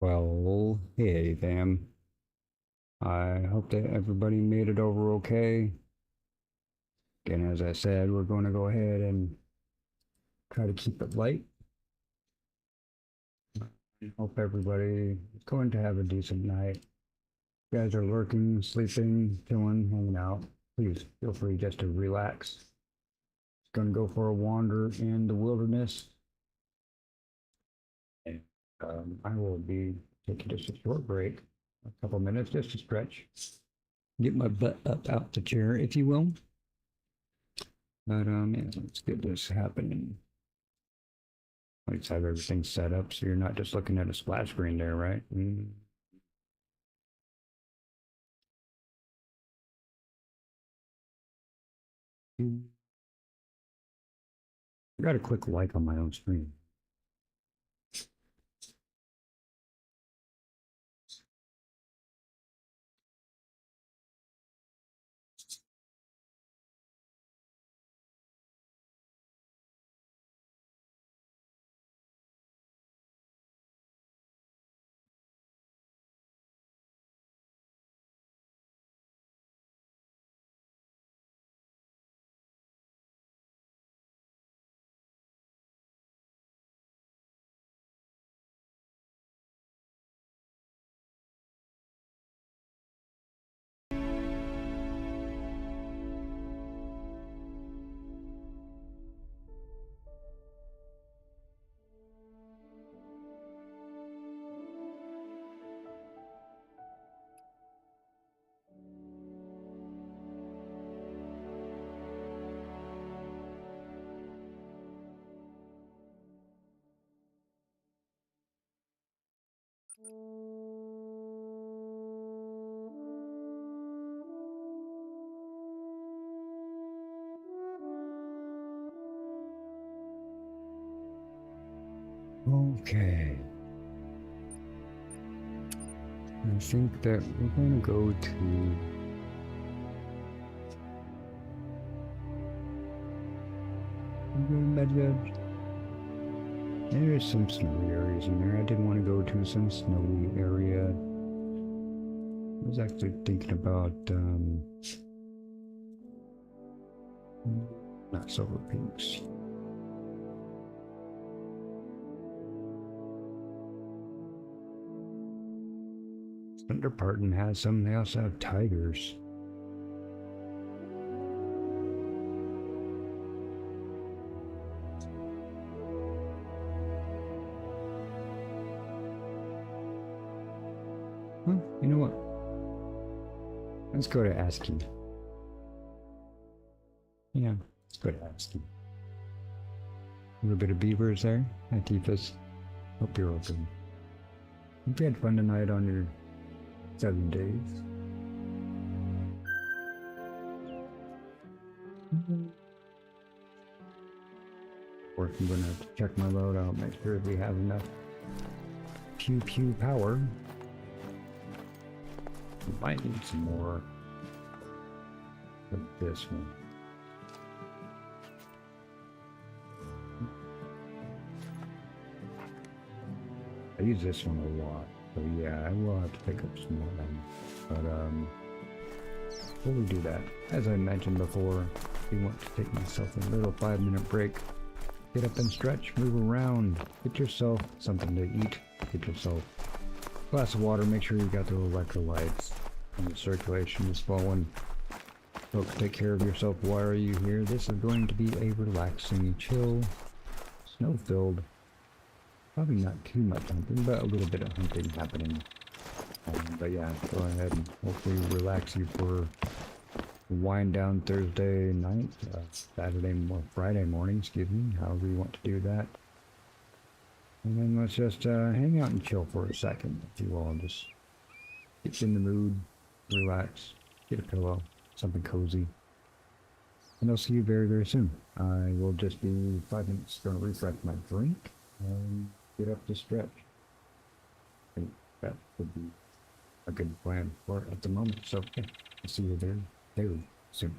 Well, hey fam. I hope that everybody made it over okay. Again, as I said, we're going to go ahead and try to keep it light. Hope everybody is going to have a decent night. You guys are working, sleeping, chilling, hanging out. Please feel free just to relax. Just going to go for a wander in the wilderness. And I will be taking just a short break, a couple minutes just to stretch. Get my butt up out the chair, if you will. But yeah, let's get this happening. Let's have everything set up so you're not just looking at a splash screen there, right? I got to click like on my own screen. Okay. I think that we're going to go to bed. There's some snowy areas in there. I did want to go to some snowy area. I was actually thinking about not silver peaks. Underparton has some. They also have tigers. Well, you know what? Let's go to ASCII. Yeah, let's go to ASCII. A little bit of beavers there. Hi, Tifa's. Hope you're open. Hope you had fun tonight on your 7 days. Of course, I'm gonna have to check my load out, make sure we have enough pew power. We might need some more of this one. I use this one a lot, so yeah, I will have to pick up some more of them. But before we do that, as I mentioned before, I want to take myself a little 5-minute break. Get up and stretch, move around, get yourself something to eat, get yourself a glass of water, make sure you got the electrolytes and the circulation is flowing. Folks, take care of yourself. Why are you here? This is going to be a relaxing, chill, snow-filled, probably not too much hunting, but a little bit of hunting happening. But yeah, go ahead and hopefully relax you for wind down Thursday night, Friday morning, excuse me, however you want to do that. And then let's just hang out and chill for a second, if you will. Just get in the mood, relax, get a pillow, something cozy. And I'll see you very, very soon. I will just be 5 minutes, going to refresh my drink and get up to stretch. I think that would be a good plan for it at the moment. So yeah, I'll see you there very soon.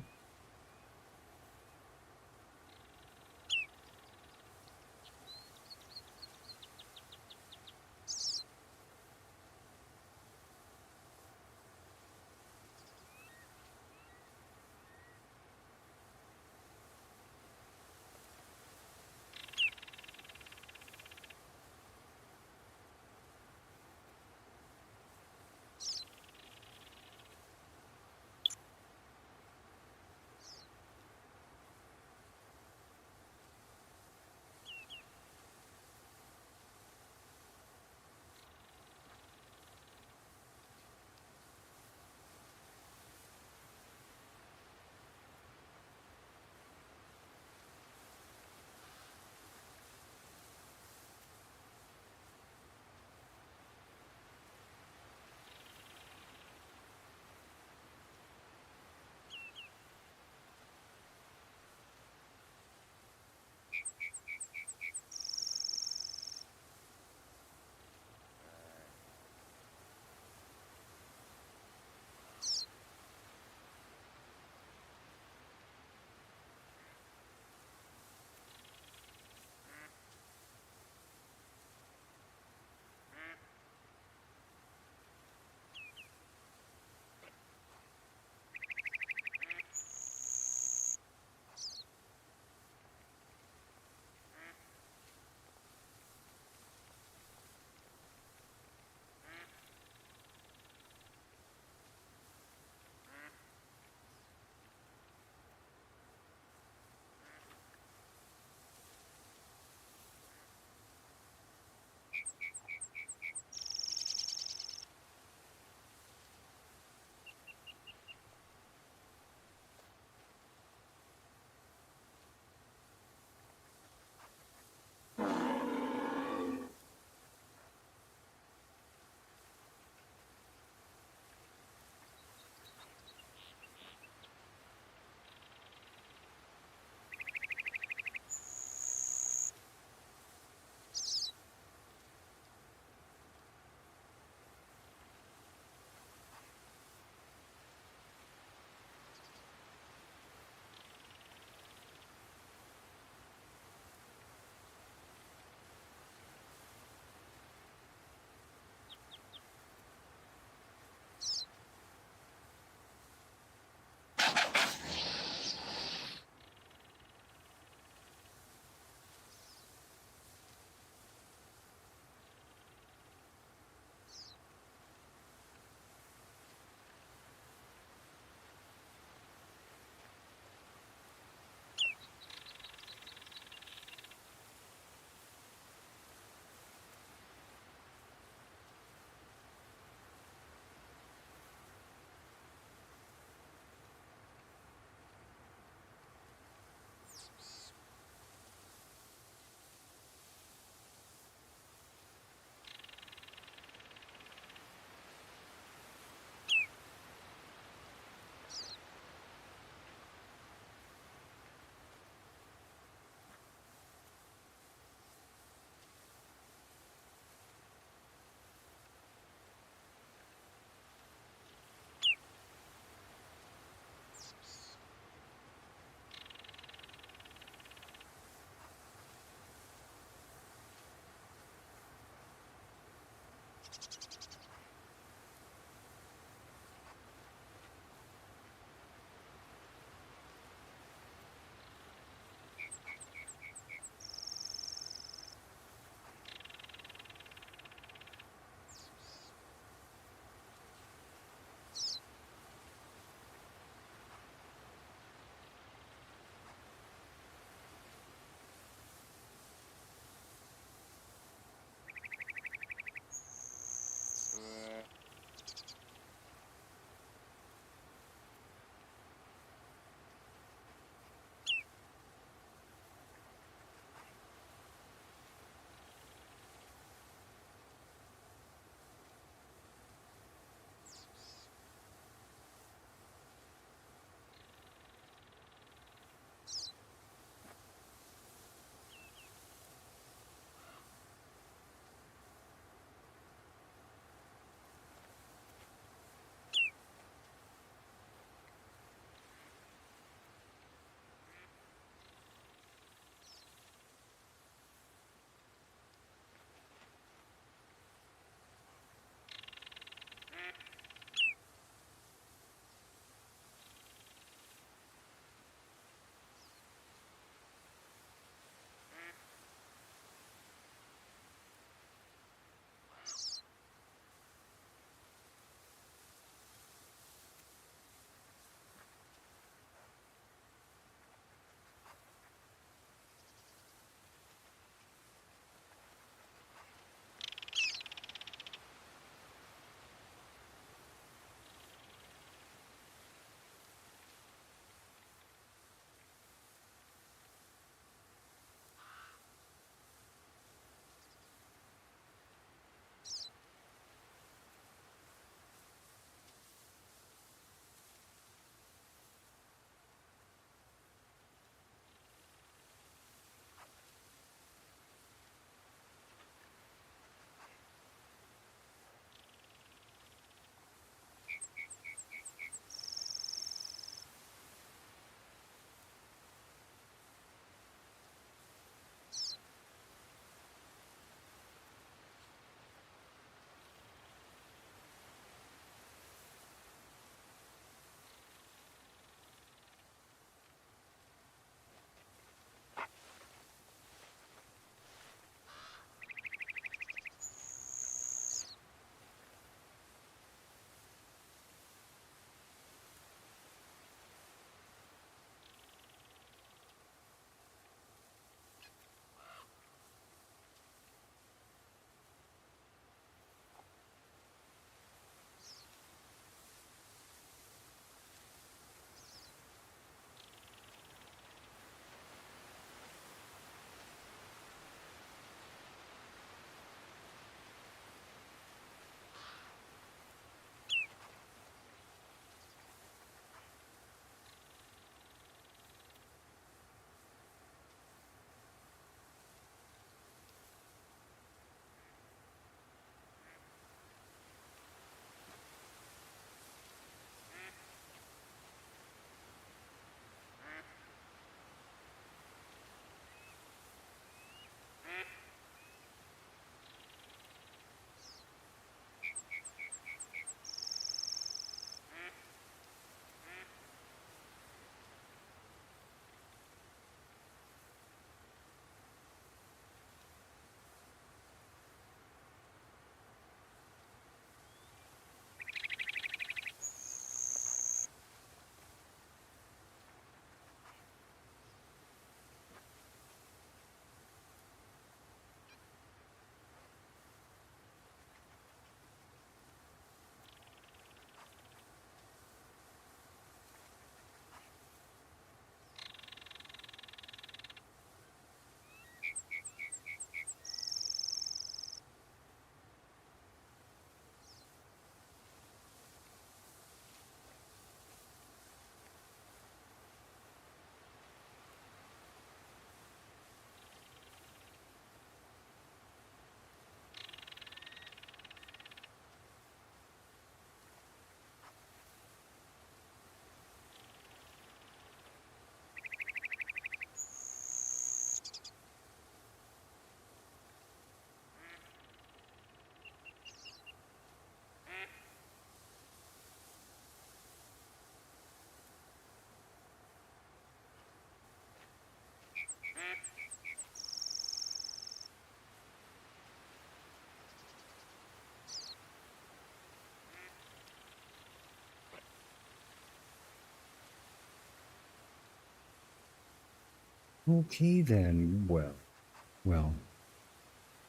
Okay then, well,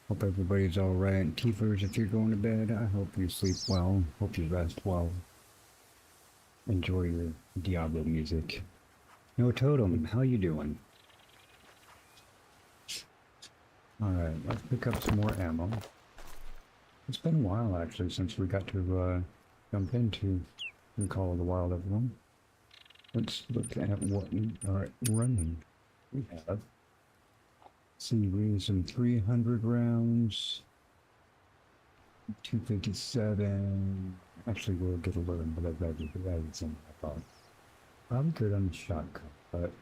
hope everybody's alright. Keepers, if you're going to bed, I hope you sleep well, hope you rest well. Enjoy your Diablo music. No Totem, how you doing? Alright, let's pick up some more ammo. It's been a while actually since we got to jump into Call of the Wild everyone. Let's look at what we are running. We have, see, we have some 300 rounds, 257. Actually, we'll get a little bit of that some I thought. I'm good on the shotgun, but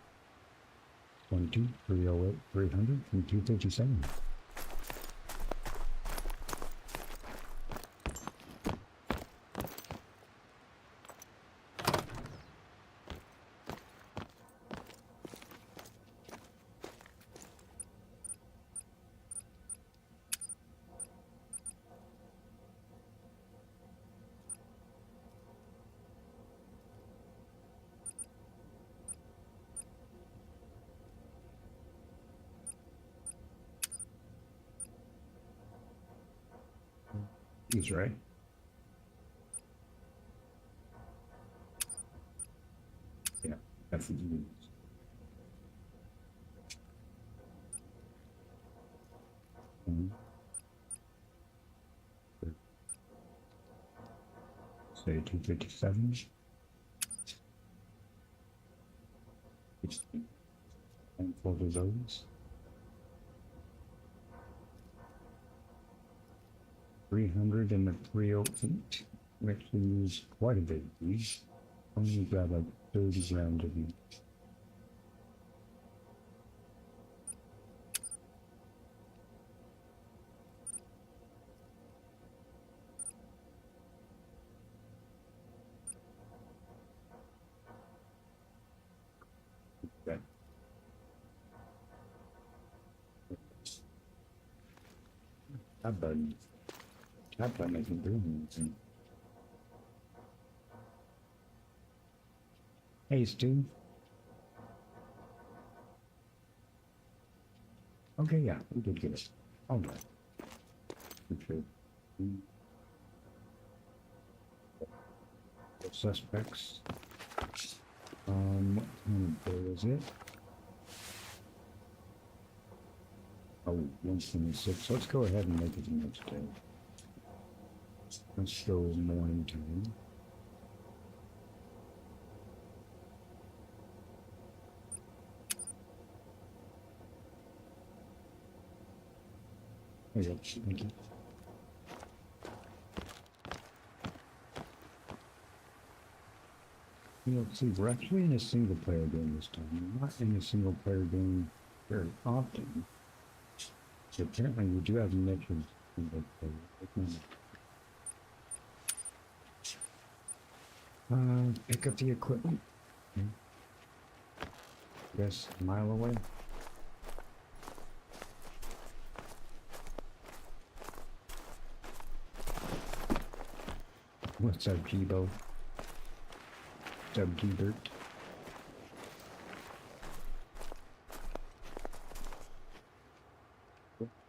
1, 2, 308, 300, and 257. He's right. Yeah, that's the news. Say 257. And for those. 300 and the 308. We actually use quite a bit of these. Only got like 30 rounds of each. Okay. That button isn't doing anything. Hey, Stu. Okay, yeah, we did get it. All right. Okay. Suspects. What kind of day is it? Oh, 126. Let's go ahead and make it the next day. Let's go morning time. There you go. Thank you. You know, see, we're actually in a single player game this time. We're not in a single player game very often. So apparently we do have missions in the player. Pick up the equipment. Yes, a mile away. What's up, G-Bo? What's up, G-Bert?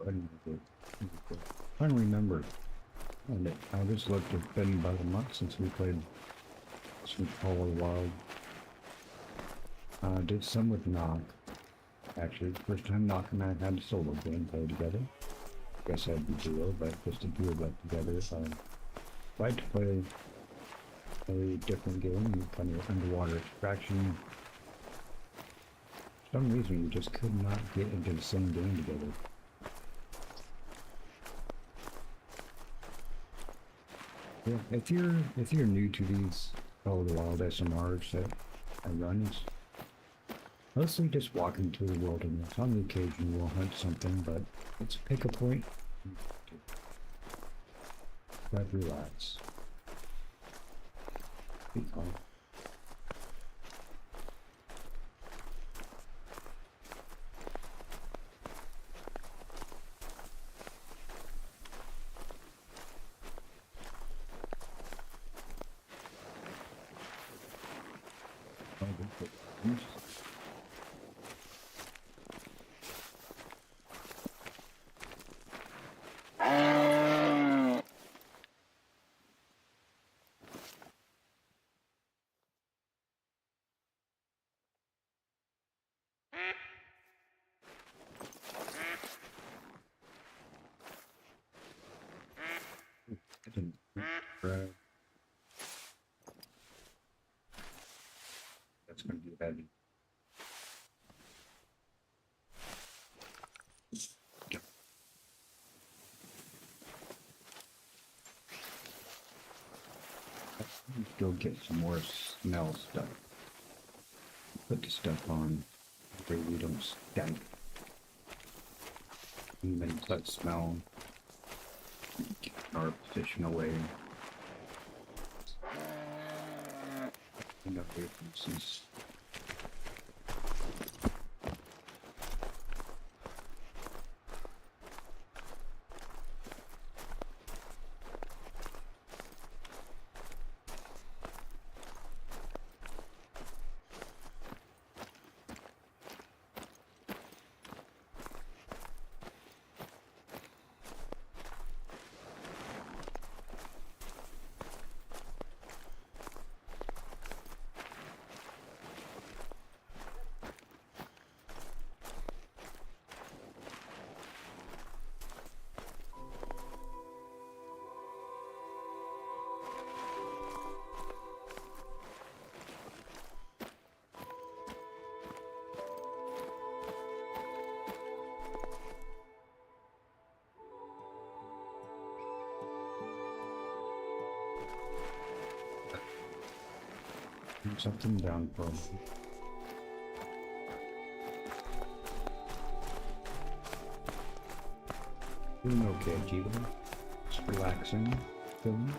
I don't remember. I just looked, it's been about a month since we played some Call of the Wild. Did some with Knock. Actually, first time Knock and I had a solo game play together. Guess I'd be duo, but just to do it like together. Like to play a different game, kind of underwater extraction. For some reason, we just could not get into the same game together. Yeah, if you're new to these Call of the Wild SMRs that I run, it's mostly just walking through the wilderness. On the occasion we'll hunt something, but it's a pick a point. But relax. Be calm. That's going to be heavy. Let's go get some more smell stuff. Put the stuff on where we don't stink. And then let smell keep our position away. Enough differences. Something down for me. Doing okay, Jiva. Just relaxing, filming.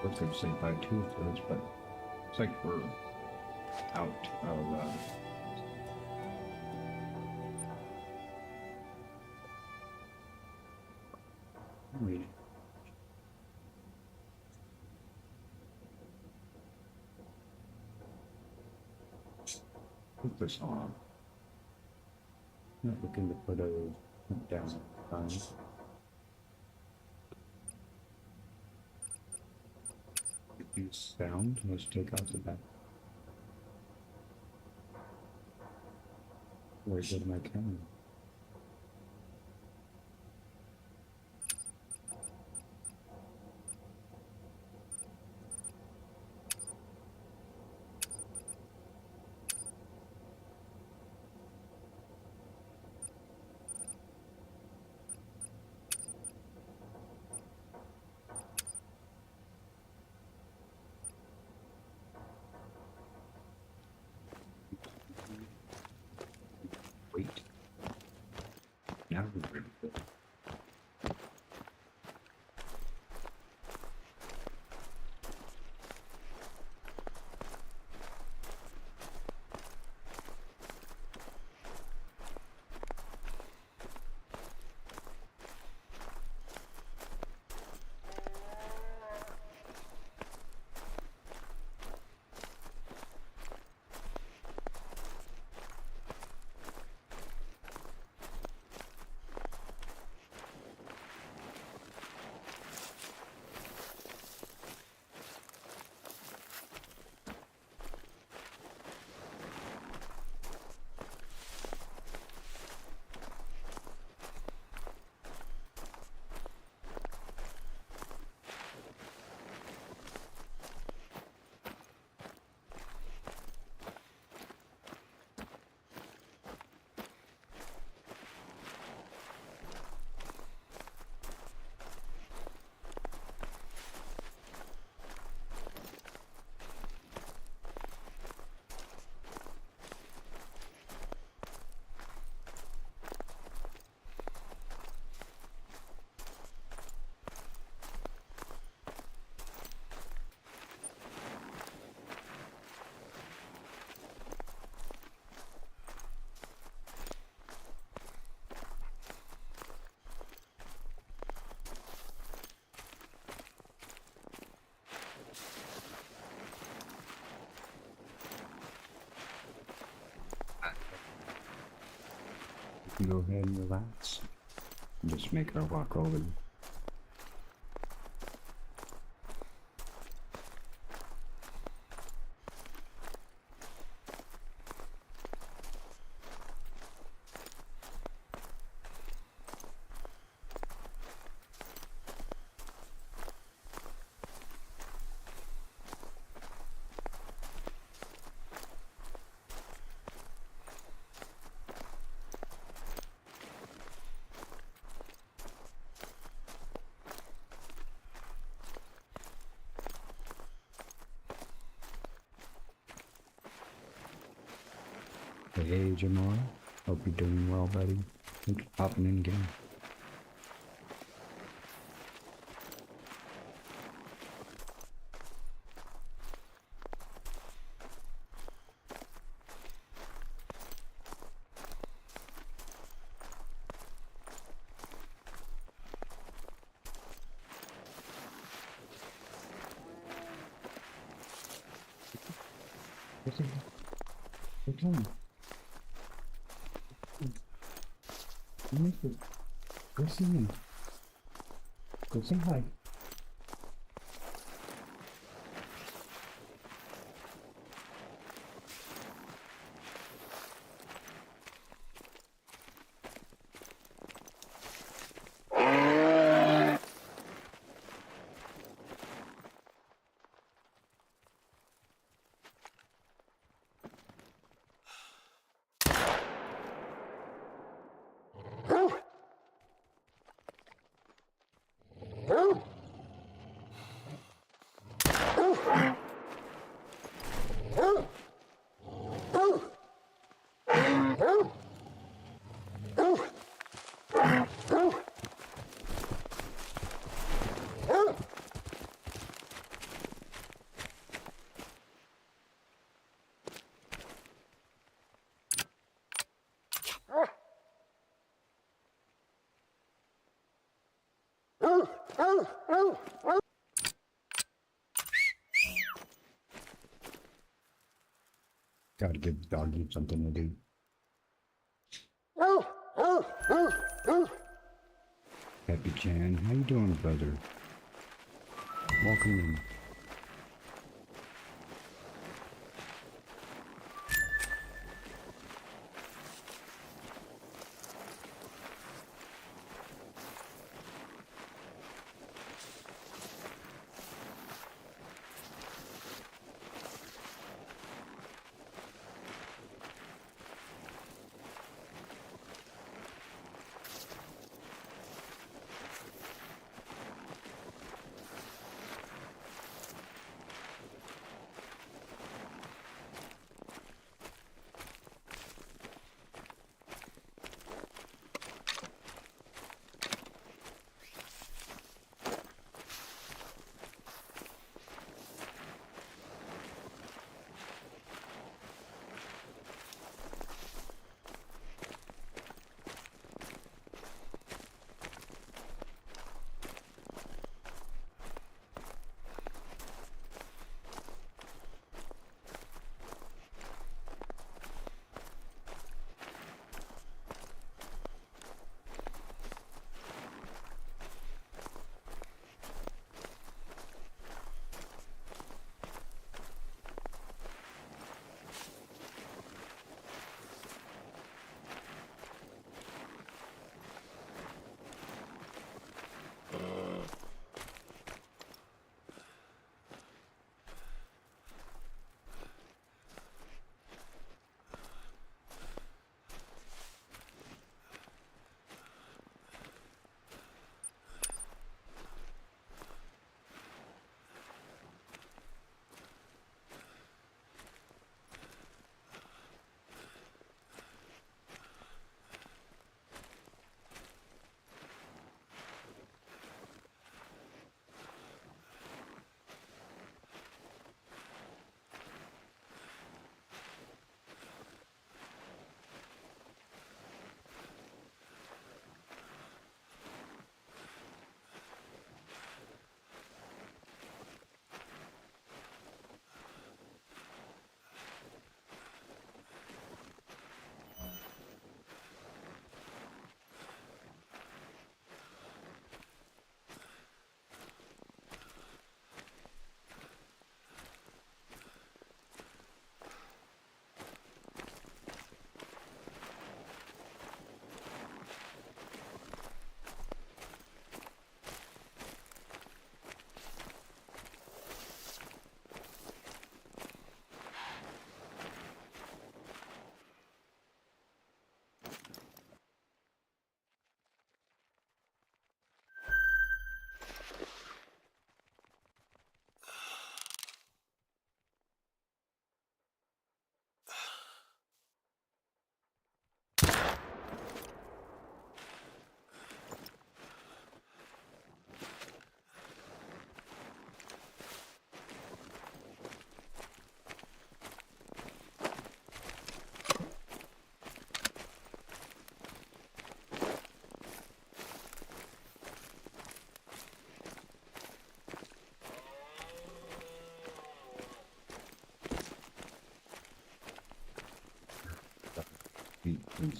I was going to say by 2/3, but it's like we're out of wait. Put this on. Not looking to put a down time. Sound. Let's take out the back. Where did my camera? Wait. Now we're ready to go. Go ahead and relax. Just make our walk over. Hey, Jamar. Hope you're doing well, buddy. Thanks for popping in again. What's on? Go see him. Go say hi. Gotta give the doggy something to do. Happy Chan, how you doing, brother? Welcome in.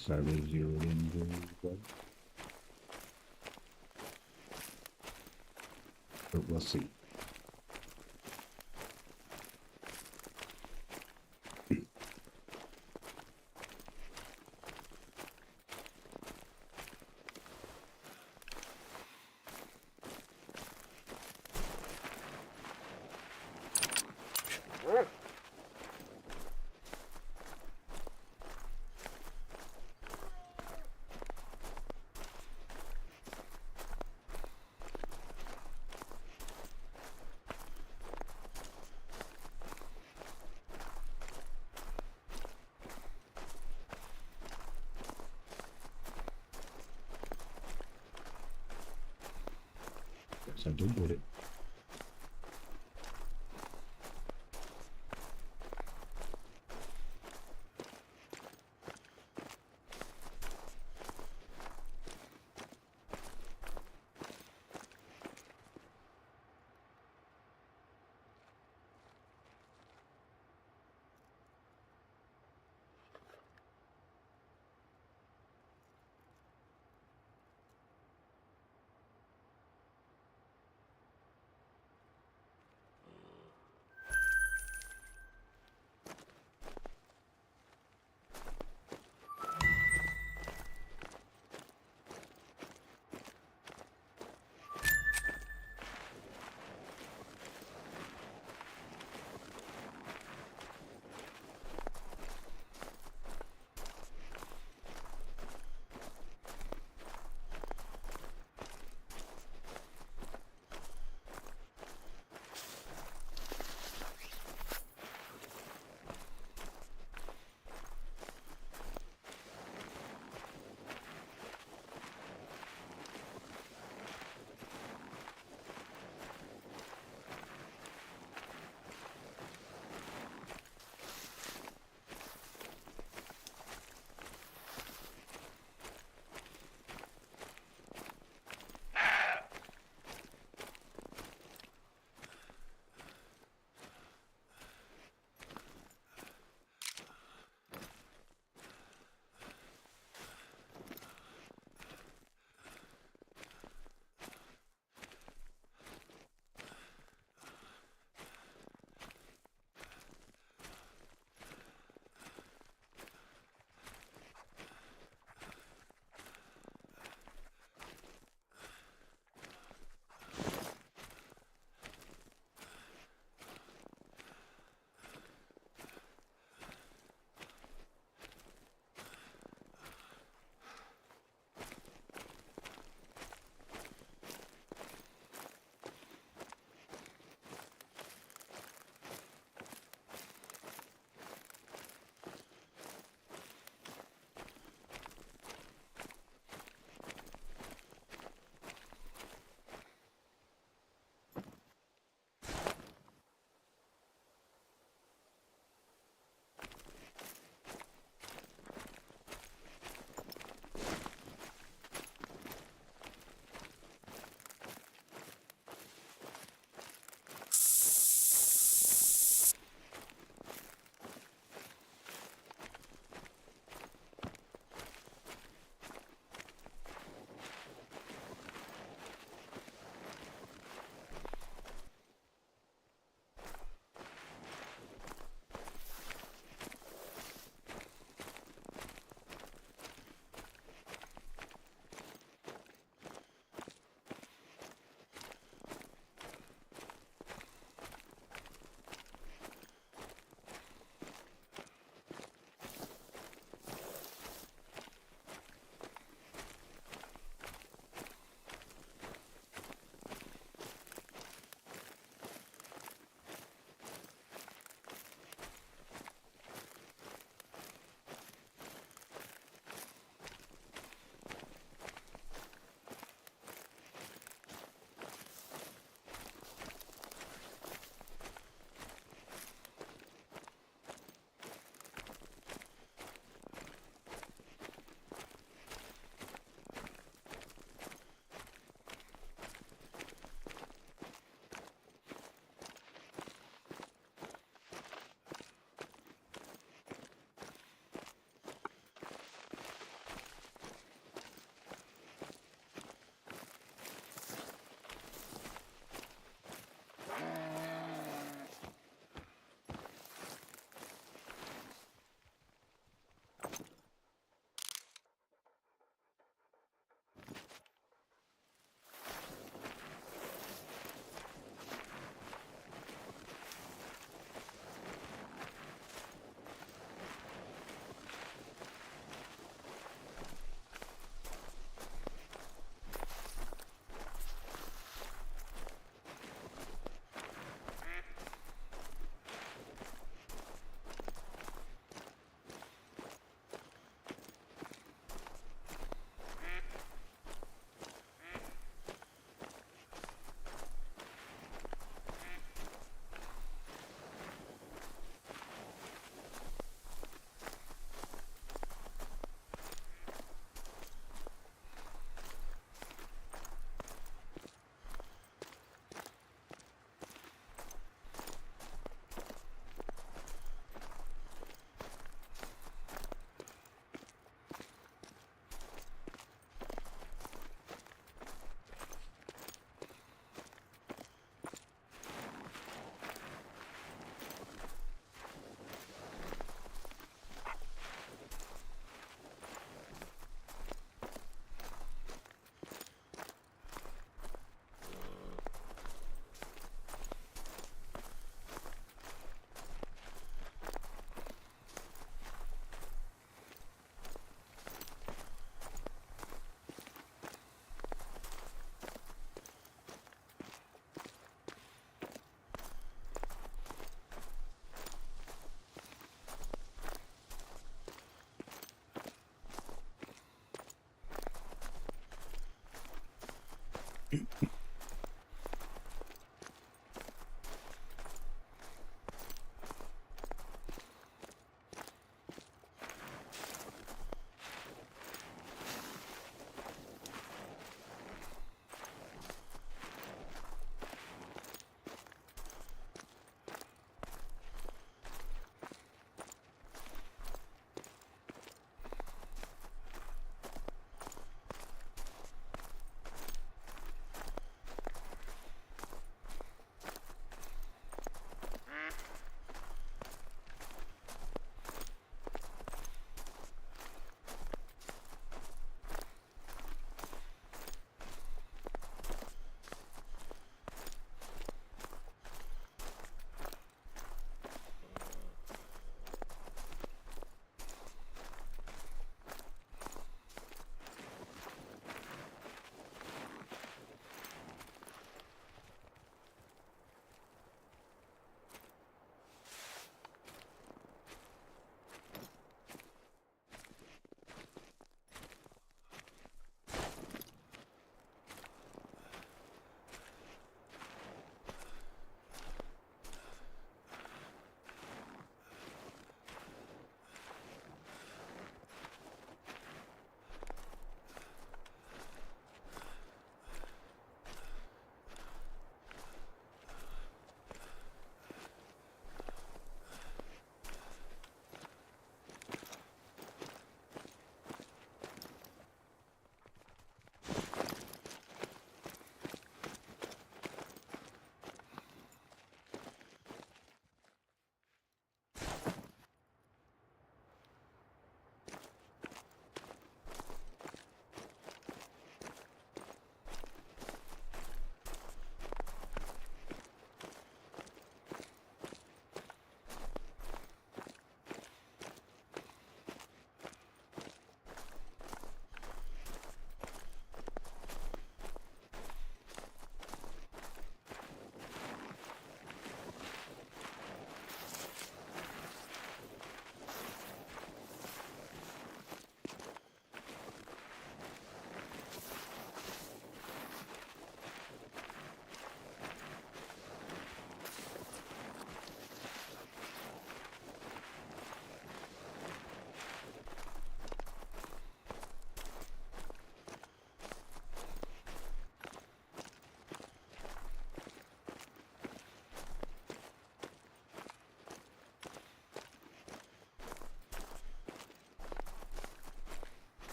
decidedly zeroed in very well. But we'll see. Yes, I did get it.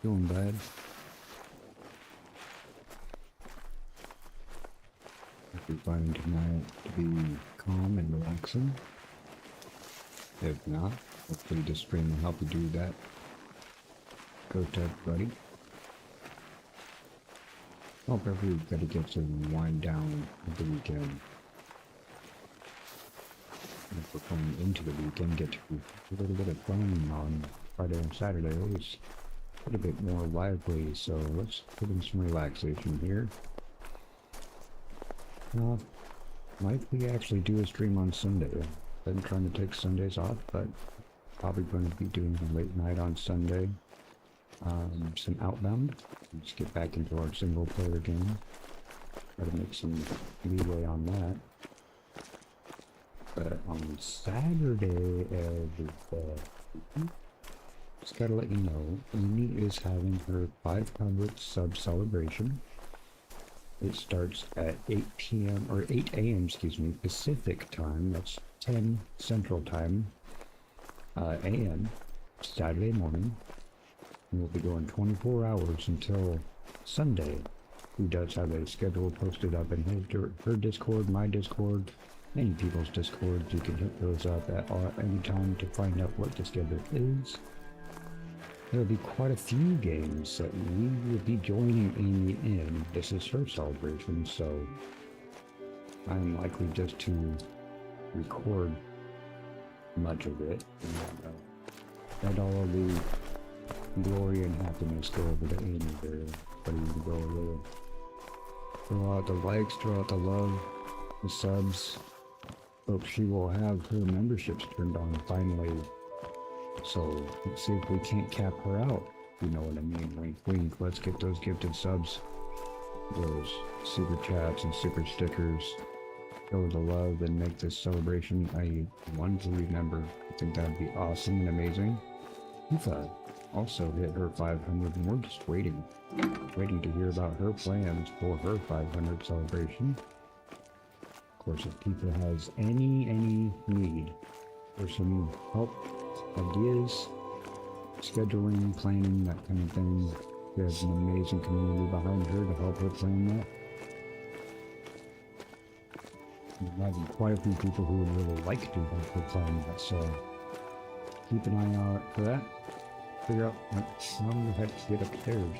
Feeling bad? If you're finding tonight to be calm and relaxing. If not, hopefully this stream will help you do that. Go to everybody. Hope everybody gets to wind down the weekend. And if we're coming into the weekend, get to a little bit of fun on Friday and Saturday. Always a little bit more lively, so let's put in some relaxation here. Likely actually do a stream on Sunday. I've been trying to take Sundays off, but probably going to be doing a late night on Sunday. Some Outbound. Let's get back into our single player game. Try to make some leeway on that. But on Saturday, just gotta let you know, Amy is having her 500th sub celebration. It starts at 8 p.m. or 8 a.m. excuse me, Pacific time. That's 10 Central time, a.m. Saturday morning. And we'll be going 24 hours until Sunday. Who does have a schedule posted up in her Discord, my Discord, many people's Discord. You can hit those up at any time to find out what the schedule is. There'll be quite a few games that we will be joining Amy in. This is her celebration, so I'm likely just to record much of it and let all of the glory and happiness go over to Amy there. But you can go over, throw out the likes, throw out the love, the subs. Hope she will have her memberships turned on finally. So let's see if we can't cap her out. You know what I mean? Wink, wink. Let's get those gifted subs, those super chats and super stickers. Show the love and make this celebration a one to remember. I think that would be awesome and amazing. Eva also hit her 500 and we're just waiting to hear about her plans for her 500 celebration. Of course, if people has any need for some help, ideas, scheduling, planning, that kind of thing, she has an amazing community behind her to help her plan that. There might be quite a few people who would really like to help her plan that, so keep an eye out for that. Figure out how the heck to get upstairs.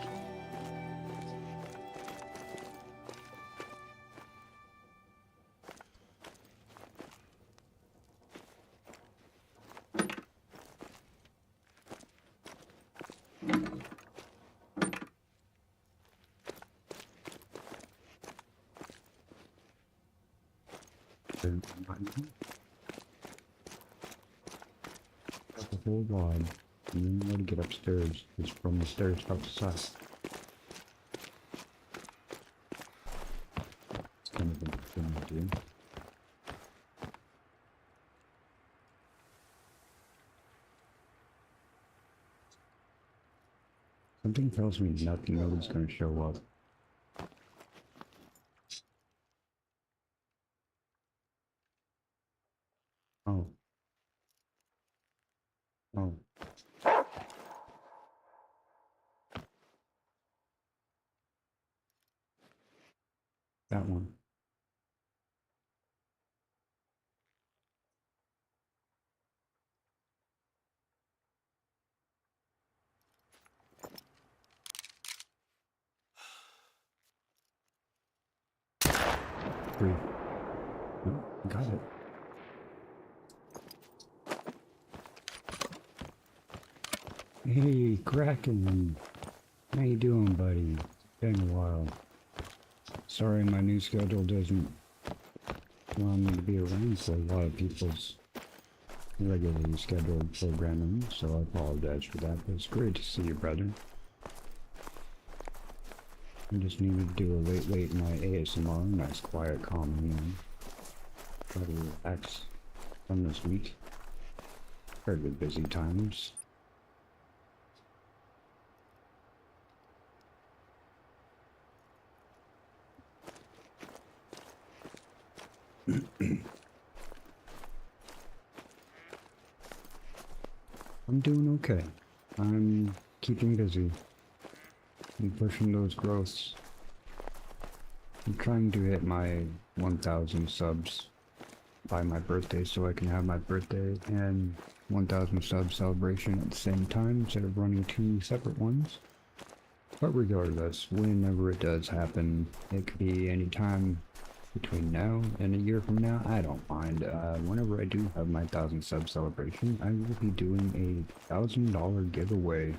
The whole ride. You know to get upstairs is from the stairs outside. It's kind of a good idea. Something tells me nobody's going to show up. Oh. Oh. That one. Three. Oh, got it. Hey, Kraken. How you doing, buddy? Been a while. Sorry my new schedule doesn't allow me to be around for a lot of people's regularly scheduled programming, so I apologize for that, but it's great to see you, brother. I just needed to do a late night ASMR, nice quiet, calm, try to relax from this week. Fairly busy times. I'm doing okay. I'm keeping busy. I'm pushing those growths. I'm trying to hit my 1,000 subs by my birthday so I can have my birthday and 1,000 sub celebration at the same time instead of running 2 separate ones. But regardless, whenever it does happen, it could be any time between now and a year from now, I don't mind. Whenever I do have my 1,000 sub celebration, I will be doing a $1,000 giveaway.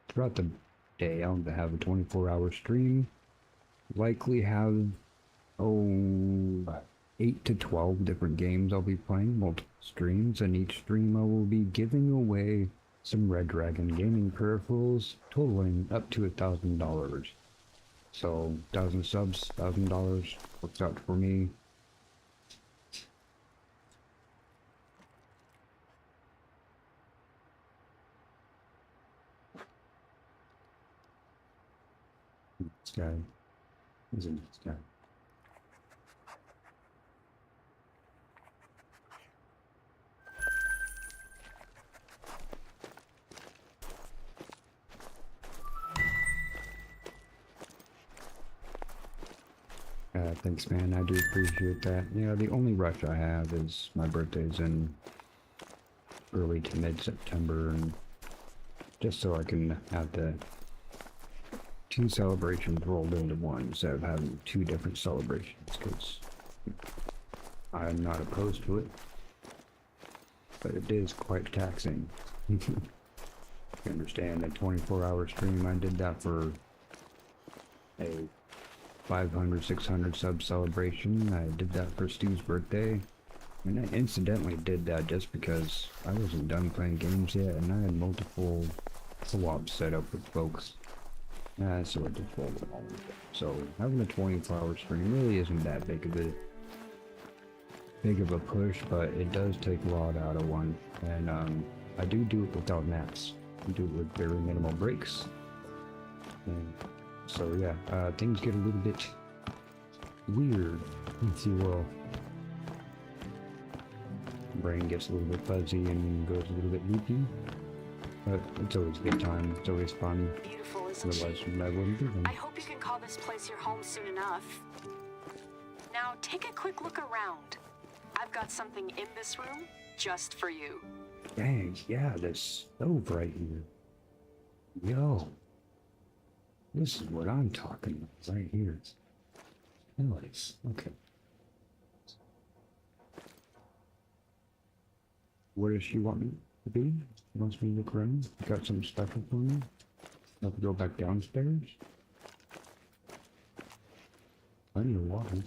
Throughout the day, I'll have a 24-hour stream. Likely have, 8 to 12 different games I'll be playing, multiple streams, and each stream I will be giving away some REDragon gaming peripherals totaling up to $1,000. So 1,000 subs, $1,000 works out for me. This guy isn't this guy. Thanks, man. I do appreciate that. Yeah, the only rush I have is my birthday's in early to mid-September, and just so I can have the 2 celebrations rolled into one instead of having 2 different celebrations, because I'm not opposed to it, but it is quite taxing. You understand, a 24-hour stream, I did that for a 500, 600 sub celebration. I did that for Stu's birthday. And I incidentally did that just because I wasn't done playing games yet, and I had multiple co-ops set up with folks. So I just rolled them all. So having a 24-hour stream really isn't that big of a push, but it does take a lot out of one. And I do it without naps. I do it with very minimal breaks. And so yeah, things get a little bit weird, if you will. Brain gets a little bit fuzzy and goes a little bit loopy, but it's always a good time. It's always fun. Beautiful, isn't she? I wouldn't do them. I hope you can call this place your home soon enough. Now take a quick look around. I've got something in this room just for you. Dang, yeah, there's stove right here. Yo. This is what I'm talking about right here. Nice. Okay. What does she want me to do? She wants me to look around. Got some special for me. Have to go back downstairs. Plenty of water.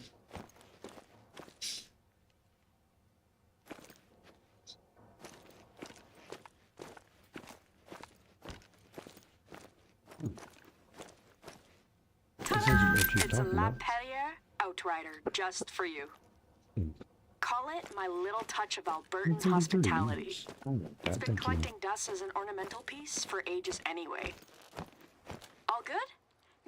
It's a La Pellier Outrider just for you. Call it my little touch of Albertan hospitality. It's been collecting dust as an ornamental piece for ages anyway. All good?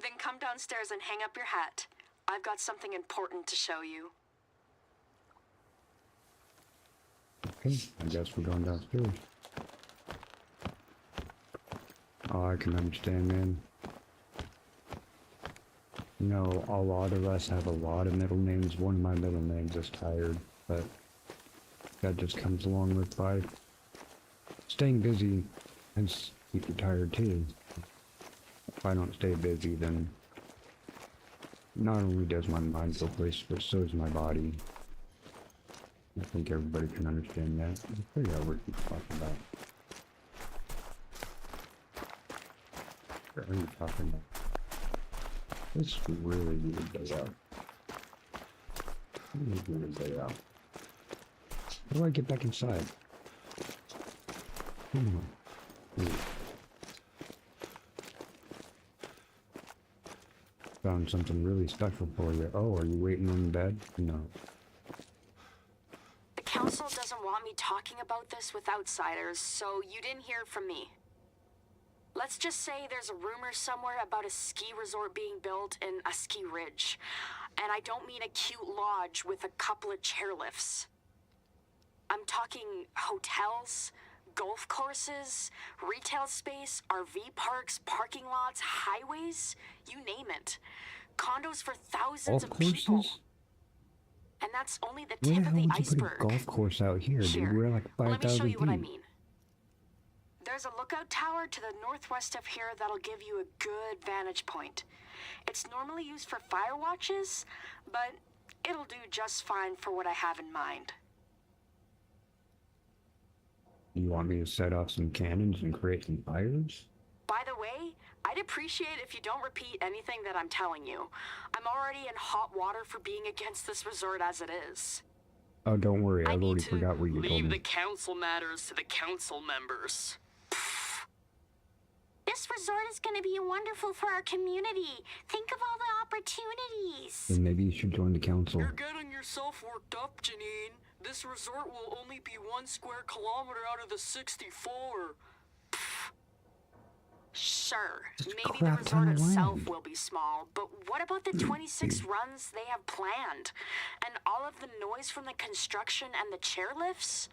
Then come downstairs and hang up your hat. I've got something important to show you. Okay, I guess we're going downstairs. Oh, I can understand, man. You know, a lot of us have a lot of middle names. One of my middle names is Tired, but that just comes along with life. Staying busy and keep you tired too. If I don't stay busy, then not only does my mind go places, but so does my body. I think everybody can understand that. I figure out what you're talking about. What are you talking about? This is really weird day out. Really weird day out. How do I get back inside? Come on. Found something really special for you. Oh, are you waiting in bed? No. The council doesn't want me talking about this with outsiders, so you didn't hear from me. Let's just say there's a rumor somewhere about a ski resort being built in a ski ridge. And I don't mean a cute lodge with a couple of chairlifts. I'm talking hotels, golf courses, retail space, RV parks, parking lots, highways, you name it. Condos for thousands of people. And that's only the tip of the iceberg. Put a golf course out here, dude? We're like 5,000 let me show you feet. what I mean. There's a lookout tower to the northwest of here that'll give you a good vantage point. It's normally used for fire watches, but it'll do just fine for what I have in mind. You want me to set off some cannons and create some fires? By the way, I'd appreciate if you don't repeat anything that I'm telling you. I'm already in hot water for being against this resort as it is. Oh, don't worry, I've already forgot what you told me. Leave the council matters to the council members. This resort is going to be wonderful for our community. Think of all the opportunities. Then maybe you should join the council. You're getting yourself worked up, Janine. This resort will only be 1 square kilometer out of the 64. Sure, maybe the resort itself will be small, but what about the 26 runs they have planned? And all of the noise from the construction and the chairlifts?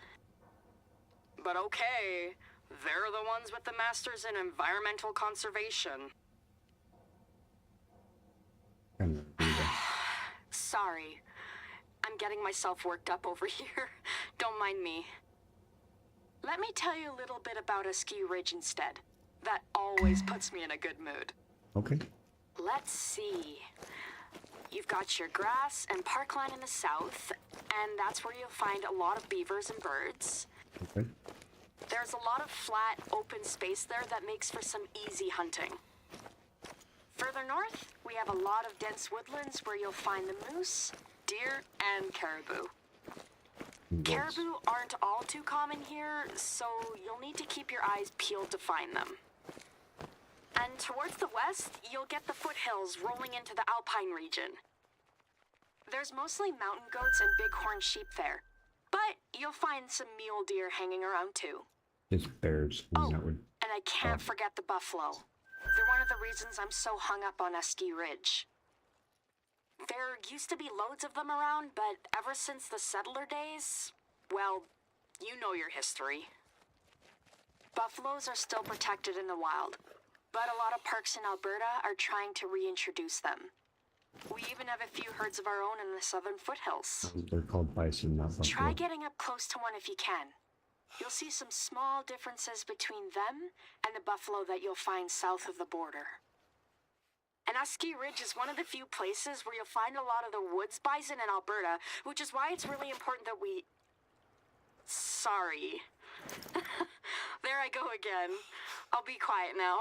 But okay, they're the ones with the masters in environmental conservation. Sorry, I'm getting myself worked up over here. Don't mind me. Let me tell you a little bit about a ski ridge instead. That always puts me in a good mood. Okay. Let's see. You've got your grass and parkland in the south, and that's where you'll find a lot of beavers and birds. Okay. There's a lot of flat, open space there that makes for some easy hunting. Further north, we have a lot of dense woodlands where you'll find the moose, deer, and caribou. Caribou aren't all too common here, so you'll need to keep your eyes peeled to find them. And towards the west, you'll get the foothills rolling into the alpine region. There's mostly mountain goats and bighorn sheep there, but you'll find some mule deer hanging around too. It's bears. Oh, and I can't forget the buffalo. They're one of the reasons I'm so hung up on Ski Ridge. There used to be loads of them around, but ever since the settler days, well, you know your history. Buffaloes are still protected in the wild, but a lot of parks in Alberta are trying to reintroduce them. We even have a few herds of our own in the southern foothills. They're called bison, not buffalo. Try getting up close to one if you can. You'll see some small differences between them and the buffalo that you'll find south of the border. And Ski Ridge is one of the few places where you'll find a lot of the woods bison in Alberta, which is why it's really important that we... Sorry. There I go again. I'll be quiet now.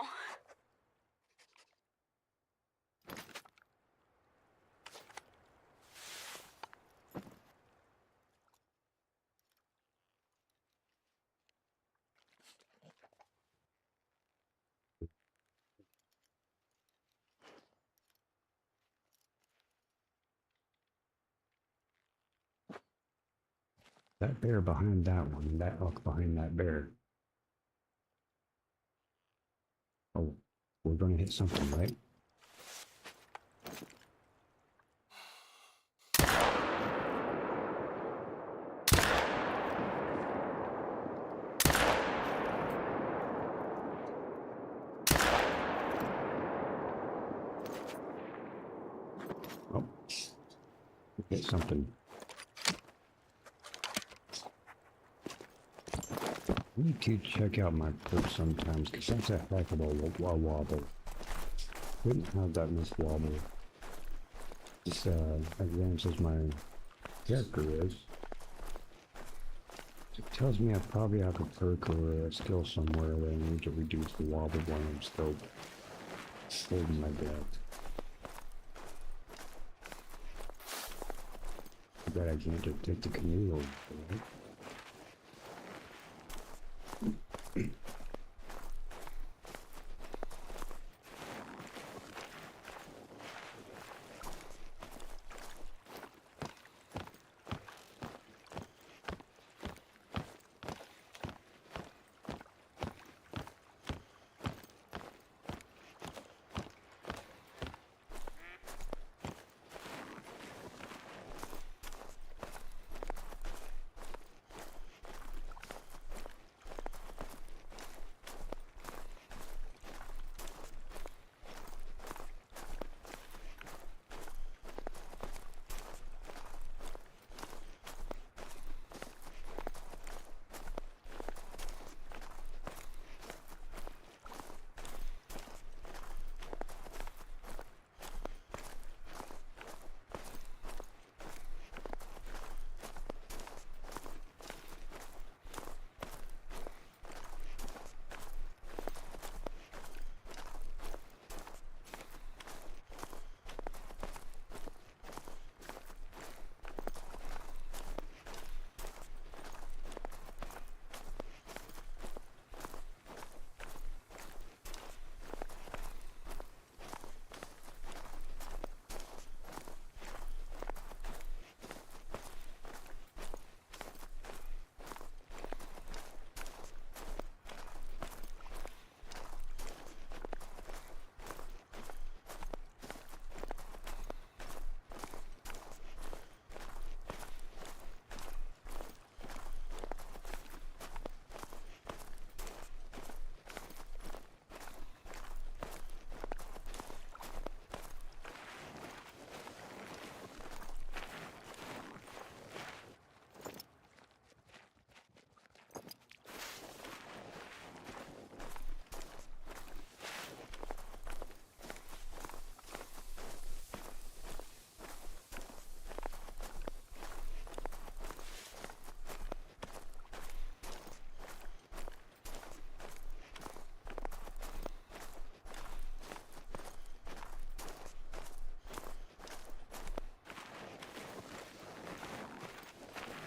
That bear behind that one, and that elk behind that bear. Oh, we're going to hit something, right? Oh, hit something. I need to check out my perk sometimes, because that's a heck of a wobble. Couldn't have that much wobble. Just advanced as my character is. It tells me I probably have a perk or a skill somewhere that I need to reduce the wobble when I'm still holding my breath. I bet I can't just take the canoe over, right?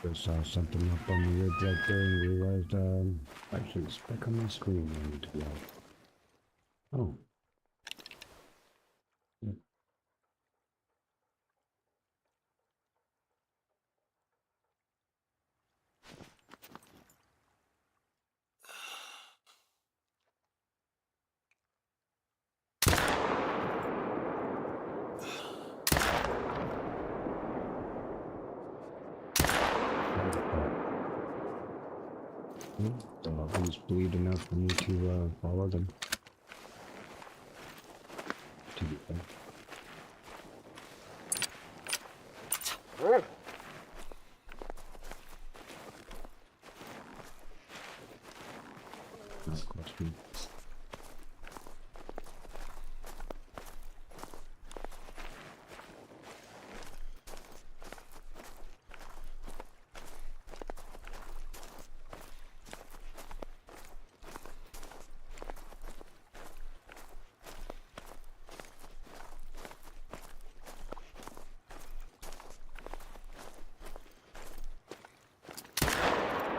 Just saw something up on the ridge right there and realized, actually it's back on my screen I need to be out. Oh. Yeah. The levels bleed enough for me to follow them. To be fair. Not question.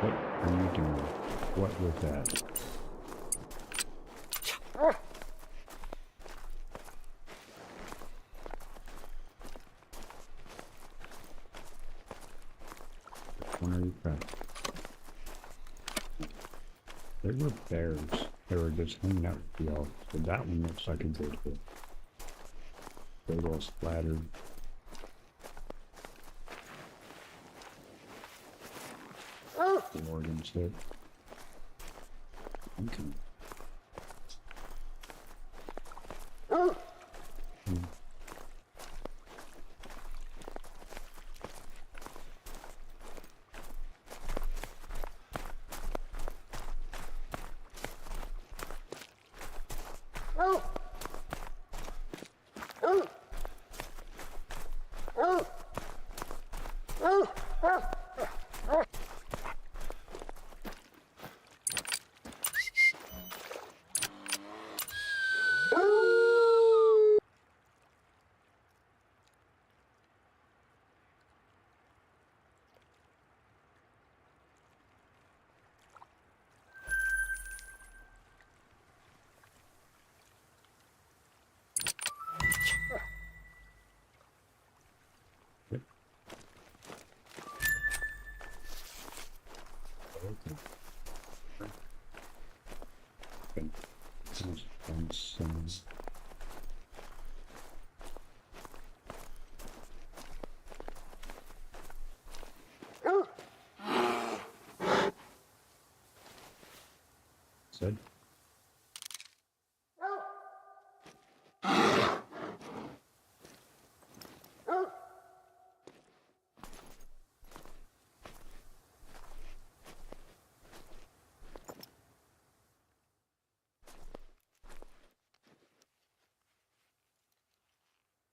What are you doing? What was that? When are you from? There were bears. They were just hanging out with y'all. So that one looks like a good hit. They were all splattered. The organ shit. Okay. Said.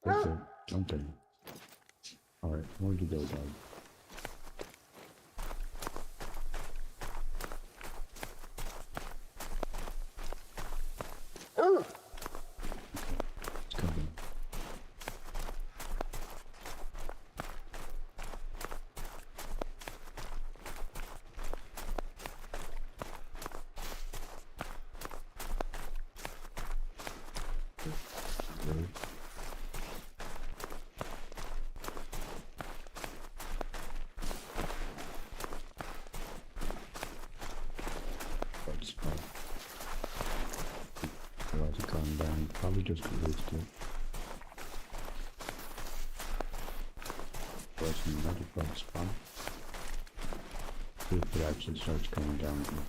That's it. Something. Alright, where'd you go, dog? It's coming. Really? That's fine. Otherwise it gone down. Probably just released it. There's another bug spot. See if it actually starts going down here.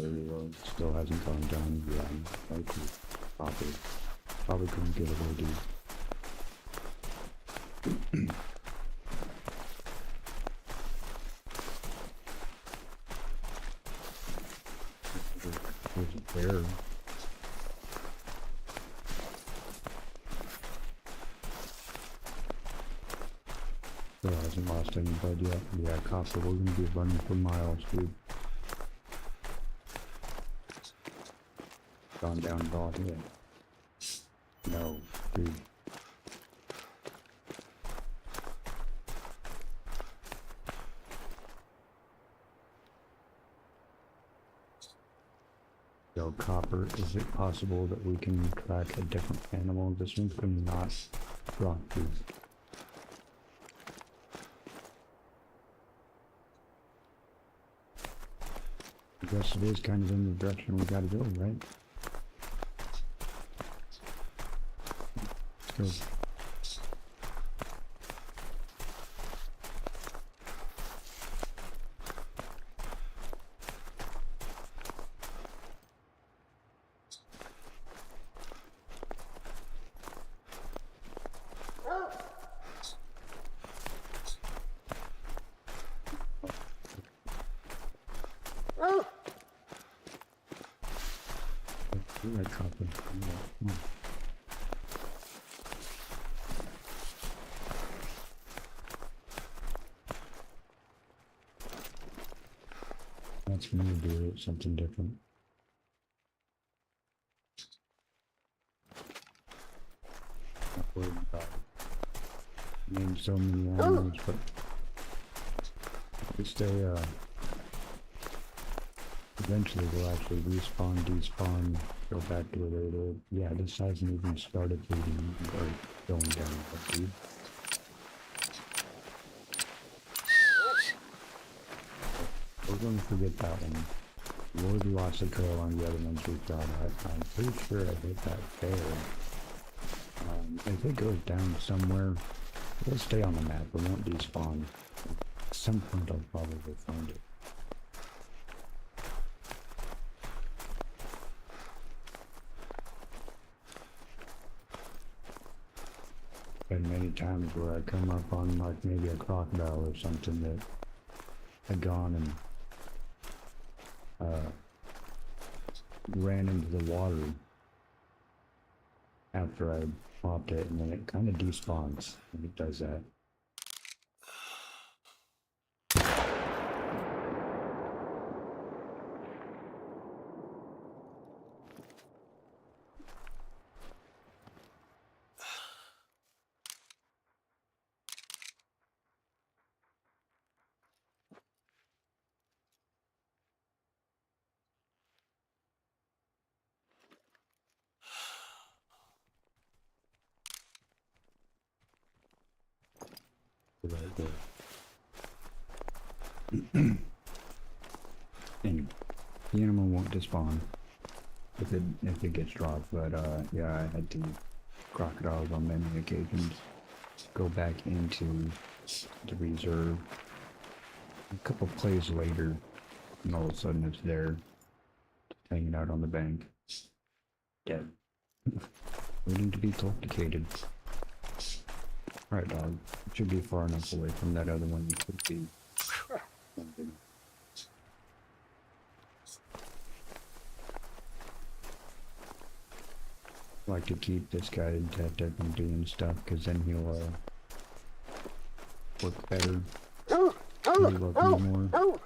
There we go. Still hasn't gone down. Yeah, likely. Probably couldn't get it ready. There's a bear. Still hasn't lost any blood yet. Yeah, Copper, we're gonna be running for miles, dude. Gone down at all here. No, dude. Yo, copper, is it possible that we can track a different animal? This one could not drop these. I guess it is kind of in the direction we gotta go, right? Let's go. Red copper. Yeah. That's me to do it, something different. Not worried about it. I mean, so many animals, but if we stay, eventually we'll actually respawn, despawn, go back to where they did. Yeah, this hasn't even started bleeding or going down, but dude. We're gonna forget that one. Lord lost a curl on the other ones we shot at. I'm pretty sure I hit that fair. If it goes down somewhere, it'll stay on the map. It won't despawn. At some point I'll probably find it. Been many times where I come up on like maybe a crocodile or something that had gone and ran into the water after I popped it, and then it kind of despawns when it does that. Right there. And the animal won't despawn if it gets dropped, but yeah, I had to crocodiles on many occasions go back into the reserve. A couple plays later, and all of a sudden it's there, hanging out on the bank, dead, waiting to be domesticated. Alright, dog. It should be far enough away from that other one. You could be something. I like to keep this guy in FMD and stuff, because then he'll work better. He'll love me more.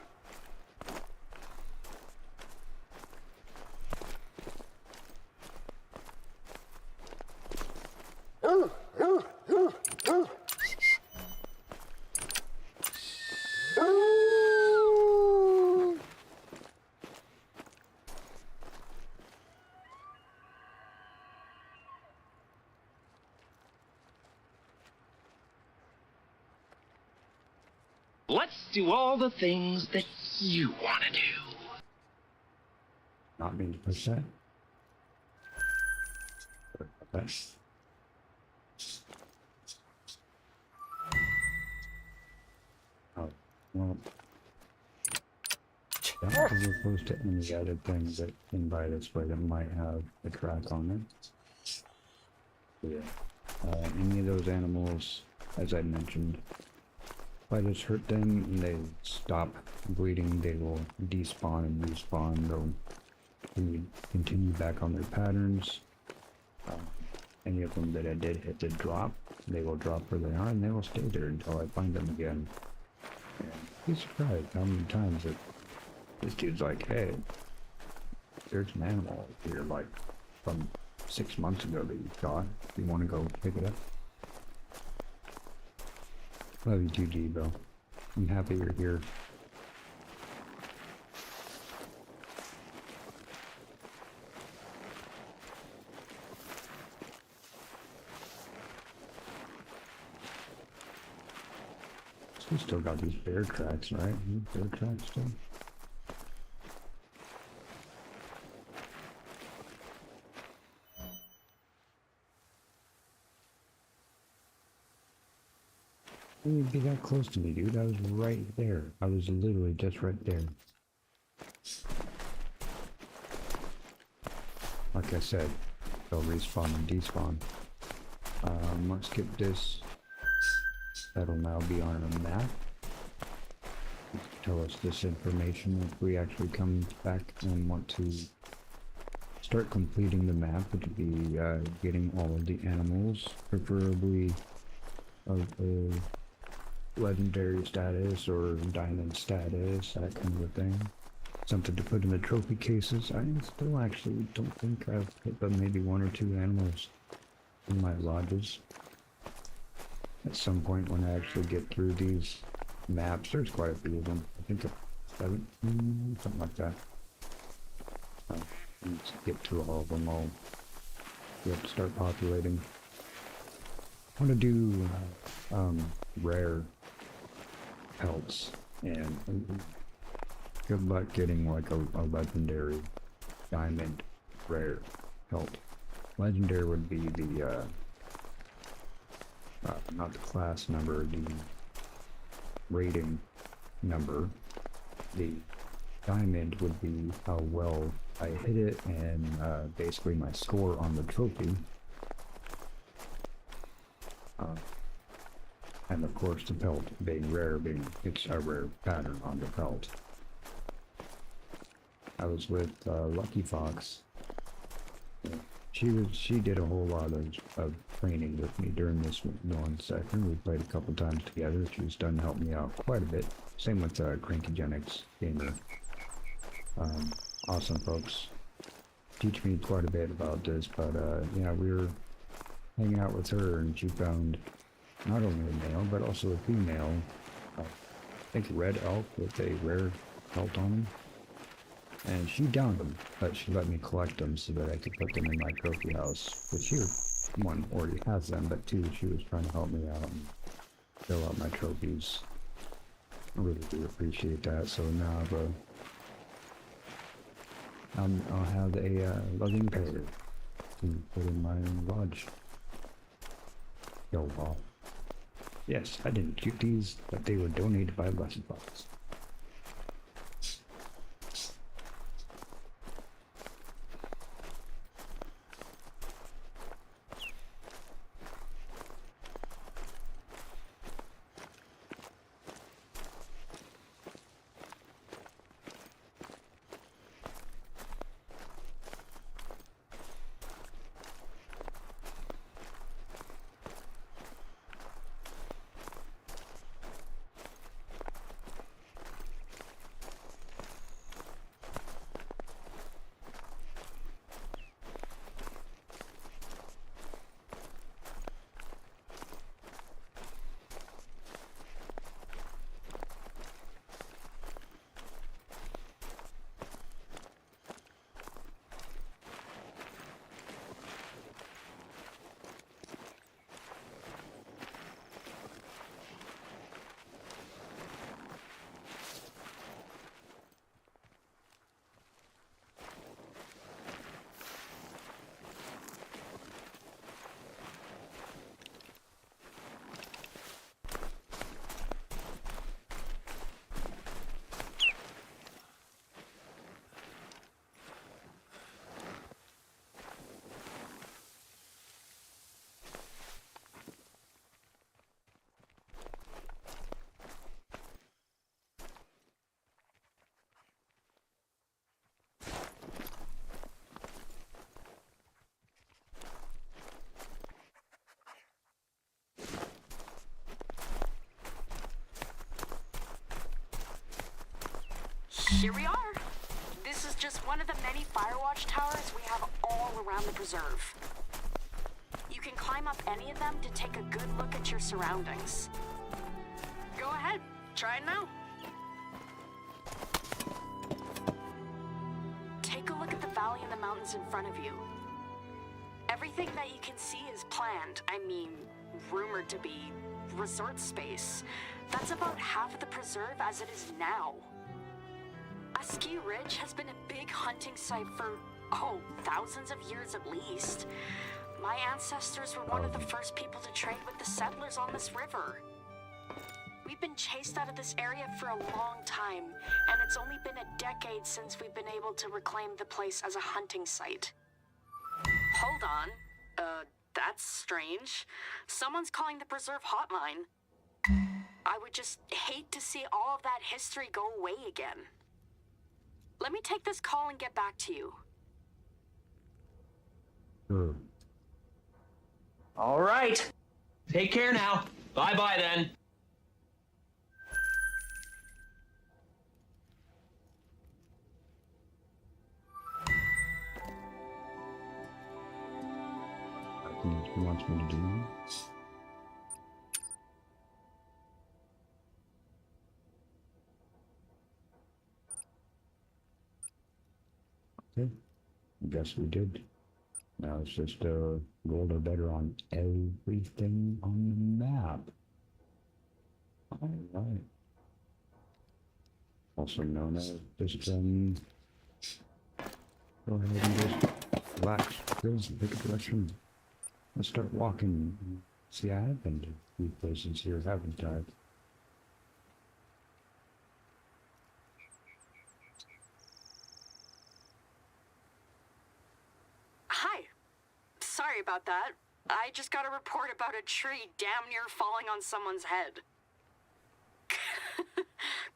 Let's do all the things that you want to do. Not being percent. That's oh well. That's as opposed to any other things that can buy this way that might have a track on it. Yeah. Any of those animals, as I mentioned, if I just hurt them and they stop bleeding, they will despawn and respawn. They'll continue back on their patterns. Any of them that I did hit the drop, they will drop where they are and they will stay there until I find them again. And be surprised how many times that this dude's like, hey, there's an animal here, like from 6 months ago that you shot. You want to go pick it up? Love you too, Debo. I'm happy you're here. We still got these bear tracks, right? Bear tracks still. You'd be that close to me, dude. I was right there. I was literally just right there. Like I said, they'll respawn and despawn. Let's skip this. That'll now be on a map. Tell us this information if we actually come back and want to start completing the map. It would be getting all of the animals, preferably of a legendary status or diamond status, that kind of a thing. Something to put in the trophy cases. I still actually don't think I've hit but maybe 1 or 2 animals in my lodges. At some point when I actually get through these maps, there's quite a few of them. I think 7, something like that. Let's get through all of them all. We have to start populating. I want to do rare pelts, and good luck getting like a legendary diamond rare pelt. Legendary would be the not the class number, the rating number. The diamond would be how well I hit it, and basically my score on the trophy. And of course the pelt being rare, it's a rare pattern on the pelt. I was with Lucky Fox. She did a whole lot of training with me during this one session. We played a couple times together. She's done help me out quite a bit. Same with Crankygenics Gamer. Awesome folks. Teach me quite a bit about this, but yeah, we were hanging out with her and she found not only a male, but also a female, I think red elk with a rare pelt on him. And she downed them, but she let me collect them so that I could put them in my trophy house. Which here, 1 already has them, but 2, she was trying to help me out and fill out my trophies. I really do appreciate that. So now I'll have a loving pair to put in my lodge. Yo, wow. Yes, I didn't get these, but they were donated by Lucky Fox. Here we are. This is just one of the many Firewatch towers we have all around the preserve. You can climb up any of them to take a good look at your surroundings. Go ahead, try it now. Take a look at the valley and the mountains in front of you. Everything that you can see is planned. I mean, rumored to be resort space. That's about half of the preserve as it is now. Ski Ridge has been a big hunting site for, thousands of years at least. My ancestors were one of the first people to trade with the settlers on this river. We've been chased out of this area for a long time, and it's only been a decade since we've been able to reclaim the place as a hunting site. Hold on. That's strange. Someone's calling the preserve hotline. I would just hate to see all of that history go away again. Let me take this call and get back to you. Sure. All right. Take care now. Bye-bye then. I think he wants me to do. Okay, I guess we did. Now it's just go a little better on everything on the map. Alright. Also known as just go ahead and just relax, skills, and pick a direction. Let's start walking. See, I have been to a few places here, haven't I? Hi. Sorry about that. I just got a report about a tree damn near falling on someone's head.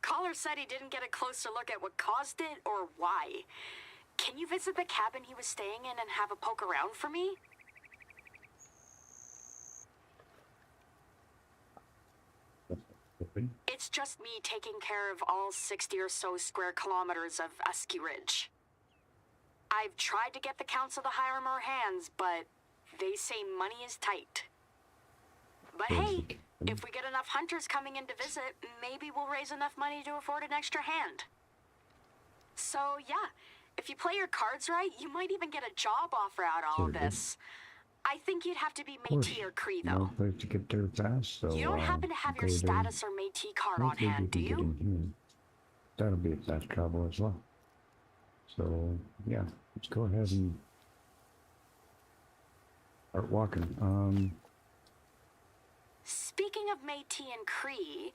Caller said he didn't get a closer look at what caused it or why. Can you visit the cabin he was staying in and have a poke around for me? It's just me taking care of all 60 or so square kilometers of Ski Ridge. I've tried to get the council to hire more hands, but they say money is tight. But hey, if we get enough hunters coming in to visit, maybe we'll raise enough money to afford an extra hand. So yeah, if you play your cards right, you might even get a job offer out of all of this. I think you'd have to be Métis or Cree, though. No place to get there fast, so you don't happen to have your status or Métis card on hand, do you? That'll be a fast travel as well. So, yeah, let's go ahead and start walking. Speaking of Métis and Cree,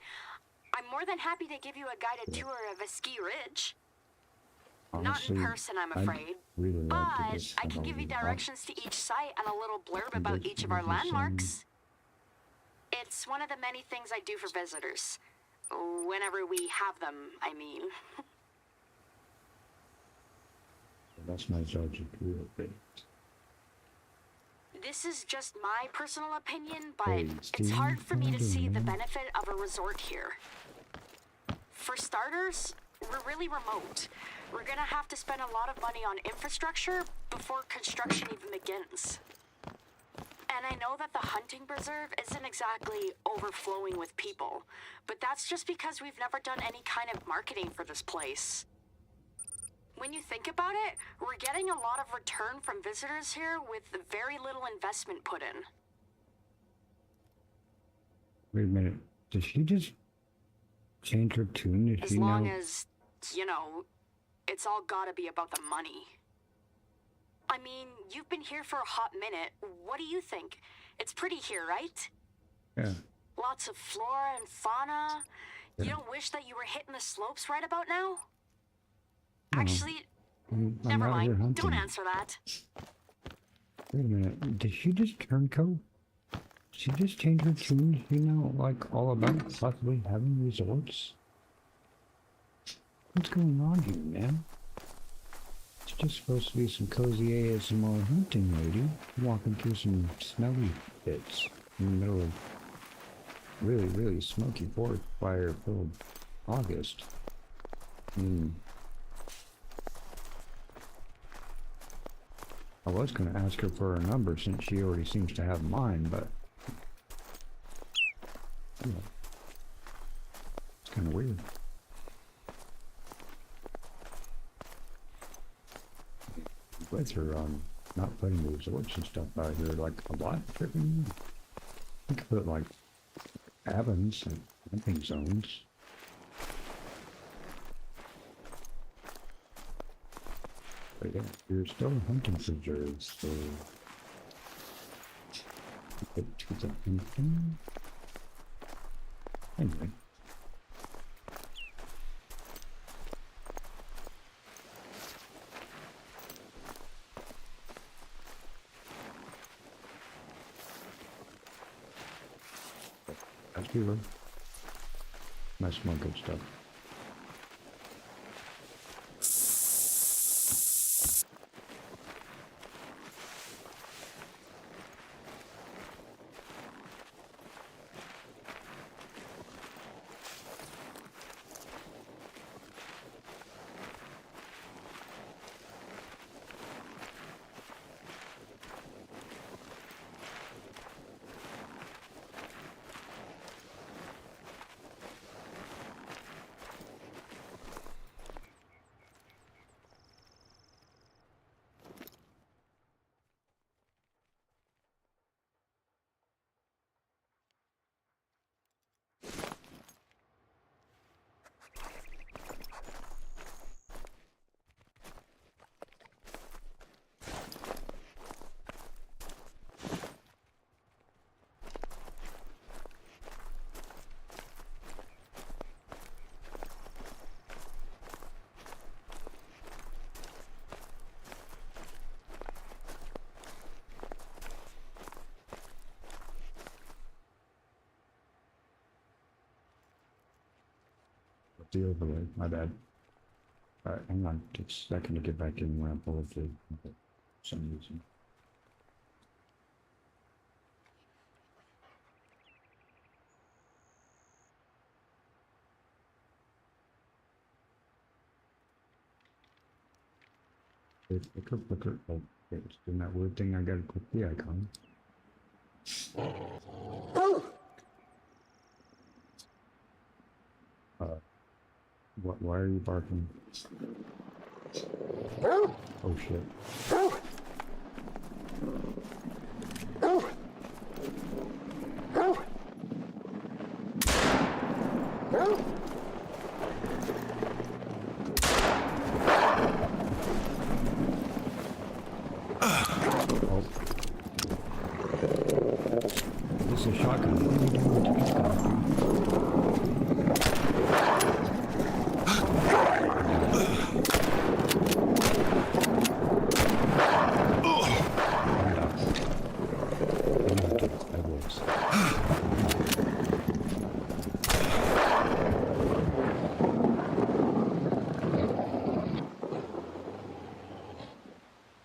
I'm more than happy to give you a guided tour of Ski Ridge. Honestly, not in person, I'm afraid, really but like I can give you directions to each site and a little blurb about each of our landmarks. It's one of the many things I do for visitors. Whenever we have them, I mean. That's nice of you to do. This is just my personal opinion, but it's hard for me to see the benefit of a resort here. For starters, we're really remote. We're gonna have to spend a lot of money on infrastructure before construction even begins. And I know that the hunting preserve isn't exactly overflowing with people, but that's just because we've never done any kind of marketing for this place. When you think about it, we're getting a lot of return from visitors here with very little investment put in. Wait a minute, did she just change her tune? As long as, you know, it's all gotta be about the money. I mean, you've been here for a hot minute. What do you think? It's pretty here, right? Yeah. Lots of flora and fauna. Yeah. You don't wish that you were hitting the slopes right about now? No. Actually, I'm never out here mind. hunting. Don't answer that. Wait a minute, did she just turncoat? She just changed her tune, you know, like all about possibly having resorts? What's going on here, man? It's just supposed to be some cozy ASMR hunting, lady. Walking through some smelly bits in the middle of really, really smoky forest fire-filled August. I was going to ask her for her number since she already seems to have mine, but yeah. It's kind of weird. With her not putting the resorts and stuff out here, like a lot tripping. You could put like cabins and camping zones. But yeah, you're still hunting preserves, so put to the hunting. Anyway. That's good. Nice, more good stuff. The overlay, my bad. Alright, hang on. Takes a second to get back in when I pull it for some reason. Flicker. Oh, it's doing that weird thing. I gotta click the icon. Why are you barking? Oh shit. Oh. This is a shotgun. What are you doing with your shotgun?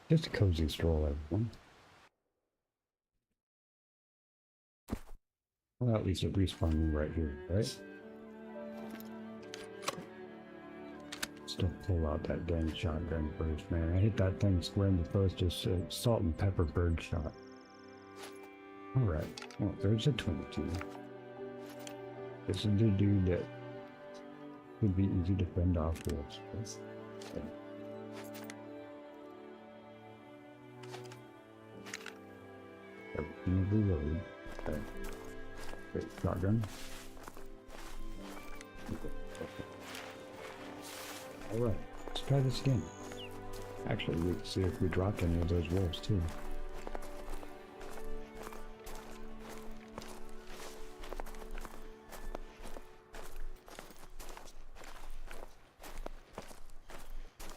Just a cozy stroll, everyone. Well, at least it respawned me right here, right? Still pull out that dang shotgun first, man. I hit that thing square in the face, just salt and pepper bird shot. Alright, well, there's a 22. This is the dude that would be easy to fend off with. Yeah. Everything will reload. Okay. Wait, shotgun. Alright, let's try this again. Actually, we can see if we dropped any of those wolves too.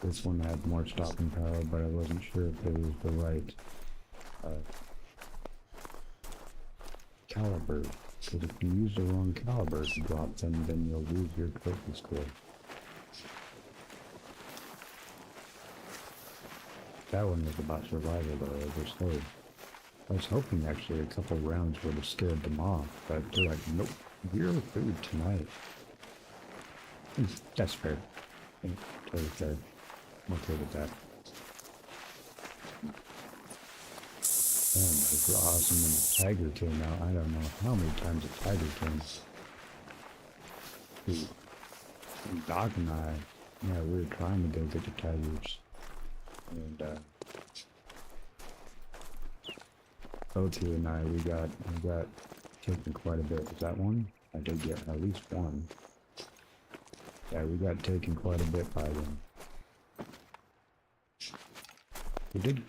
This one had more stopping power, but I wasn't sure if it was the right caliber, because if you use the wrong caliber to drop them, then you'll lose your trophy score. That one was about survival though, it was slow. I was hoping actually a couple rounds would have scared them off, but they're like, nope, we're food tonight. That's fair. Totally fair. I'm okay with that. Man, it was awesome when the tiger came out. I don't know how many times a tiger came. Dude, and Doc and I, yeah, we were trying to go get the tigers. And Oti and I, we got taken quite a bit. Was that one? I did get at least one. Yeah, we got taken quite a bit by them. We did,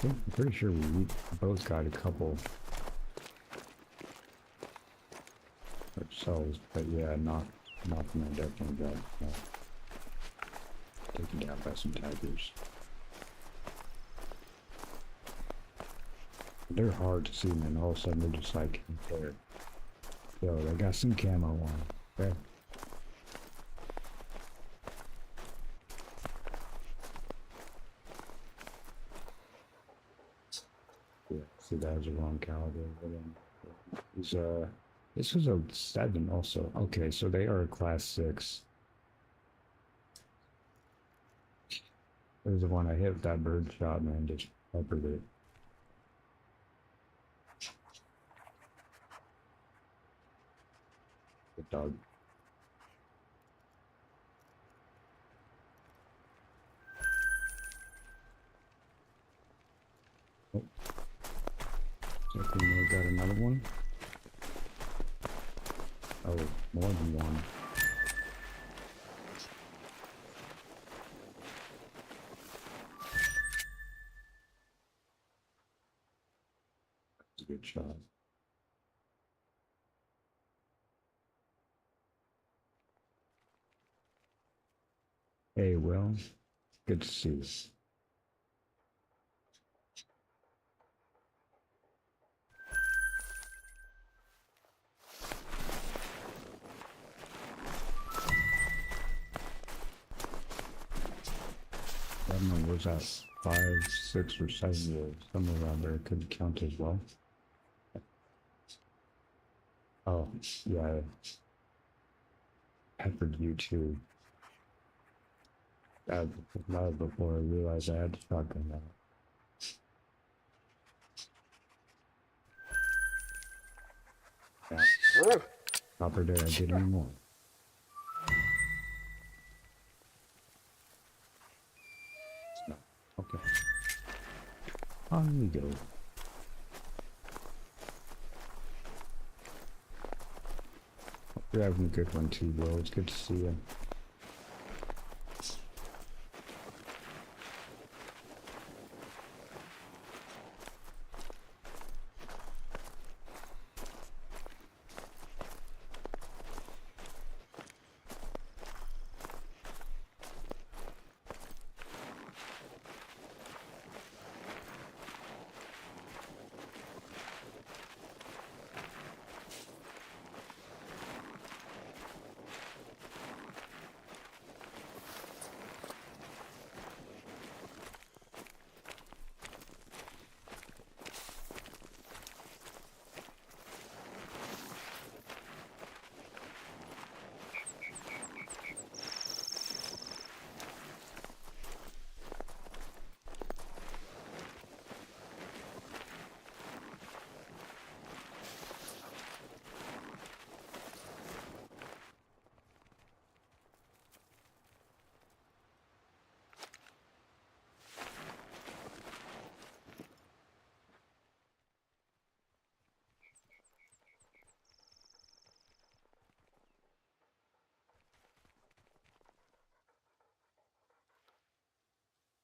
I'm pretty sure we both got a couple ourselves, but yeah, nothing I definitely got taken down by some tigers. They're hard to see, man. All of a sudden they're just like there. Yo, they got some camo on. Okay. Yeah, see that was a wrong caliber. He's this was a 7 also. Okay, so they are a class 6. There's the one I hit with that bird shot, man, just peppered it. Good dog. Oh. Second, we got another one. Oh, more than one. That's a good shot. Hey, well, good to see you. I don't know, was that 5, 6, or 7 years? Somewhere around there could count as well. Oh, yeah. Peppered you too. That was before I realized I had the shotgun now. Yeah. Copper dare I get any more. No. Okay. On we go. Hope you're having a good one too, bro. It's good to see you.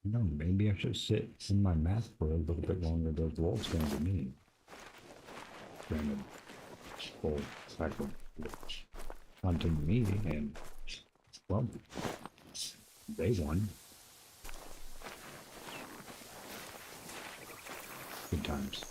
No, maybe I should sit in my math for a little bit longer. Those walls going to me. Granted, full cycle hunting me, and well, they won. Good times.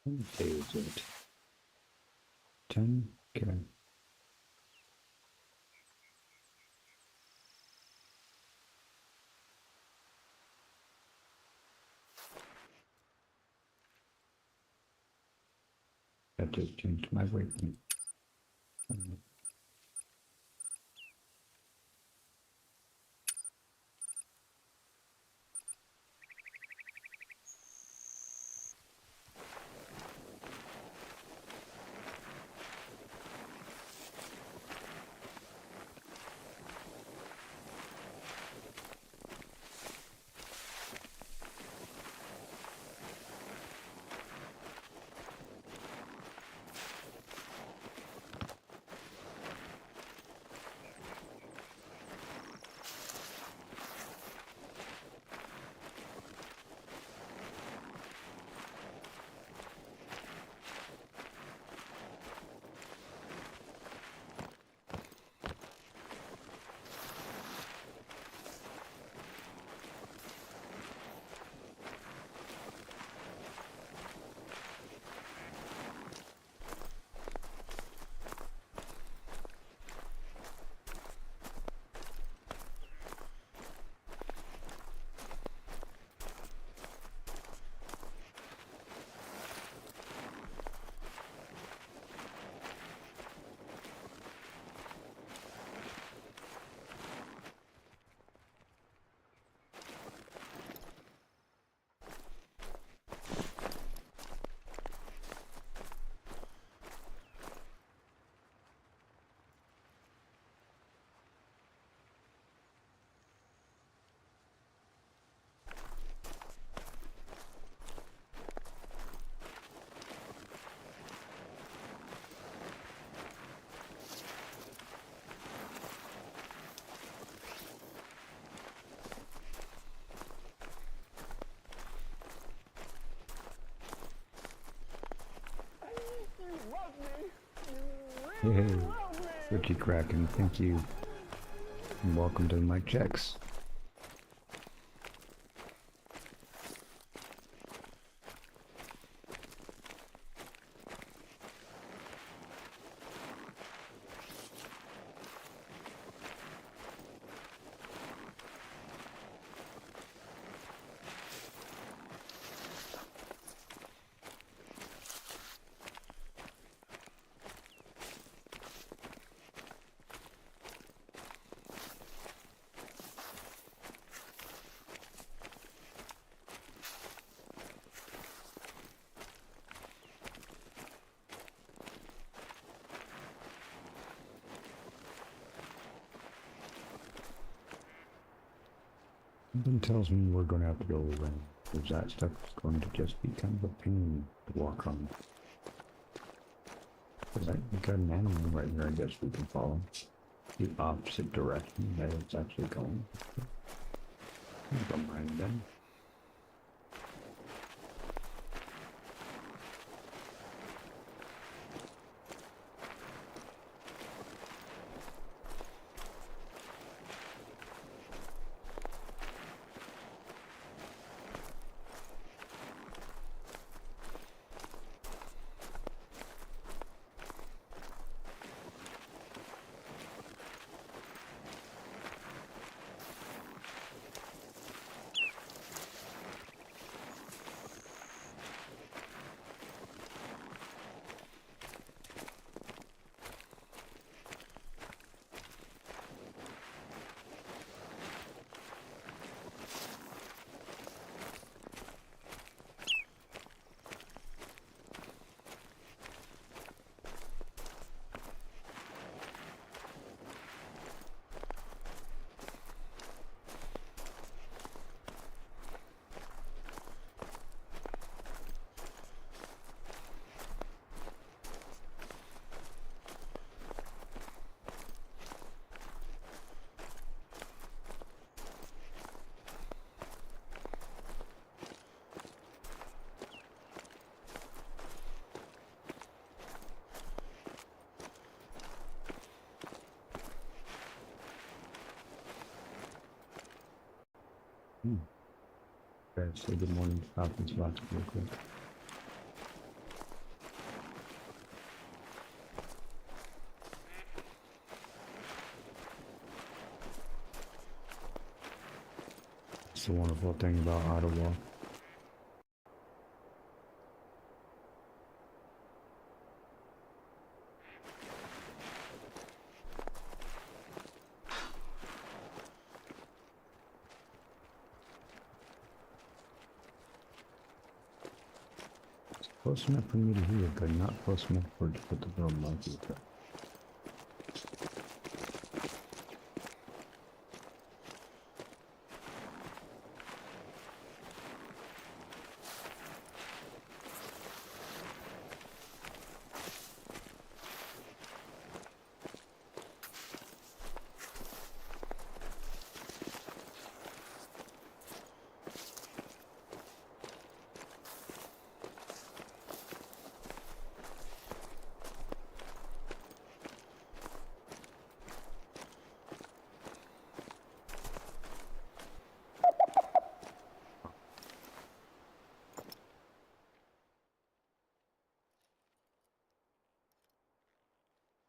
What day is it? 10? Okay. Have to change my waypoint. Hey, Richie Kraken, thank you. And welcome to the mic checks. Something tells me we're going to have to go around, because that stuff is going to just be kind of a pain to walk on. Because I got an animal right here, I guess we can follow the opposite direction that it's actually going. Come right then. Okay, so good morning, Falcons Watch real quick. It's the wonderful thing about Ottawa. Close enough for me to hear, but not close enough for it to put the world monkey through.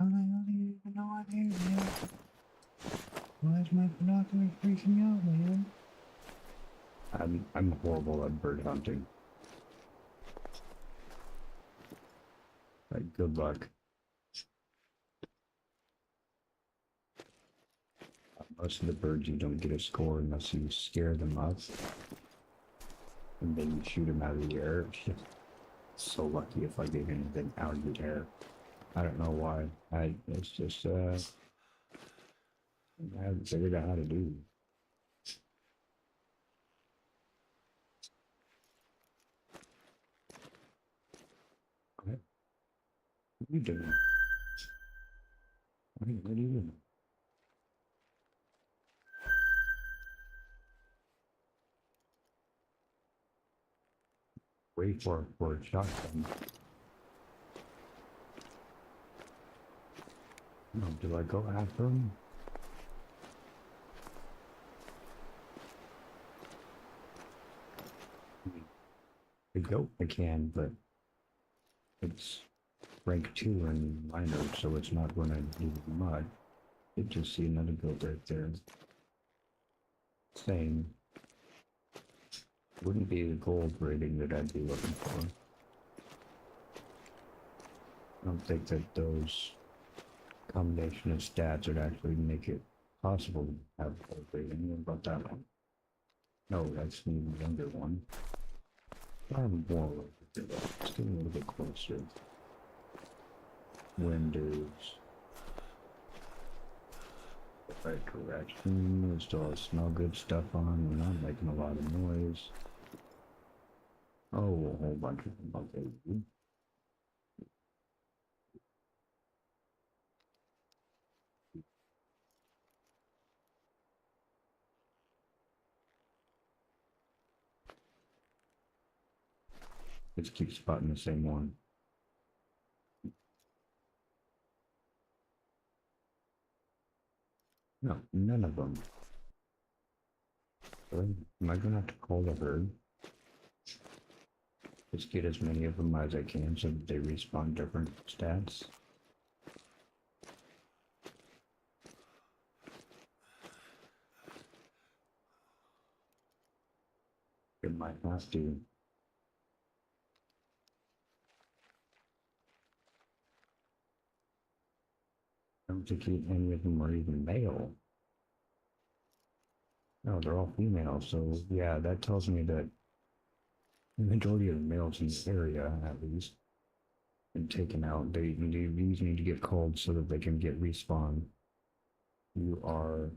I don't even know I'm here, man. Why is my binoculars freaking out, man? I'm horrible at bird hunting. Like, good luck. Most of the birds you don't get a score unless you scare them up. And then you shoot them out of the air. So lucky if I get anything out of the air. I don't know why. It's just, I haven't figured out how to do. What are you doing? What are you doing? Wait for a shotgun. Oh, do I go after him? The goat I can, but it's rank 2 in minor, so it's not going to do mud. You just see another goat right there. Same. Wouldn't be the gold rating that I'd be looking for. I don't think that those combination of stats would actually make it possible to have a gold rating. What about that one? No, that's the younger one. I'm more let's get a little bit closer. Windows. The right direction. We still have smell good stuff on. We're not making a lot of noise. Oh, a whole bunch of them. Okay. Let's keep spotting the same one. No, none of them. Really? Am I gonna have to call the herd? Just get as many of them as I can so that they respawn different stats. It might have to. I don't think any of them are even male. No, they're all female, so yeah, that tells me that the majority of the males in the area, at least, been taken out. These need to get called so that they can get respawn. You are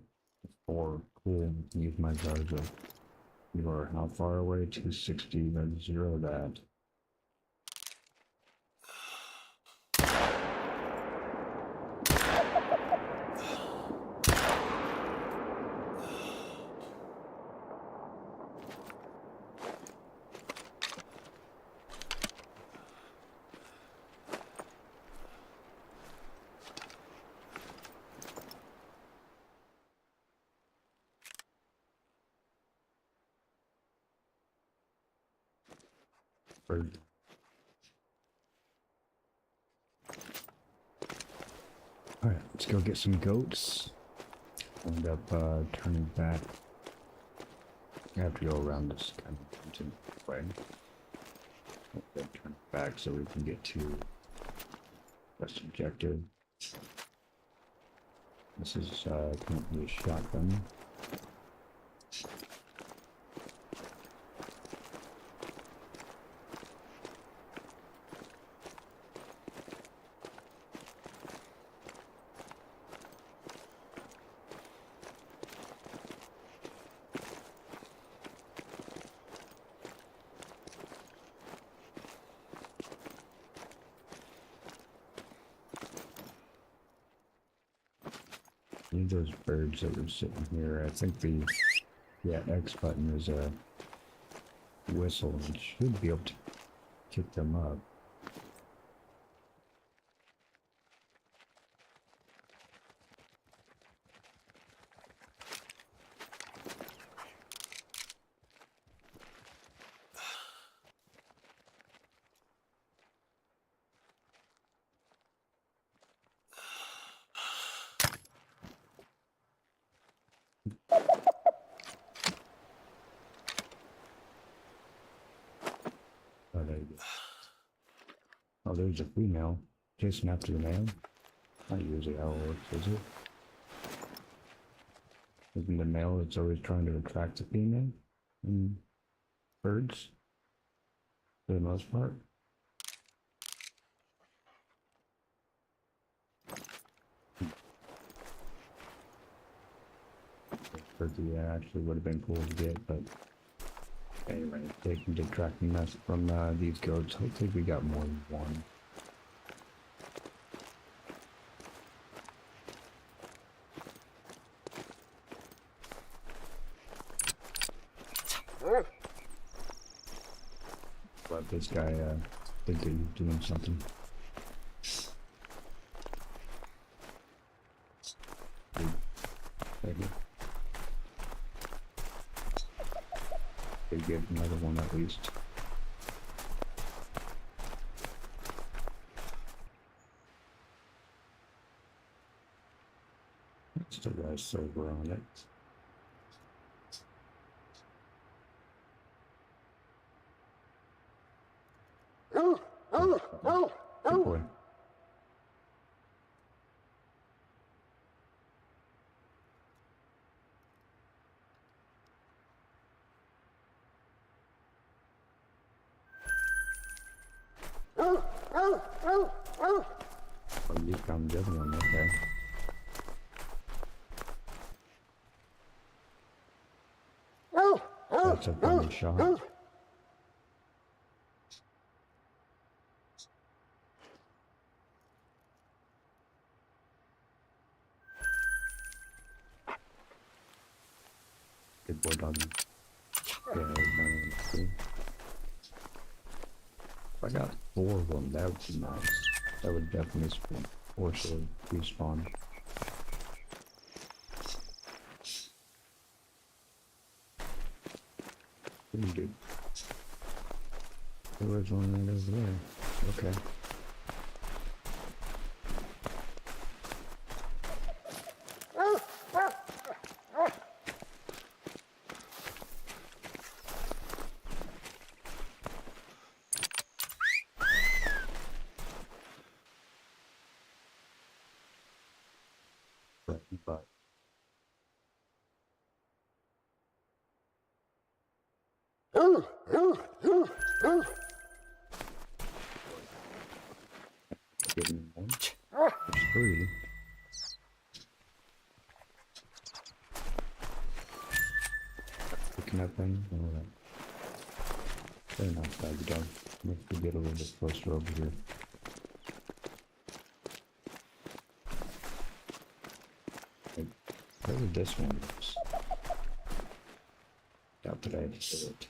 4. Cool. Use my Razer. You are how far away? 260. Then 0 that. Bird. Alright, let's go get some goats. End up turning back. I have to go around this kind of mountain way. Turn back so we can get to best objective. This is currently a shotgun. Need those birds that were sitting here. I think the X button is a whistle and should be able to kick them up. Oh, there's a female chasing after the male. Not usually how it works, is it? Isn't the male that's always trying to attract the female in birds, for the most part? Turkey actually would have been cool to get, but anyway, they can detract us from these goats. Hopefully we got more than one. But this guy think that he's doing something. maybe. They get another one at least. Still got a silver on it. Good boy. Oh, you found the other one, okay. That's a funny shot. Good boy, doggy. Yeah, no, if I got 4 of them, that would be nice. That would definitely force a respawn. Pretty good. There was one right over there. Okay. But getting one. There's 3. Picking up things. Alright. Fair enough, doggy dog. Let's get a little bit closer over here. Where did this one goes? Doubt that I did it.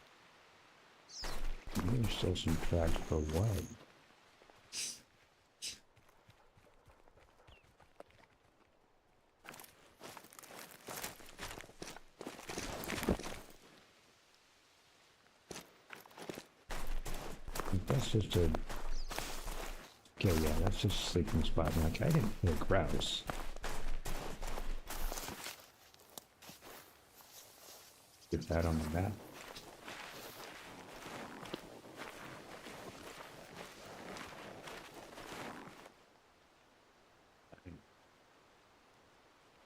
There's still some tracks for what? That's just a... Okay, yeah, that's just a sleeping spot. Like, I didn't hear grouse. Get that on the map.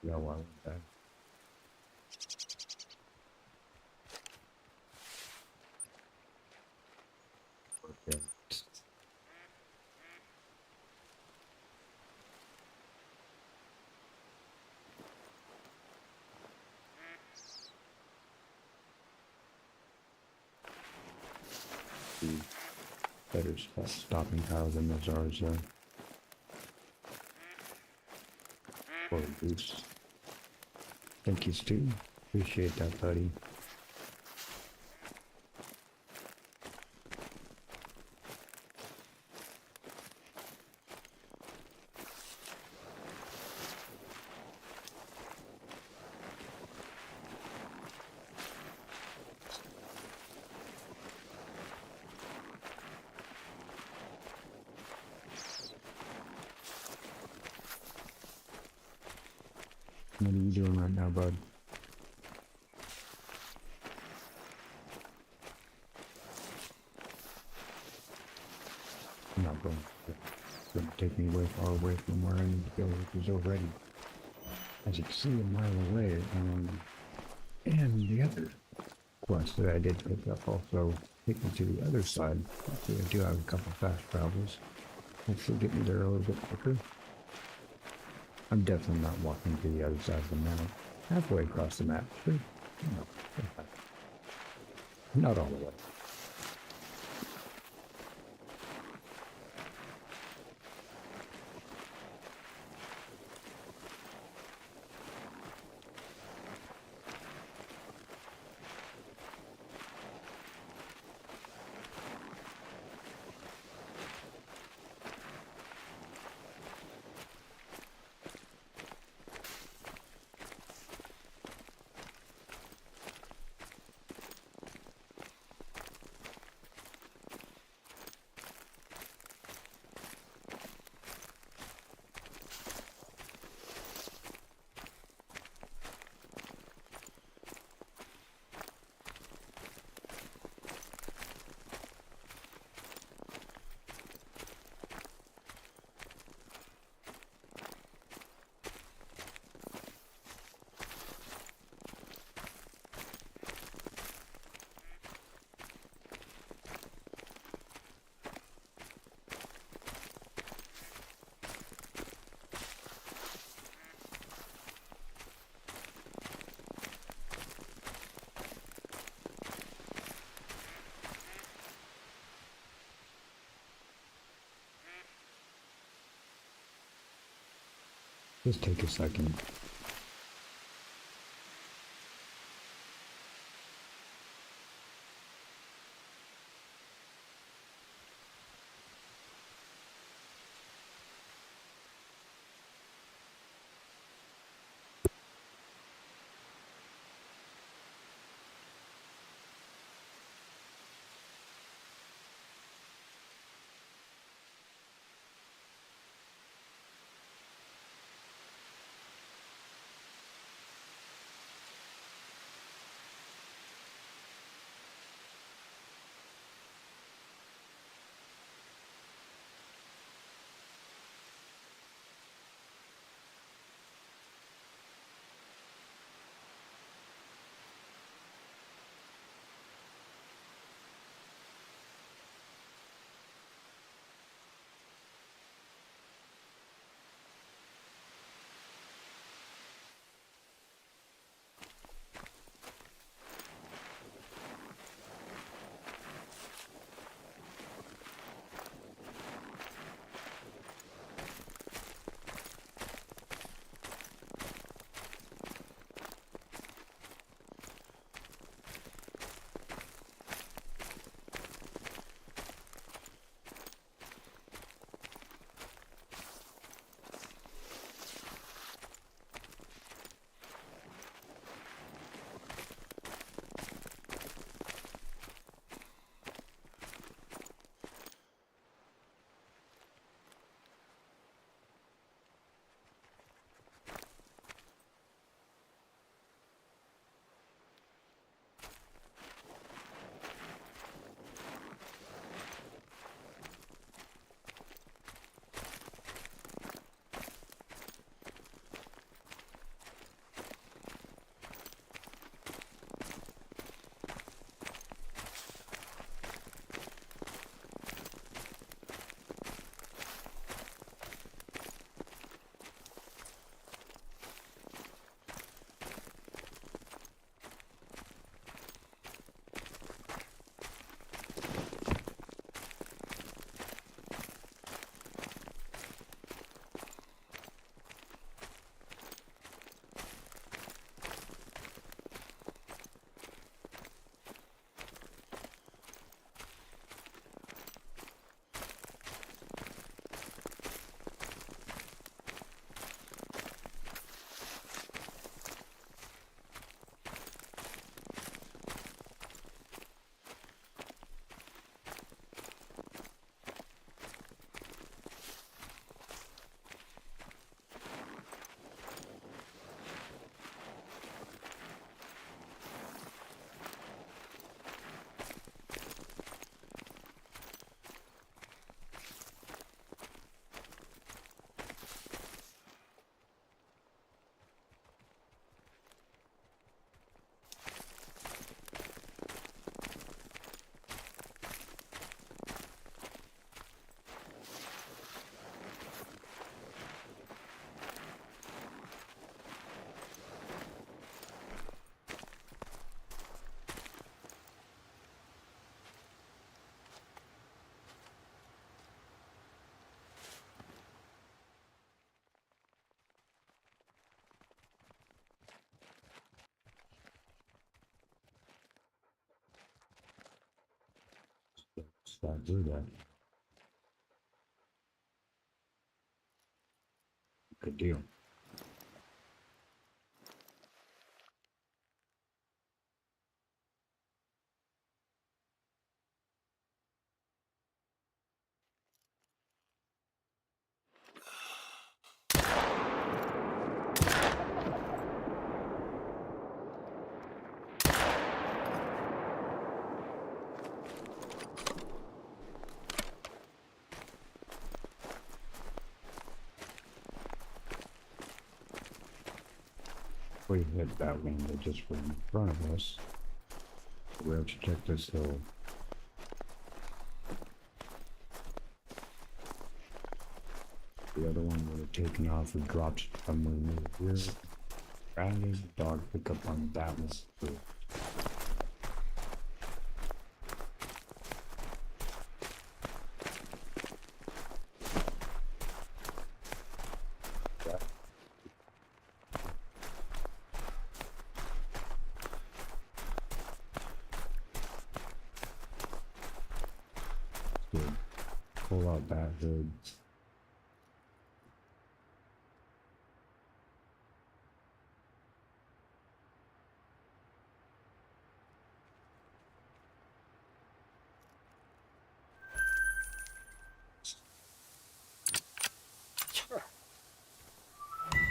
Yeah, why was that? Okay. Better stopping power than those ours there. For a boost. Thank you, Stu. Appreciate that, buddy. What are you doing right now, bud? I'm not going to take me far away from where I need to go, which is already, as you can see, a mile away. And the other quest that I did pick up also take me to the other side. Actually, I do have a couple fast travels. Hopefully get me there a little bit quicker. I'm definitely not walking to the other side of the map. Halfway across the map, sure. No, not all the way. Just take a second. Start do that. Good deal. We hit that one that just went in front of us. We have to check this hill. The other one would have taken off and dropped somewhere near here. Rounded the dog pick up on that one too. pull out that hood.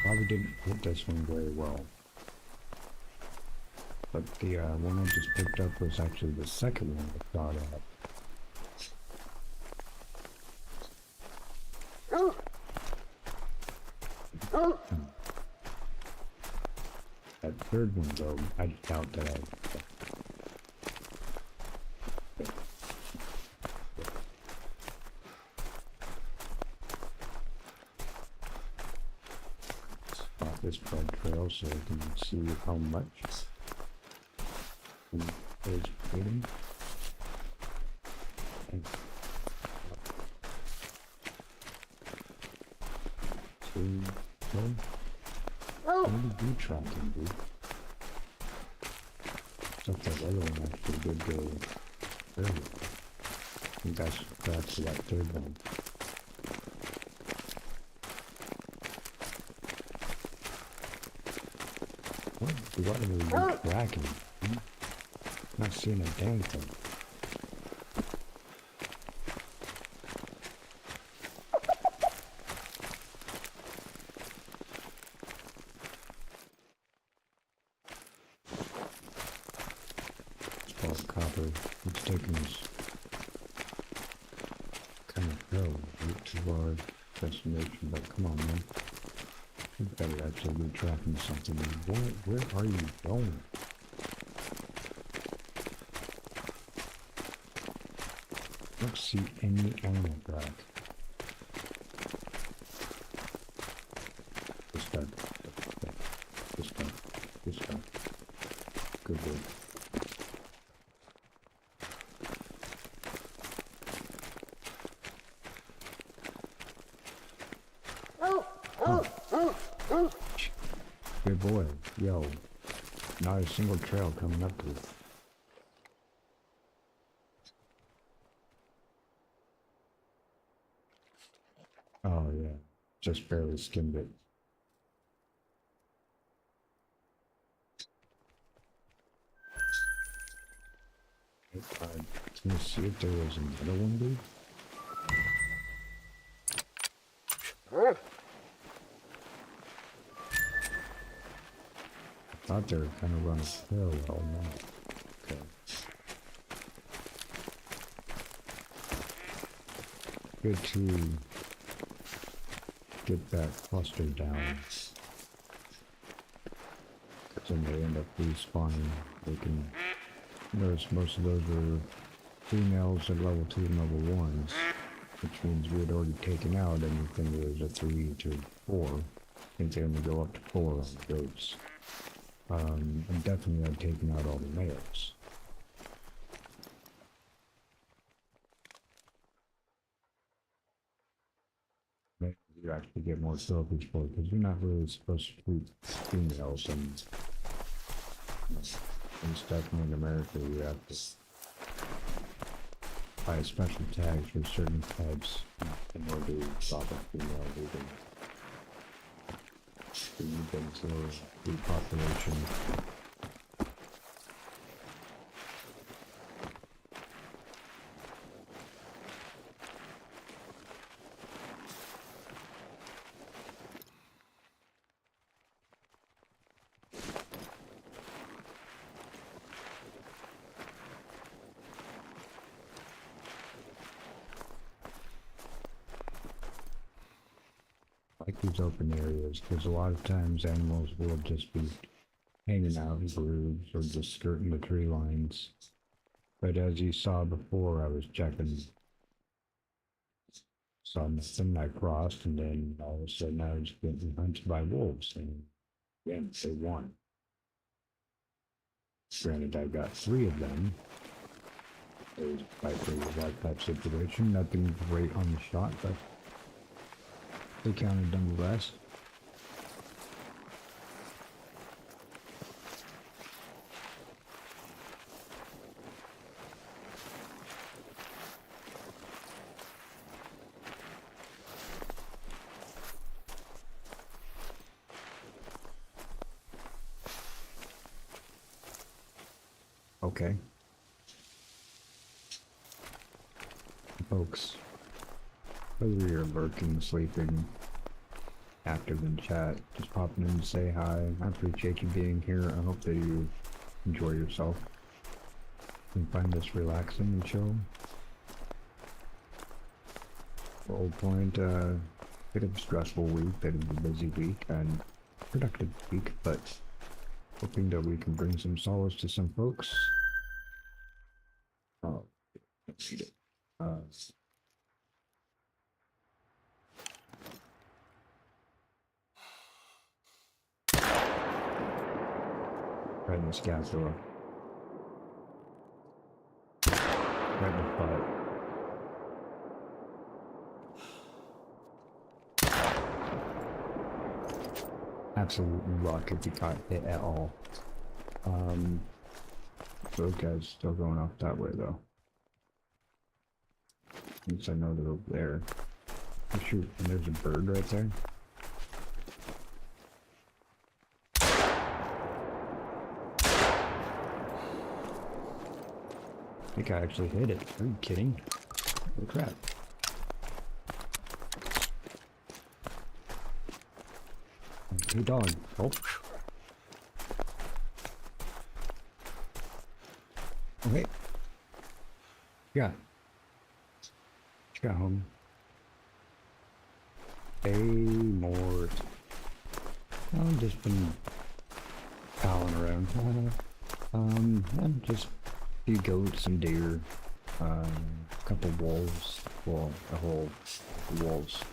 Probably didn't hit this one very well. But the one I just picked up was actually the second one I thought of. That third one though, I doubt that I... Spot this blood trail so I can see how much is bleeding. What are you tracking, dude? Except that other one actually did go earlier. I think that's that third one. What are you tracking? Not seeing a damn thing. Copper. It's taking us kind of hill to our destination, but come on, man. You better actually be tracking something. Where are you going? I don't see any animal track. This guy. This guy. This guy. Good boy. Good boy. Yo, not a single trail coming up to it. Oh yeah, just barely skimmed it. Can you see if there was another one, dude? I thought they were kind of running parallel now. Okay. Good to get that cluster down. Because when they end up respawning, they can notice most of those are females at level 2 and level 1s, which means we had already taken out anything that was a 3 to 4. I think they only go up to 4 on the goats. And definitely I've taken out all the males. Maybe you actually get more trophies for it, because you're not really supposed to treat females, and definitely in America you have to buy special tags for certain types in order to stop a female leaving. You've been to depopulation. Like these open areas, because a lot of times animals will just be hanging out in grooves or just skirting the tree lines. But as you saw before, I was checking, saw nothing, I crossed, and then all of a sudden I was getting hunted by wolves, and again, they won. Granted, I got 3 of them. It was quite a life type situation, nothing great on the shot, but they counted nonetheless. Okay. Folks, whether you're lurking, sleeping, active in chat, just popping in to say hi, I appreciate you being here. I hope that you enjoy yourself and find this relaxing and chill. For Old Point, bit of a stressful week, bit of a busy week, and productive week, but hoping that we can bring some solace to some folks. Oh, let's see it. Right in this gas door. Right in the butt. Absolute luck if you caught it at all. Those guys still going off that way though. At least I know they're over there. Oh, shoot, and there's a bird right there. I think I actually hit it. Are you kidding? Holy crap. Hey dog. Oh. Okay. Yeah. What you got, homie? Hey, more. I've just been palling around. I'm just a few goats, some deer, a couple wolves. Well, a whole wolves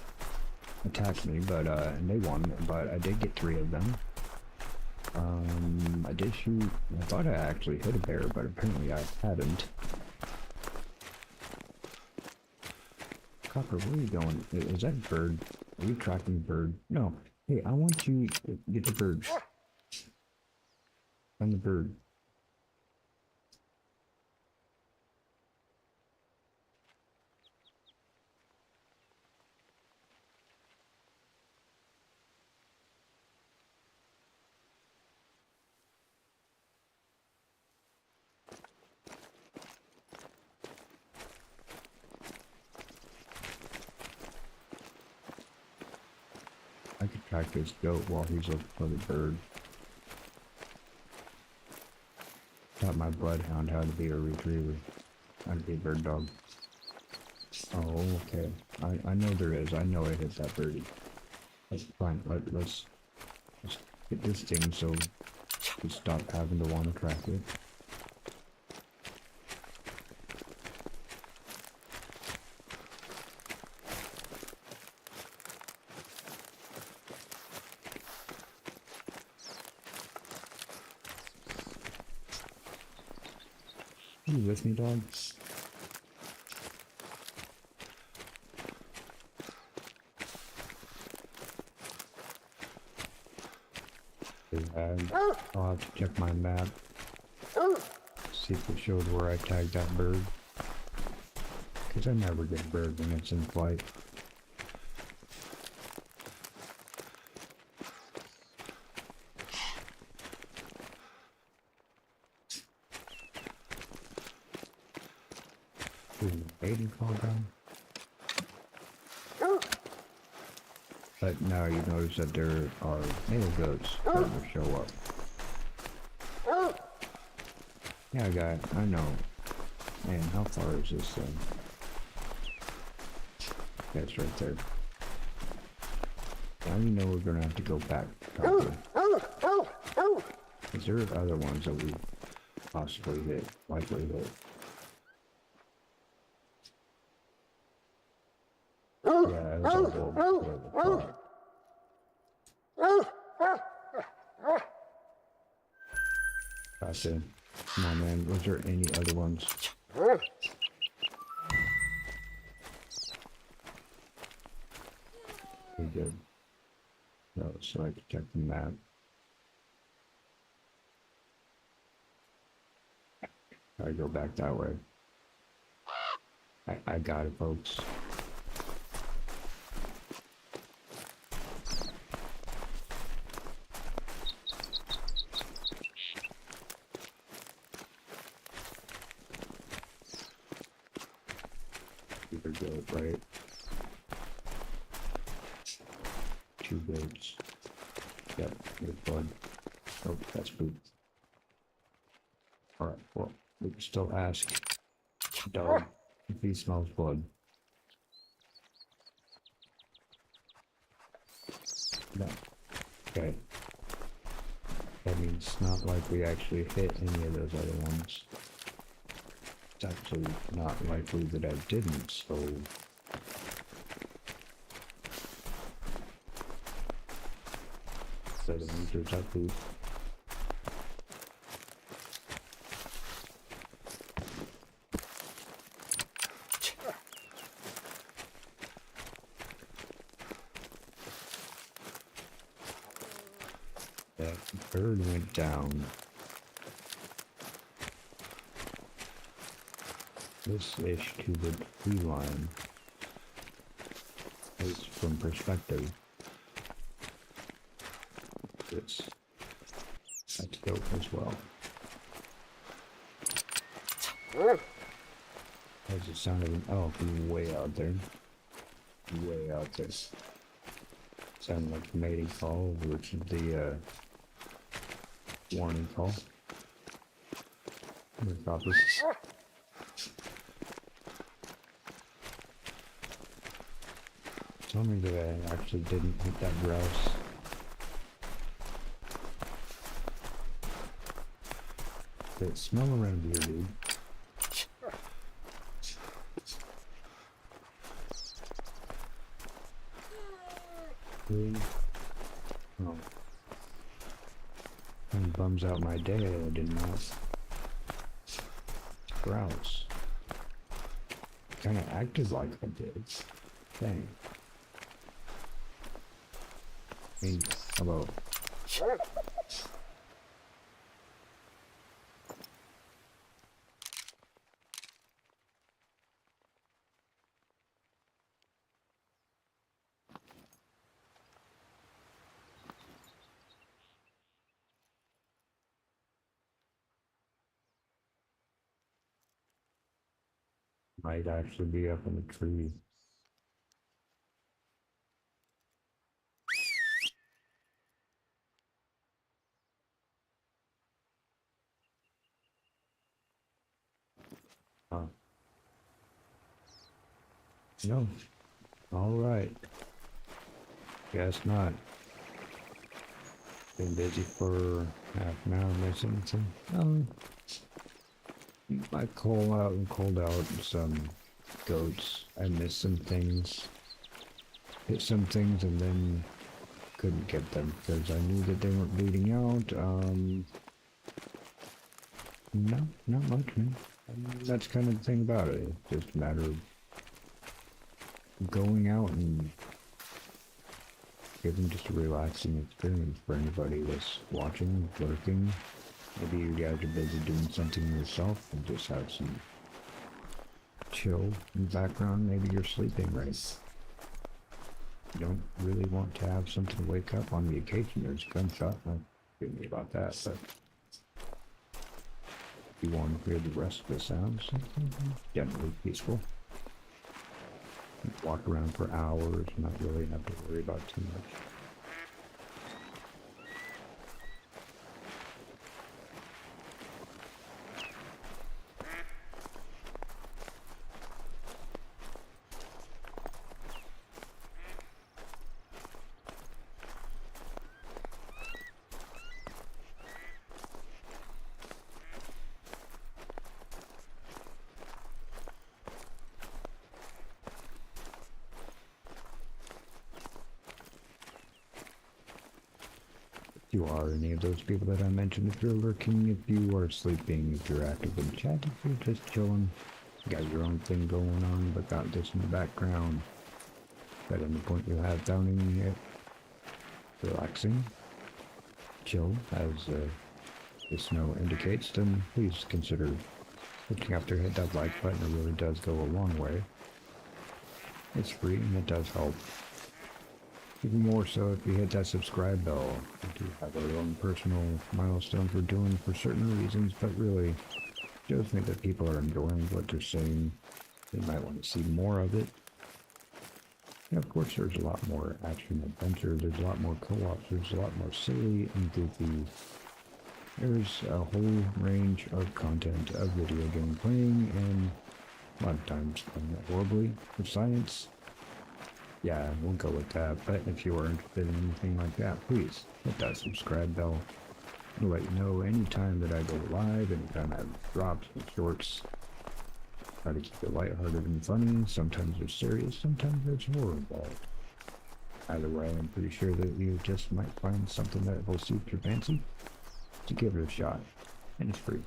attacked me, but and they won, but I did get 3 of them. I did shoot. I thought I actually hit a bear, but apparently I hadn't. Copper, where are you going? Is that a bird? Are you tracking the bird? No. Hey, I want you to get the bird. Find the bird. I could track this goat while he's looking for the bird. Taught my bloodhound how to be a retriever. How to be a bird dog. Oh, okay. I know there is. I know I hit that birdie. That's fine. Let's get this thing so we stop having to want to track it. You with me, dog? I'll have to check my map. See if it showed where I tagged that bird. Because I never get a bird when it's in flight. Mating call down. But now you notice that there are male goats that will show up. Yeah, guy, I know. Man, how far is this thing? That's right there. Now you know we're gonna have to go back. Is there other ones that we possibly hit, likely hit? Yeah, that's all wolves. Gotcha. Come on, man. Was there any other ones? We good. No, so I can check the map. I go back that way. I got it, folks. Either goat, right? 2 goats. Yep, good blood. Oh, that's poop. Alright, well, we can still ask dog if he smells blood. No. Okay. That means it's not like we actually hit any of those other ones. It's actually not likely that I didn't, so... So the meters are poop. That bird went down. This ish to the tree line is from perspective. This that's dope as well. Has the sound of an elk way out there. Way out there. Sound like the mating call, which is the warning call. Tell me that I actually didn't hit that grouse. It smell around here, dude. Really? Oh. Kind of bums out my day. I didn't know. Grouse. Kind of acted like I did. Dang. Hey, hello. Might actually be up in the tree. Huh. No. Alright. Guess not. Been busy for half an hour missing some. I called out some goats. I missed some things. Hit some things and then couldn't get them because I knew that they weren't bleeding out. No, not much, man. I mean, that's kind of the thing about it. It's just a matter of going out and giving just a relaxing experience for anybody that's watching, lurking. Maybe you guys are busy doing something yourself and just have some chill in the background. Maybe you're sleeping right. You don't really want to have something to wake up on the occasion. There's a gunshot. Not kidding about that, but if you want to hear the rest of the sounds, generally peaceful. Walk around for hours, not really have to worry about too much. If you are any of those people that I mentioned, if you're lurking, if you are sleeping, if you're active in chat, if you're just chilling, you got your own thing going on, but got this in the background, at any point you have down in here, relaxing, chill, as the snow indicates, then please consider looking after, hit that like button. It really does go a long way. It's free and it does help. Even more so if you hit that subscribe bell. We do have our own personal milestones we're doing for certain reasons, but really, just think that people are enjoying what they're saying. They might want to see more of it. And of course, there's a lot more action adventure. There's a lot more co-ops. There's a lot more silly and goofy. There's a whole range of content of video game playing, and a lot of times playing it horribly. For science, yeah, we'll go with that. But if you are interested in anything like that, please hit that subscribe bell. It'll let you know anytime that I go live, anytime I drop some shorts. Try to keep it lighthearted and funny. Sometimes there's serious, sometimes there's horror involved. Either way, I'm pretty sure that you just might find something that will suit your fancy. So give it a shot, and it's free.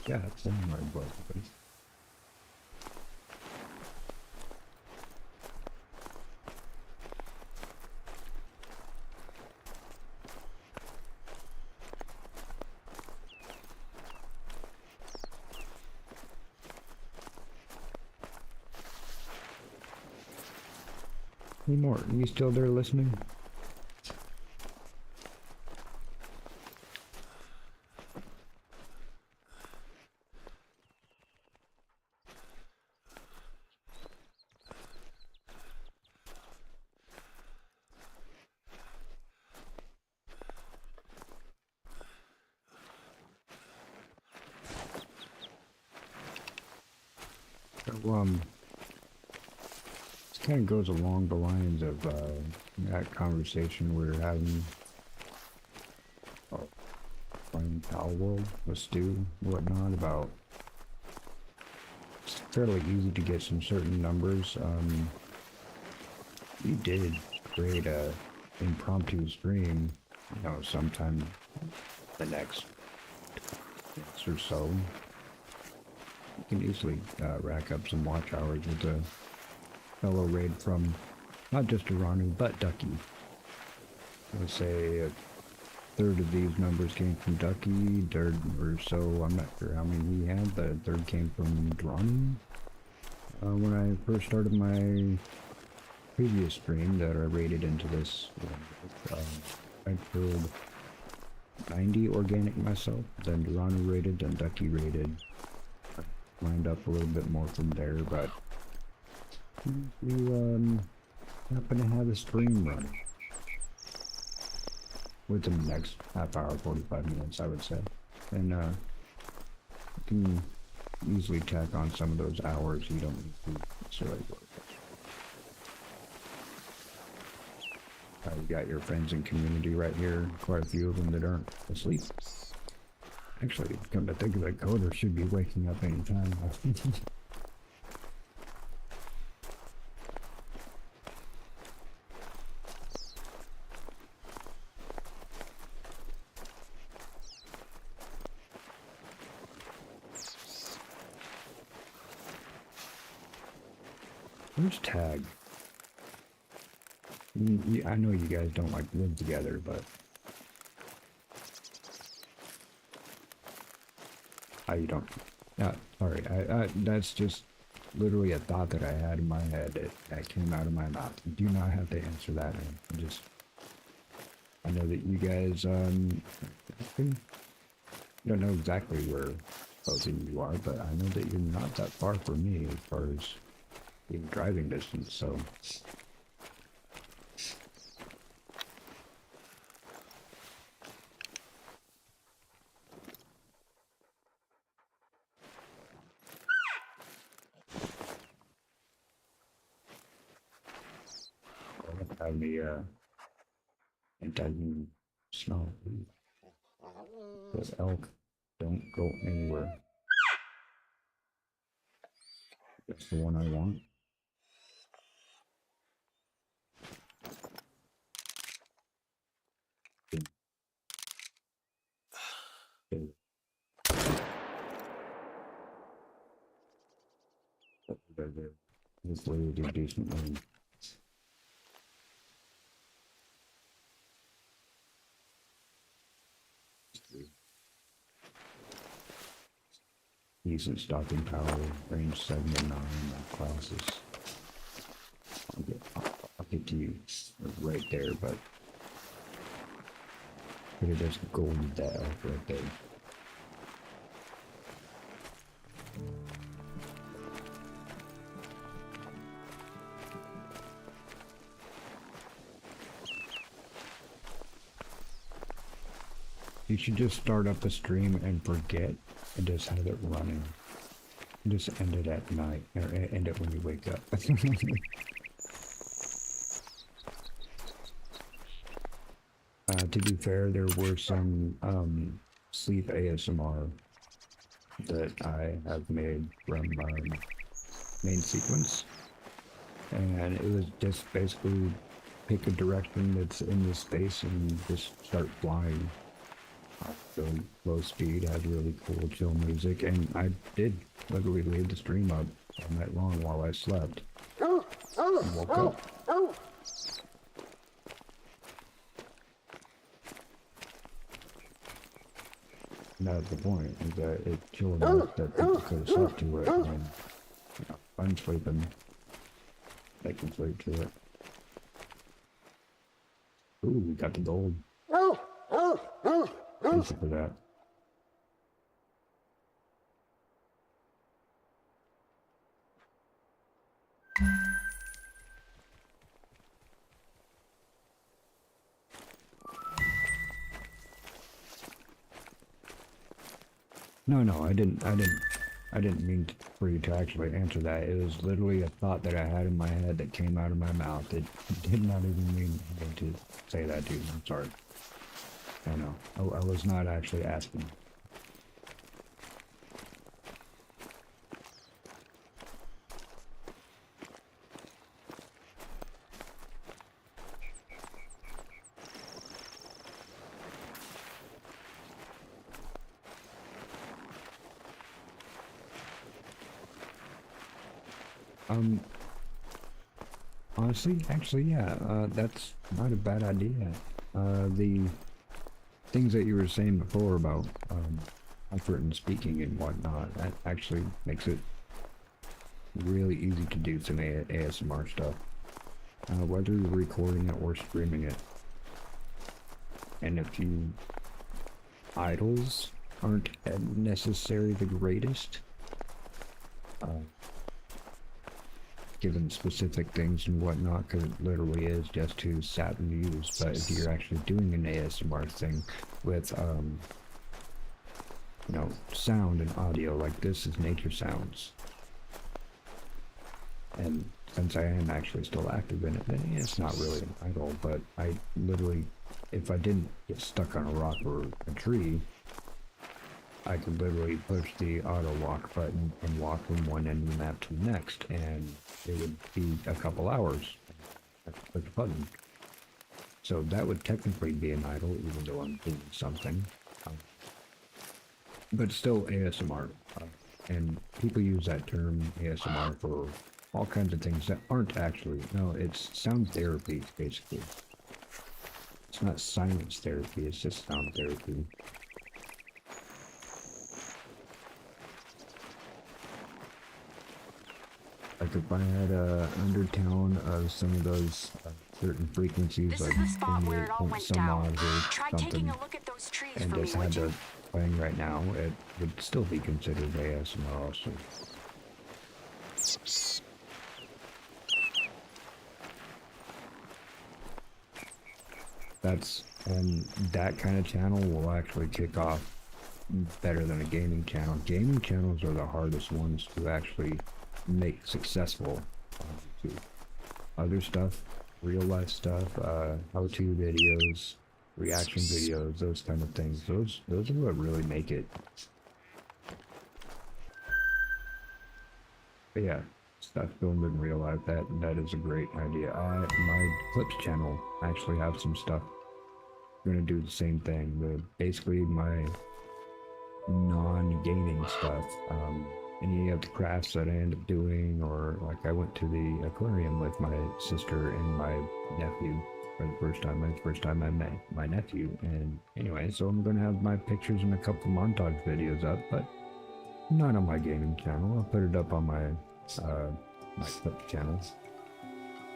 Yeah, it's in my book, but hey Morton, you still there listening? So, this kind of goes along the lines of that conversation we were having playing Pal World with Stu, whatnot, about it's fairly easy to get some certain numbers. We did create a impromptu stream, you know, sometime the next weeks or so. You can easily rack up some watch hours with a fellow raid from not just Iranu, but Ducky. I would say a third of these numbers came from Ducky, third or so, I'm not sure how many he had, but a third came from Dranu. When I first started my previous stream that I raided into this, I killed 90 organic myself, then Dranu raided, then Ducky raided. Lined up a little bit more from there, but you happen to have a stream run within the next half hour, 45 minutes, I would say, and you can easily tack on some of those hours. You don't need to necessarily work. You got your friends and community right here, quite a few of them that aren't asleep. Actually, come to think of it, Coder should be waking up anytime. Where's Tag? I know you guys don't like live together, but you don't. Sorry. That's just literally a thought that I had in my head that came out of my mouth. You do not have to answer that. I know that you guys don't know exactly where both of you are, but I know that you're not that far from me as far as even driving distance. So. Have the anti-human smell. Those elk don't go anywhere. That's the one I want. This lady did decently. Decent stocking power, range 7 to 9 classes. I'll get to you right there, but could have just golden that off right there. You should just start up a stream and forget and just have it running. Just end it at night, or end it when you wake up. To be fair, there were some sleep ASMR that I have made from main sequence, and it was just basically pick a direction that's in the space and just start flying. Really low speed, had really cool chill music, and I did literally leave the stream up all night long while I slept. And woke up. And that's the point, is that it chilled enough that people could have slept to it, and you know, I'm sleeping, they can sleep to it. Ooh, we got the gold. Thank you for that. No, I didn't mean for you to actually answer that. It was literally a thought that I had in my head that came out of my mouth. It did not even mean to say that to you. I'm sorry. I know. I was not actually asking. Honestly, actually, yeah, that's not a bad idea. The things that you were saying before about comfort and speaking and whatnot, that actually makes it really easy to do some ASMR stuff, whether you're recording it or streaming it. And if you idles aren't necessarily the greatest, given specific things and whatnot, because it literally is just to sat and use. But if you're actually doing an ASMR thing with you know, sound and audio, like this is nature sounds, and since I am actually still active in it, then it's not really an idle, but I literally, if I didn't get stuck on a rock or a tree, I could literally push the auto walk button and walk from one end of the map to the next, and it would be a couple hours. I could push a button. So that would technically be an idle, even though I'm doing something. But still ASMR. And people use that term ASMR for all kinds of things that aren't actually. No, it's sound therapy, basically. It's not silence therapy, it's just sound therapy. Like if I had a undertone of some of those certain frequencies, this like is the spot where it all 28 went some down. odd or Try something, taking a look at those trees and for me, just had would you? those playing right now, it would still be considered ASMR also. And that kind of channel will actually kick off better than a gaming channel. Gaming channels are the hardest ones to actually make successful on YouTube. Other stuff, real life stuff, how-to videos, reaction videos, those kind of things, those are what really make it. But yeah, I still didn't realize that. That is a great idea. My clips channel actually have some stuff. I'm gonna do the same thing. Basically my non-gaming stuff. Any of the crafts that I end up doing, or like I went to the aquarium with my sister and my nephew for the first time. It's the first time I met my nephew. And anyway, so I'm gonna have my pictures and a couple montage videos up, but not on my gaming channel. I'll put it up on my my clip channel.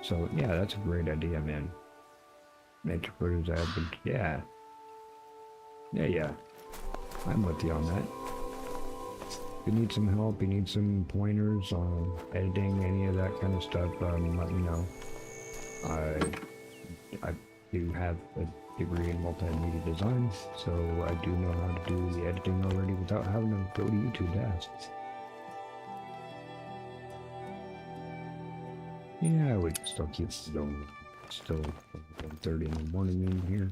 So yeah, that's a great idea, man. Nature footage advent, yeah. I'm with you on that. If you need some help, you need some pointers on editing, any of that kind of stuff, let me know. I do have a degree in multimedia design, so I do know how to do the editing already without having to go to YouTube to ask. Yeah, we can still keep it going. Still 1:30 in the morning in here.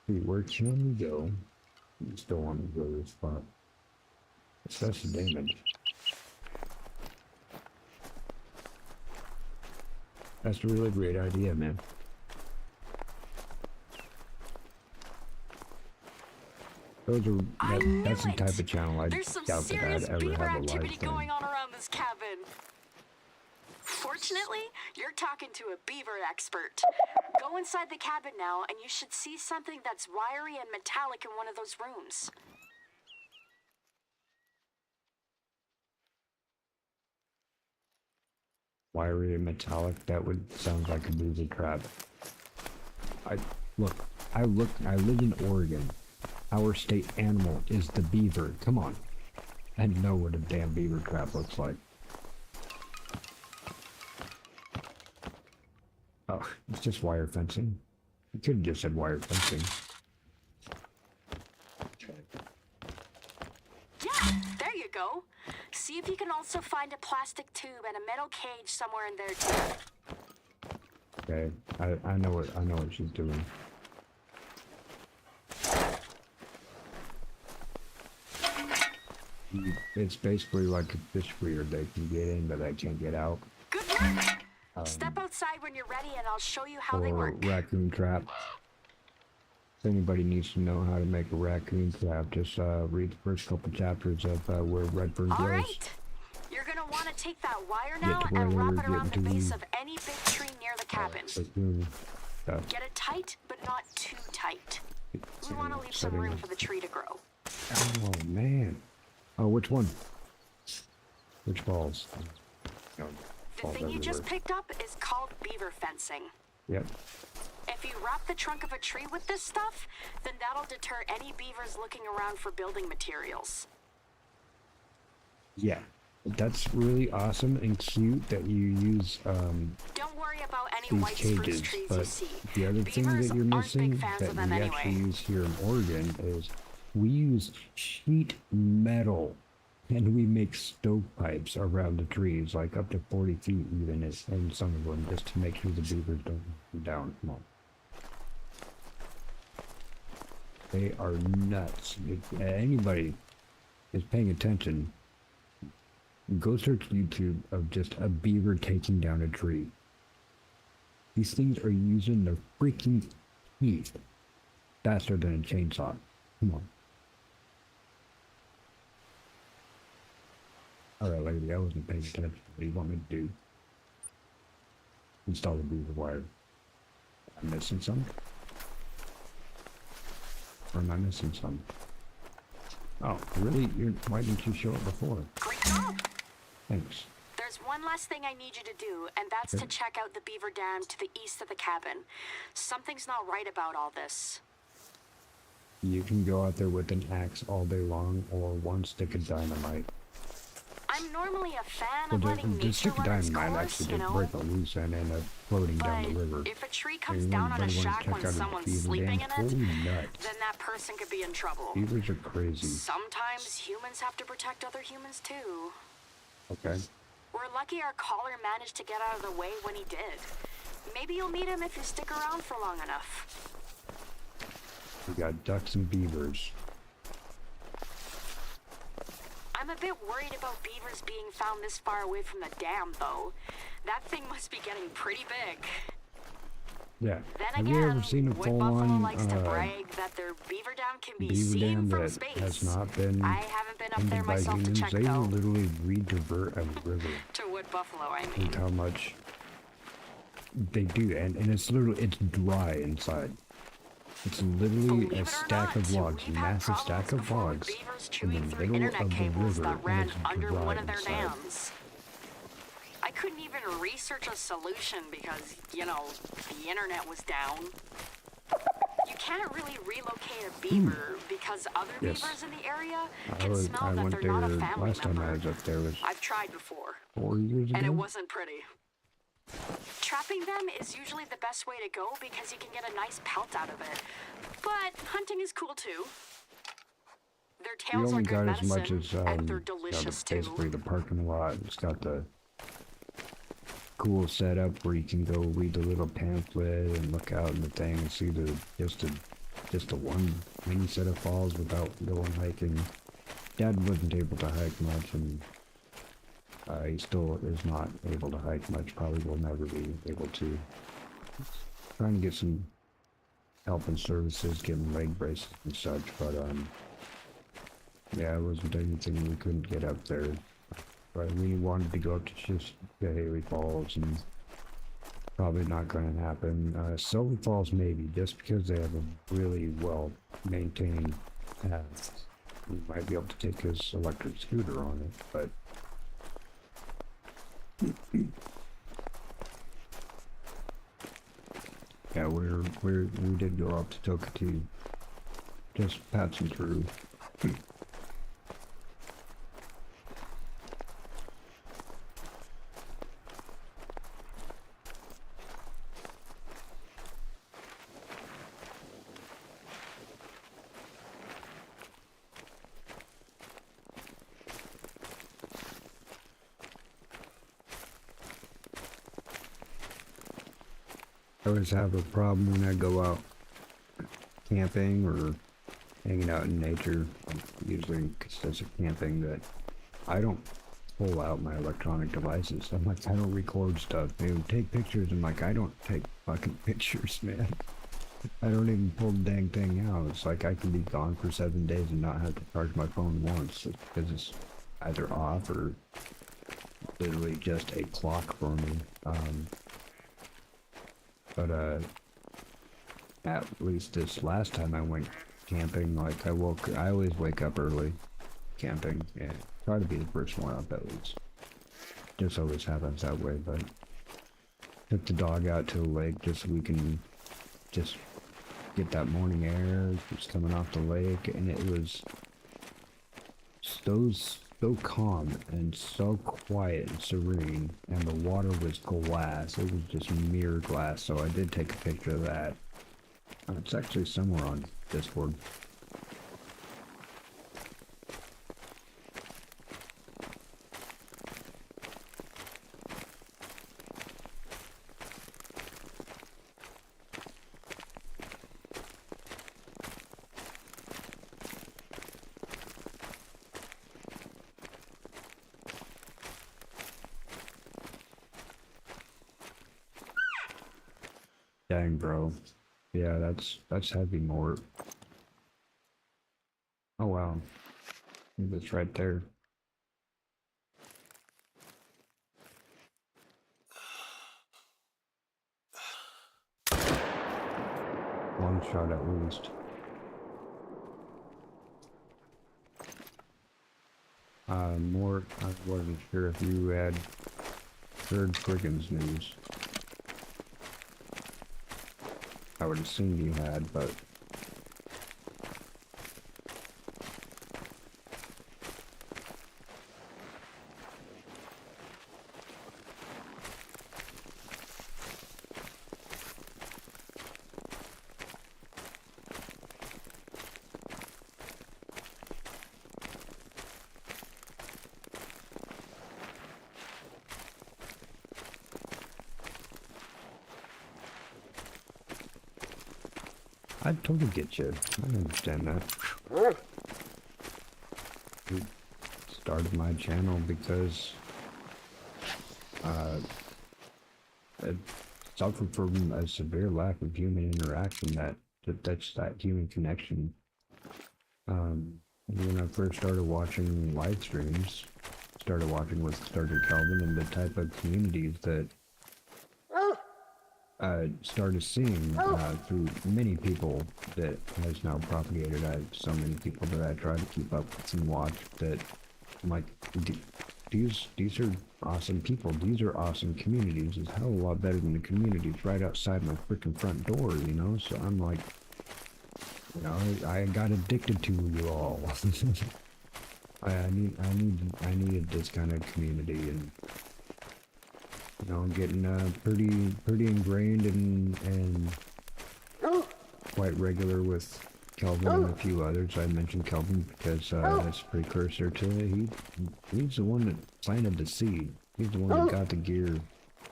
See, where can we go? We still want to go to this spot. Assess the damage. That's a really great idea, man. That's the type of channel I doubt that I'd ever have a live stream. Going on around this cabin. Fortunately, you're talking to a beaver expert. Go inside the cabin now, and you should see something that's wiry and metallic in one of those rooms. Wiry and metallic, that would sound like a beaver trap. I live in Oregon. Our state animal is the beaver. Come on. I know what a damn beaver trap looks like. Oh, it's just wire fencing. You could have just said wire fencing. Yeah, there you go. See if you can also find a plastic tube and a metal cage somewhere in there too. Okay, I know what she's doing. It's basically like a fish weird. They can get in, but they can't get out. Good work. Step outside when you're ready, and I'll show you how they work. Raccoon trap. If anybody needs to know how to make a raccoon trap, just read the first couple chapters of where Redfern goes. All right. You're gonna want to take that wire now and wrap it around the base of any big tree near the cabin. Get it tight, but not too tight. We want to leave some room for the tree to grow. Oh man. Oh, which one? Which balls? No, the thing you just picked up is called beaver fencing. Yep. If you wrap the trunk of a tree with this stuff, then that'll deter any beavers looking around for building materials. Yeah, that's really awesome and cute that you use Don't worry about any white cages, spruce trees but you see. the other thing Beavers that you're missing that we anyway. actually use here in Oregon is we use sheet metal, and we make stovepipes around the trees, like up to 40 feet even, in some of them, just to make sure the beavers don't come down. Come on. They are nuts. If anybody is paying attention, go search YouTube of just a beaver taking down a tree. These things are using their freaking teeth faster than a chainsaw. Come on. Alright, lady, I wasn't paying attention. What do you want me to do? Install the beaver wire. Am I missing some? Or am I missing some? Oh, really? Why didn't you show it before? Great job! Thanks. There's one last thing I need you to do, and that's to check out the beaver dam to the east of the cabin. Something's not right about all this. You can go out there with an axe all day long, or one stick of dynamite. I'm normally a fan of letting The nature stick of run its dynamite course, actually you did know? break a loose end and end up floating down the river. If a tree comes down on a shack when someone's sleeping in it, then that person could be in trouble. Beavers are crazy. Sometimes humans have to protect other humans too. Okay. We're lucky our caller managed to get out of the way when he did. Maybe you'll meet him if you stick around for long enough. We got ducks and beavers. I'm I'm a bit worried about beavers being found this far away from the dam, though. That thing must be getting pretty big. Yeah. Then Have again, you ever seen a Wood full Buffalo on likes to brag that their beaver dam can be beaver seen dam from that space. has not been I haven't been up there ended by myself to humans? check, They will though. literally redivert a river. To Wood Buffalo, I mean. With how much they do, and it's literally, it's dry inside. It's literally a stack of logs, a massive stack of logs in the middle of the river, and it's dry inside. I couldn't even research a solution because, you know, the internet was down. You can't really relocate a beaver because other beavers in the area can smell that they're not a family last time I member. was up there was I've tried before, 4 years ago. and it wasn't pretty. Trapping them is usually the best way to go because you can get a nice pelt out of it. But hunting is cool too. Their We tails are only good got as medicine, much as and they're delicious too. basically the parking lot. It's got the cool setup where you can go read the little pamphlet and look out in the thing and see just the one mini set of falls without going hiking. Dad wasn't able to hike much, and he still is not able to hike much. Probably will never be able to. Trying to get some help and services, getting leg braces and such, but yeah, it wasn't anything we couldn't get up there. But I really wanted to go up to just the Haley Falls, and probably not going to happen. Silver Falls maybe, just because they have a really well maintained path. We might be able to take his electric scooter on it, but yeah, we did go up to Tokati, just passing through. I always have a problem when I go out camping or hanging out in nature, usually consists of camping, that I don't pull out my electronic devices. I'm like, I don't record stuff. They would take pictures. I'm like, I don't take fucking pictures, man. I don't even pull the dang thing out. It's like I can be gone for 7 days and not have to charge my phone once because it's either off or literally just a clock for me. But at least this last time I went camping, like I always wake up early camping and try to be the first one up at least. Just always happens that way, but took the dog out to the lake just so we can just get that morning air just coming off the lake, and it was so calm and so quiet and serene, and the water was glass. It was just mirror glass, so I did take a picture of that. It's actually somewhere on Discord. Dang, bro. Yeah, that's heavy more. Oh wow. It's right there. One shot at least. More, I wasn't sure if you had heard Frickin's news. I would assume you had, but I totally get you. I understand that. started my channel because I suffered from a severe lack of human interaction, that's that human connection. When I first started watching live streams, started watching with Started Calvin, and the type of communities that I started seeing through many people that has now propagated. I have so many people that I try to keep up with and watch that I'm like, these are awesome people. These are awesome communities. It's a hell of a lot better than the communities right outside my freaking front door, you know? So I'm like, you know, I got addicted to you all. I needed this kind of community, and you know, getting pretty ingrained and quite regular with Kelvin and a few others. I mentioned Kelvin because that's a precursor to he's the one that planted the seed. He's the one that got the gear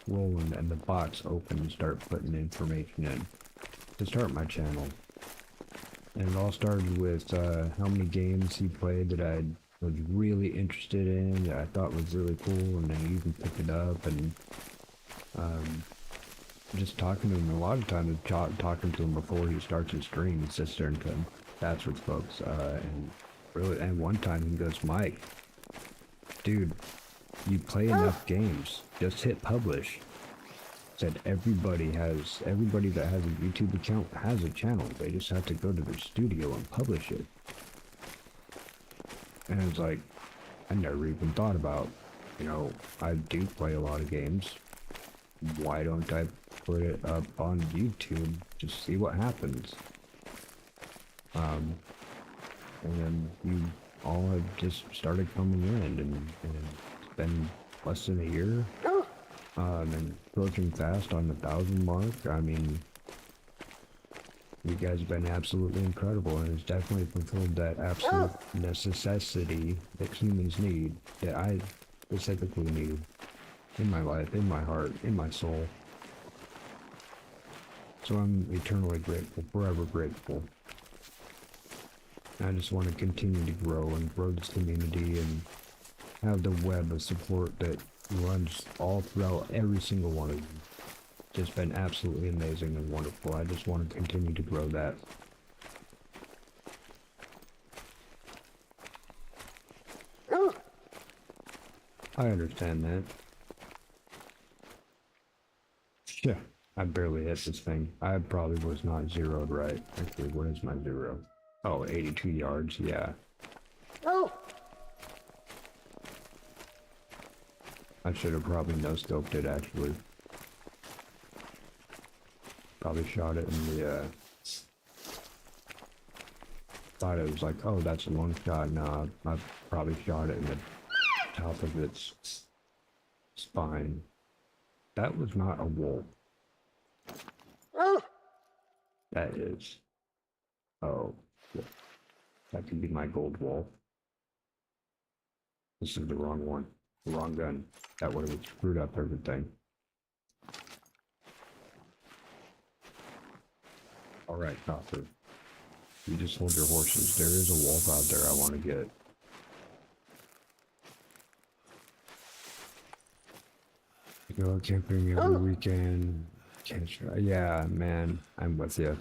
rolling and the box open and start putting information in to start my channel. And it all started with how many games he played that I was really interested in, that I thought was really cool, and then he even picked it up, and just talking to him. A lot of times, talking to him before he starts his stream, he sits there and chats with folks, and one time he goes, "Mike, dude, you play enough games, just hit publish." Said everybody that has a YouTube account has a channel. They just have to go to their studio and publish it. And it's like, I never even thought about, you know, I do play a lot of games. Why don't I put it up on YouTube to see what happens? And then you all have just started coming in, and it's been less than a year. And approaching fast on the 1,000 mark. I mean, you guys have been absolutely incredible, and it's definitely fulfilled that absolute necessity that humans need, that I specifically need in my life, in my heart, in my soul. So I'm eternally grateful, forever grateful. I just want to continue to grow and grow this community and have the web of support that runs all throughout every single one of them. Just been absolutely amazing and wonderful. I just want to continue to grow that. I understand that. Yeah, I barely hit this thing. I probably was not zeroed right. Actually, what is my zero? Oh, 82 yards, yeah. I should have probably no-scoped it, actually. Probably shot it in the, thought it was like, oh, that's a long shot. No, I probably shot it in the top of its spine. That was not a wolf. That is. Oh, that could be my gold wolf. This is the wrong one. The wrong gun. That would have screwed up everything. Alright, Copper. You just hold your horses. There is a wolf out there I want to get. You go camping every weekend. Can't try. Yeah, man. I'm with you.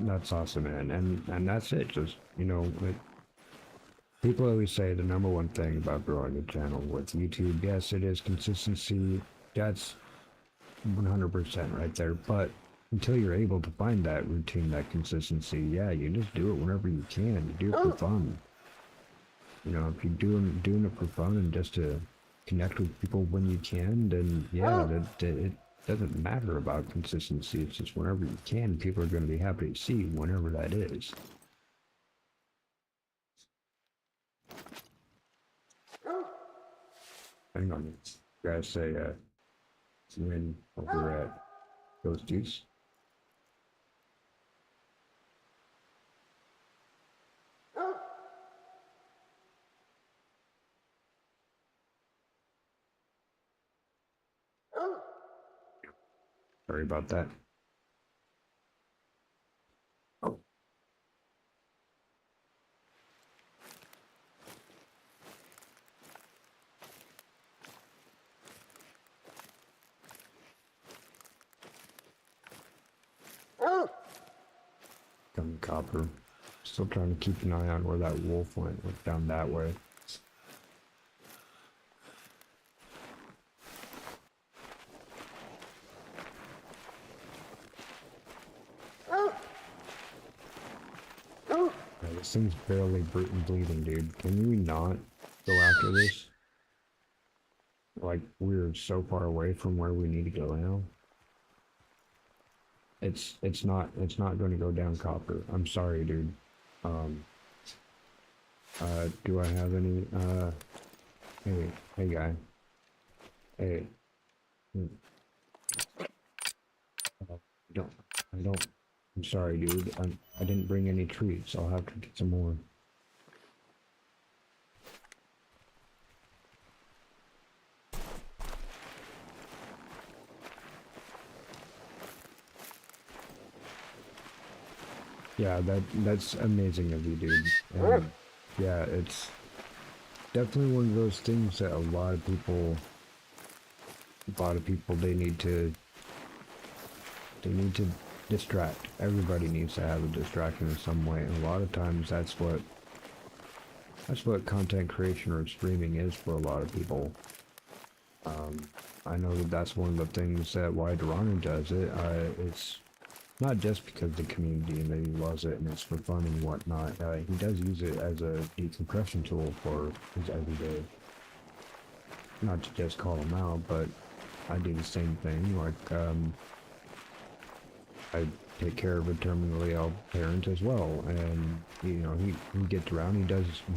That's awesome, man, and that's it. Just, you know, people always say the number one thing about growing a channel with YouTube, yes, it is consistency. That's 100% right there. But until you're able to find that routine, that consistency, yeah, you just do it whenever you can. You do it for fun. You know, if you're doing it for fun and just to connect with people when you can, then yeah, it doesn't matter about consistency. It's just whenever you can, people are going to be happy to see you whenever that is. Hang on, you guys say win over at those dudes. worry about that. Oh. Gun copper. Still trying to keep an eye on where that wolf went down that way. This thing's barely bleeding, dude. Can we not go after this? Like, we're so far away from where we need to go now. It's not going to go down copper. I'm sorry, dude. Do I have any, hey guy. Hey. I don't, I'm sorry, dude. I didn't bring any treats. I'll have to get some more. Yeah, that's amazing of you, dude. And yeah, it's definitely one of those things that a lot of people, they need to distract. Everybody needs to have a distraction in some way, and a lot of times that's what content creation or streaming is for a lot of people. I know that's one of the things that why REDragon does it. It's not just because the community and that he loves it and it's for fun and whatnot. He does use it as a decompression tool for his everyday. Not to just call him out, but I do the same thing. Like, I take care of a terminally ill parent as well, and you know he gets around, he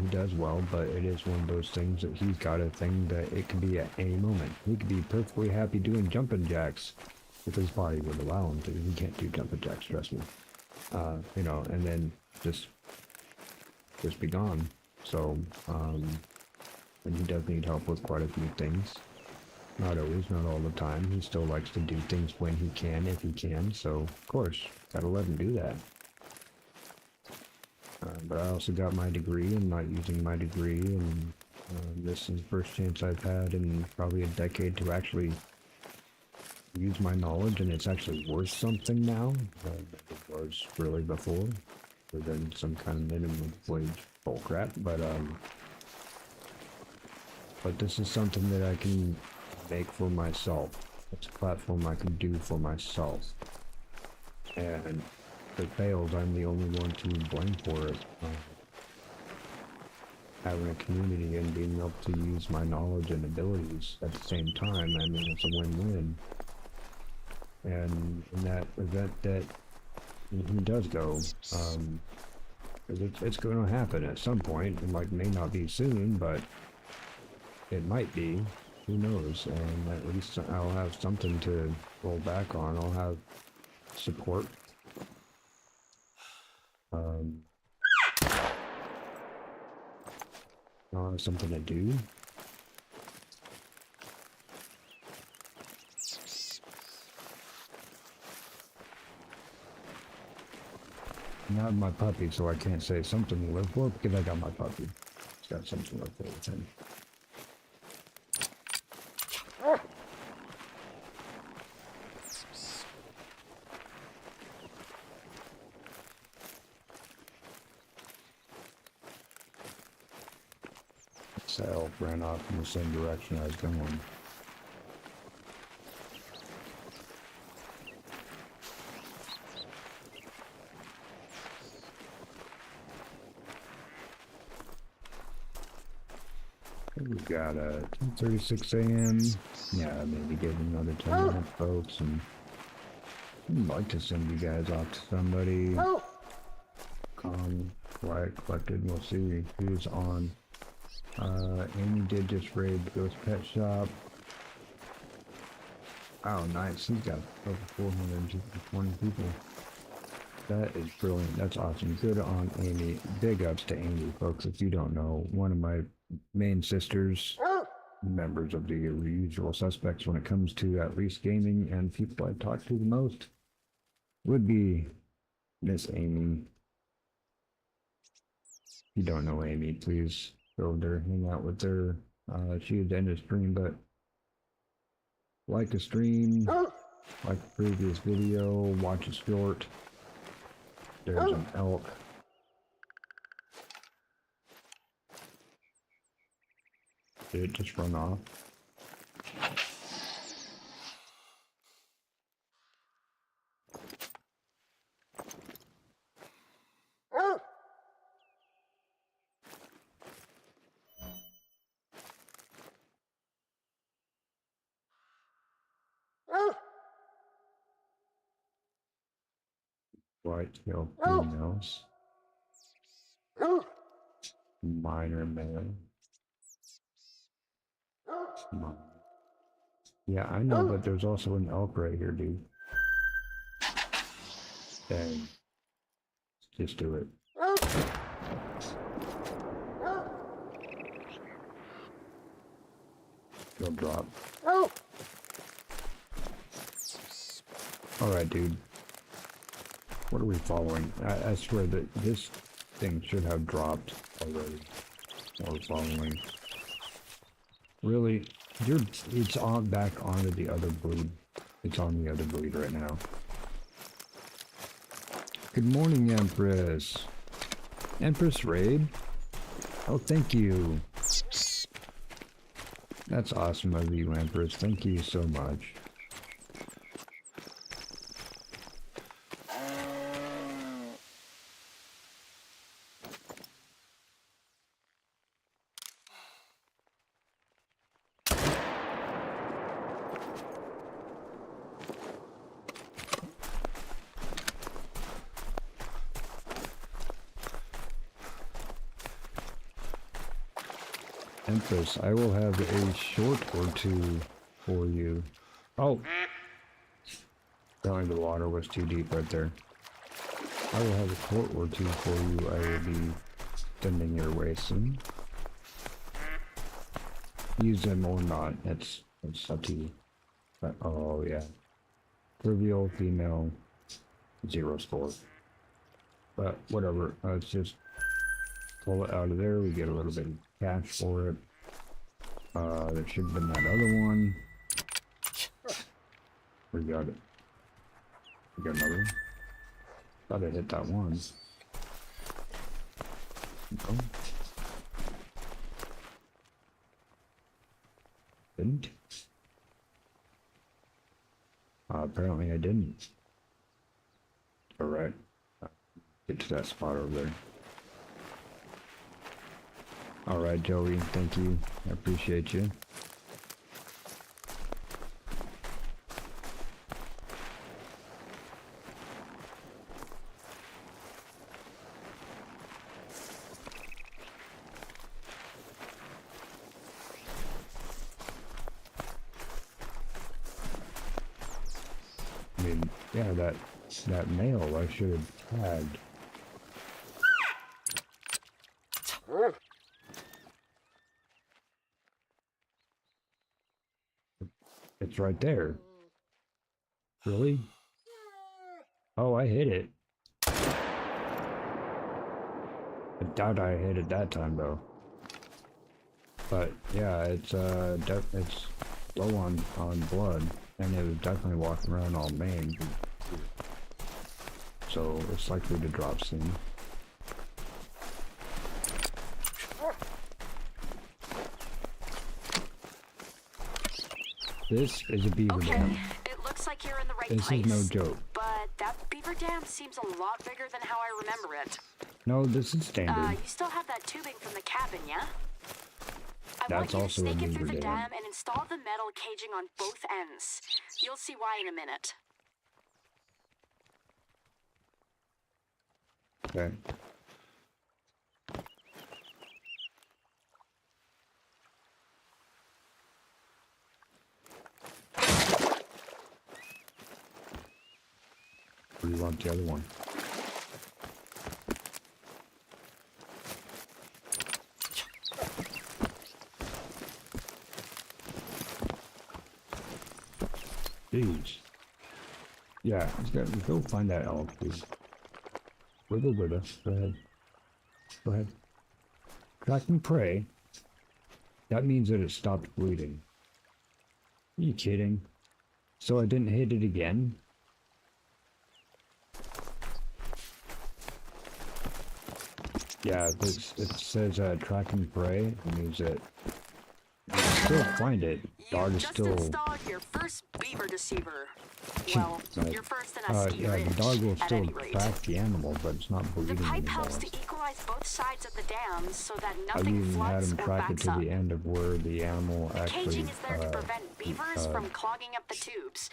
does well, but it is one of those things that he's got a thing that it can be at any moment. He could be perfectly happy doing jumping jacks if his body would allow him to. He can't do jumping jacks, trust me. You know, and then just be gone. So, and he does need help with quite a few things. Not always, not all the time. He still likes to do things when he can, if he can. So, of course, gotta let him do that. But I also got my degree and not using my degree, and this is the first chance I've had in probably a decade to actually use my knowledge, and it's actually worth something now than it was really before, other than some kind of minimum wage bullcrap. But this is something that I can make for myself. It's a platform I can do for myself. And if it fails, I'm the only one to blame for it. Having a community and being able to use my knowledge and abilities at the same time, I mean, it's a win-win. And in that event that he does go, it's going to happen at some point. It may not be soon, but it might be. Who knows? And at least I'll have something to roll back on. I'll have support. I'll have something to do. I have my puppy, so I can't say something to live for because I got my puppy. It's got something to live for with him. The elf ran off in the same direction I was going. We've got 10:36 a.m. Yeah, maybe give another 10 minutes, folks, and I'd like to send you guys off to somebody calm, quiet, collected. We'll see who's on. Amy did just raid Ghost Pet Shop. Oh, nice. He's got over 420 people. That is brilliant. That's awesome. Good on Amy. Big ups to Amy, folks. If you don't know, one of my main sisters, members of the usual suspects when it comes to at least gaming, and people I talk to the most would be Miss Amy. If you don't know Amy, please go over there, hang out with her. She would end the stream, but like the stream, like the previous video, watch a short. There's an elk. Did it just run off? White-tailed females. Minor male. Yeah, I know, but there's also an elk right here, dude. Dang. Just do it. Go drop. Alright, dude. What are we following? I swear that this thing should have dropped already. What we're following. Really? It's on back onto the other bleed. It's on the other bleed right now. Good morning, Empress. Empress Raid? Oh, thank you. That's awesome of you, Empress. Thank you so much. Empress, I will have a short or two for you. Oh! Apparently the water was too deep right there. I will have a short or two for you. I will be sending your way soon. Use them or not. It's up to you. But, oh yeah. Trivial, female, 0 score. But whatever. Let's just pull it out of there. We get a little bit of cash for it. There should have been that other one. We got it. We got another one. Thought I hit that one. No. Didn't. Apparently I didn't. Alright. Get to that spot over there. Alright, Joey, thank you. I appreciate you. I mean, yeah, that male I should have tagged. It's right there. Really? Oh, I hit it. I doubt I hit it that time though. But yeah, it's low on blood, and it was definitely walking around all maimed. So it's likely to drop soon. This is a beaver dam. It looks like you're in the right this place. This is no joke. But that beaver dam seems a lot bigger than how I remember it. No, this is standard. You still have that tubing from the cabin, yeah? That's also a I want you to snake it through beaver the dam. dam and install the metal caging on both ends. You'll see why in a minute. Okay. Or do you want the other one? Jeez. Yeah, go find that elk, please. Wiggle with us. Go ahead. Go ahead. Track and pray. That means that it stopped bleeding. Are you kidding? So I didn't hit it again? Yeah, it says track and pray. It means that you can still find it. Dog is still... You just installed your first beaver deceiver. Well, your first in a ski yeah, the ridge, dog will at still any rate. track the animal, but it's not bleeding The pipe anymore. helps to equalize both sides of the dam so that I've nothing even had floods him or track it backs to up. the end of where the animal The actually caging is there to prevent beavers from clogging up the tubes,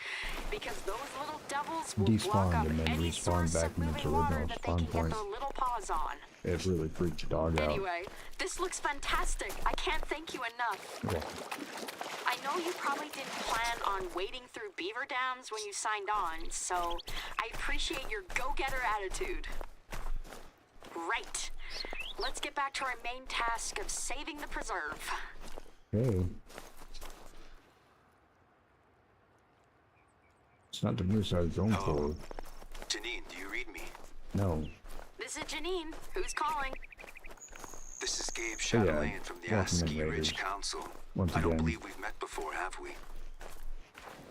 because those little devils will block despawned up and then any respawned source back of in its moving water original that they spawn can get point. their little paws on. It really freaked the dog out. Anyway, this looks fantastic. I can't thank you enough. Yeah. I know you probably didn't plan on wading through beaver dams when you signed on, so I appreciate your go-getter attitude. Right. Let's get back to our main task of saving the preserve. Hey. It's not the news I was going for. Janine, do you read me? No. This is Janine. Who's calling? This is Gabe yeah, Chatelain from the welcome in, Ski Ridge Raiders. Council. Once I don't again. believe we've met before, have we?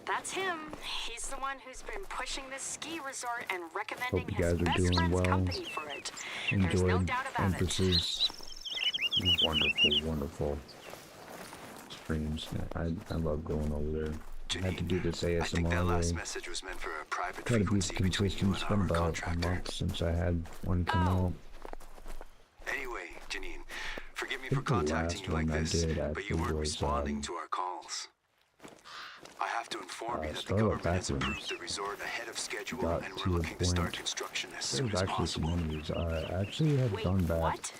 That's him. He's the one who's been pushing this ski resort and recommending Hope you his guys are best doing friend's well. company for it. There's no Enjoyed doubt about it. emphasis. Wonderful, wonderful streams. I love going over there. I had to do this I think that last ASMR. message was meant for a private Try to be frequency between you consistent. It's been and our about a contractor. month since I had one come Oh. out. Anyway, Janine, forgive me I for think the contacting last you like one I this, did but you actually weren't was, responding to our calls. I have to inform you that the Starlight government has Backrooms. approved the resort ahead of schedule, Got and to we're a looking to start point. construction as There's soon as actually some possible. enemies. I actually have Wait, gone back what?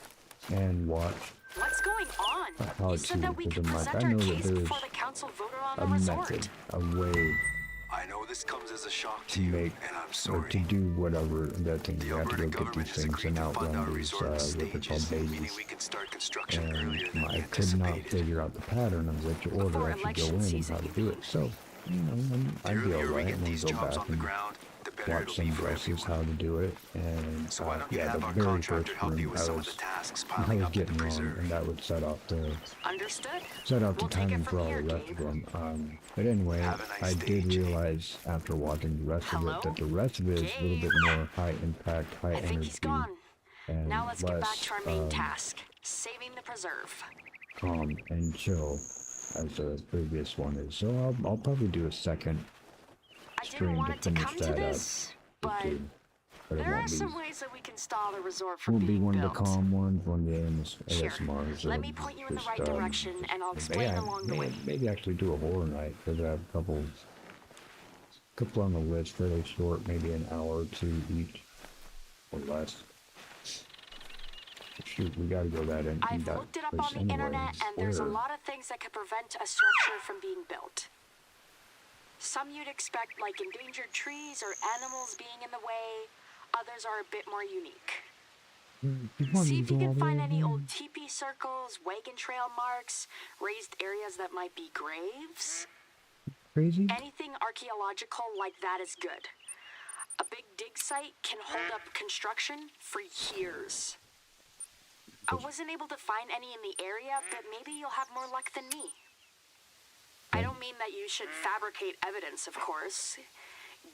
and watched What's going on? how You said that we could I present our know that case there's before the council voted on a the resort. method, a way I know this comes as a shock to to you, make and I'm or sorry. to do whatever that thing. The You have to Alberta go get government these has things agreed and to fund our outrun these resort in what they're called stages, meaning babies. we can start construction And earlier than we I could not anticipated. figure out the pattern of which order Before I should go election in and season, how to you do mean. it. So, The I'd be earlier we alright get and then these go jobs back on the and ground, the better watch it'll some be for dresses how everyone. to do it. And So why don't you yeah, have the our very contractor first help you room with I some of the was tasks I piling was up in the getting on, preserve? and that would set off the Understood? timing We'll take it for from all here, the rest Gabe. of them. But anyway, Have a nice I day, did Jane. realize after watching the rest of Hello? it that the rest of it is a little bit more high impact, high I think he's energy, gone. and Now let's get back less to our main task, saving the preserve. calm and chill as the previous one is. So I'll probably do a second I didn't stream want to it to finish come to that this, but up. But it there are won't be. some ways that we can stall the resort from Won't be being one of built. the calm ones, one of the Here, ASMRs. let me point you in the just, right direction, and I'll explain maybe along the way. maybe actually do a horror night because I have a couple on the list, fairly short, maybe an hour or two each or less. Shoot, we gotta go that in. I've that looked it up place on the internet, anyways. and there's a Where? lot of things that could prevent a structure from being built. Some you'd expect, like endangered trees or animals being in the way. Others are a bit more unique. See if you can find any old teepee circles, wagon trail marks, raised areas that might be graves. Crazy? Anything archaeological like that is good. A big dig site can hold up construction for years. I wasn't able to find any in the area, but maybe you'll have more luck than me. I don't mean that you should fabricate evidence, of course.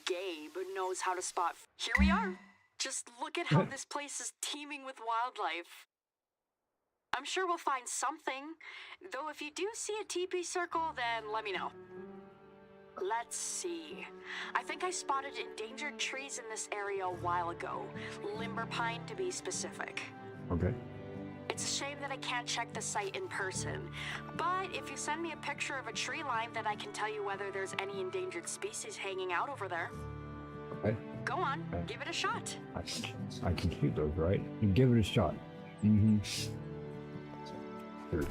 Gabe knows how to spot. Here we are. Just look at how this place is teeming with wildlife. I'm sure we'll find something. Though if you do see a teepee circle, then let me know. Let's see. I think I spotted endangered trees in this area a while ago. Limber pine to be specific. Okay. It's a shame that I can't check the site in person, but if you send me a picture of a tree line, then I can tell you whether there's any endangered species hanging out over there. Okay. Go on, Okay. give it a shot. I can shoot those, right? And give it a shot. Mm-hmm. Sure.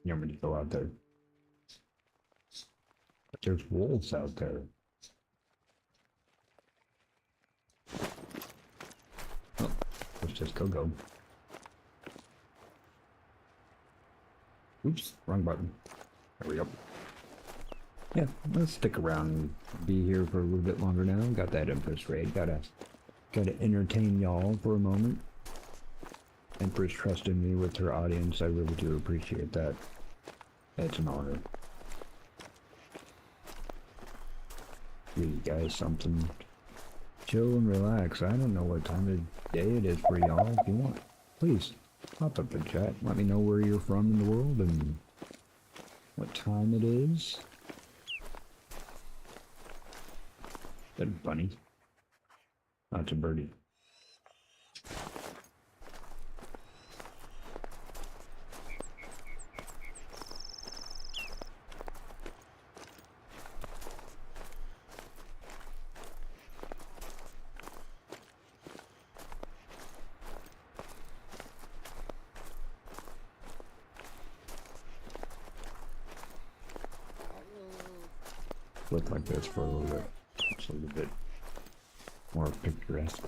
You want me to go out there? But there's wolves out there. Just go. Oops, wrong button. There we go. Yeah, let's stick around and be here for a little bit longer now. Got that Empress raid. Gotta entertain y'all for a moment. Empress trusted me with her audience. I really do appreciate that. It's an honor. Give you guys something. Chill and relax. I don't know what time of day it is for y'all. If you want, please pop up the chat. Let me know where you're from in the world and what time it is. Is that a bunny? Oh, it's a birdie. Look like this for a little bit. It's a little bit more picturesque.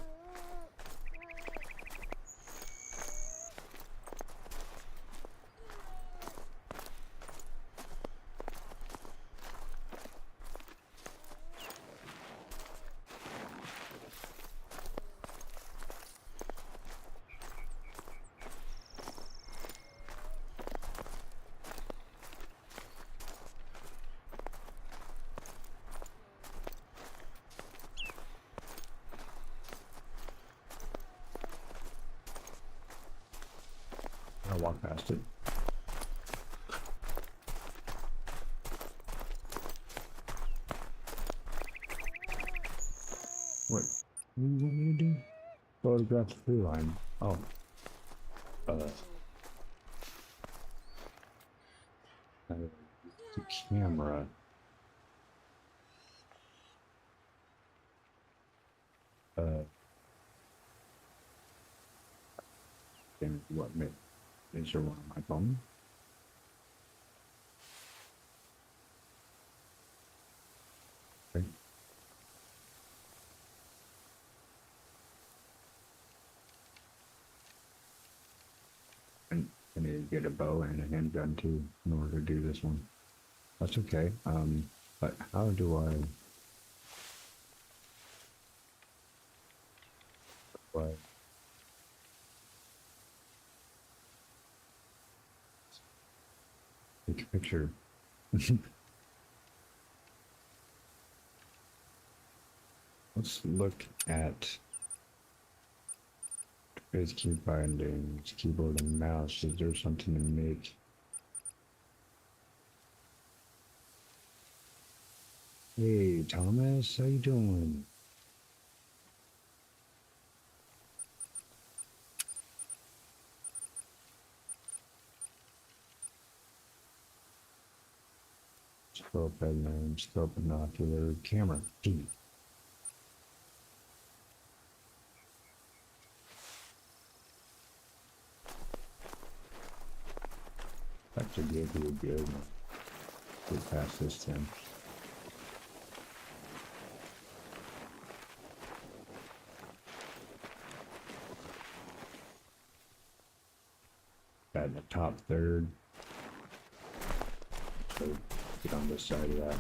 I'll walk past it. What do you want me to do? Photograph the through line. Oh. The camera. And what made is there one on my phone? Okay. And I need to get a bow and a handgun too in order to do this one. That's okay. But how do I? Take a picture. Let's look at base key bindings, keyboard and mouse. Is there something to make? Hey Thomas, how you doing? Scope headlamp, scope binocular, camera, key. That should be good. Get past this then. Got in the top third. So get on this side of that.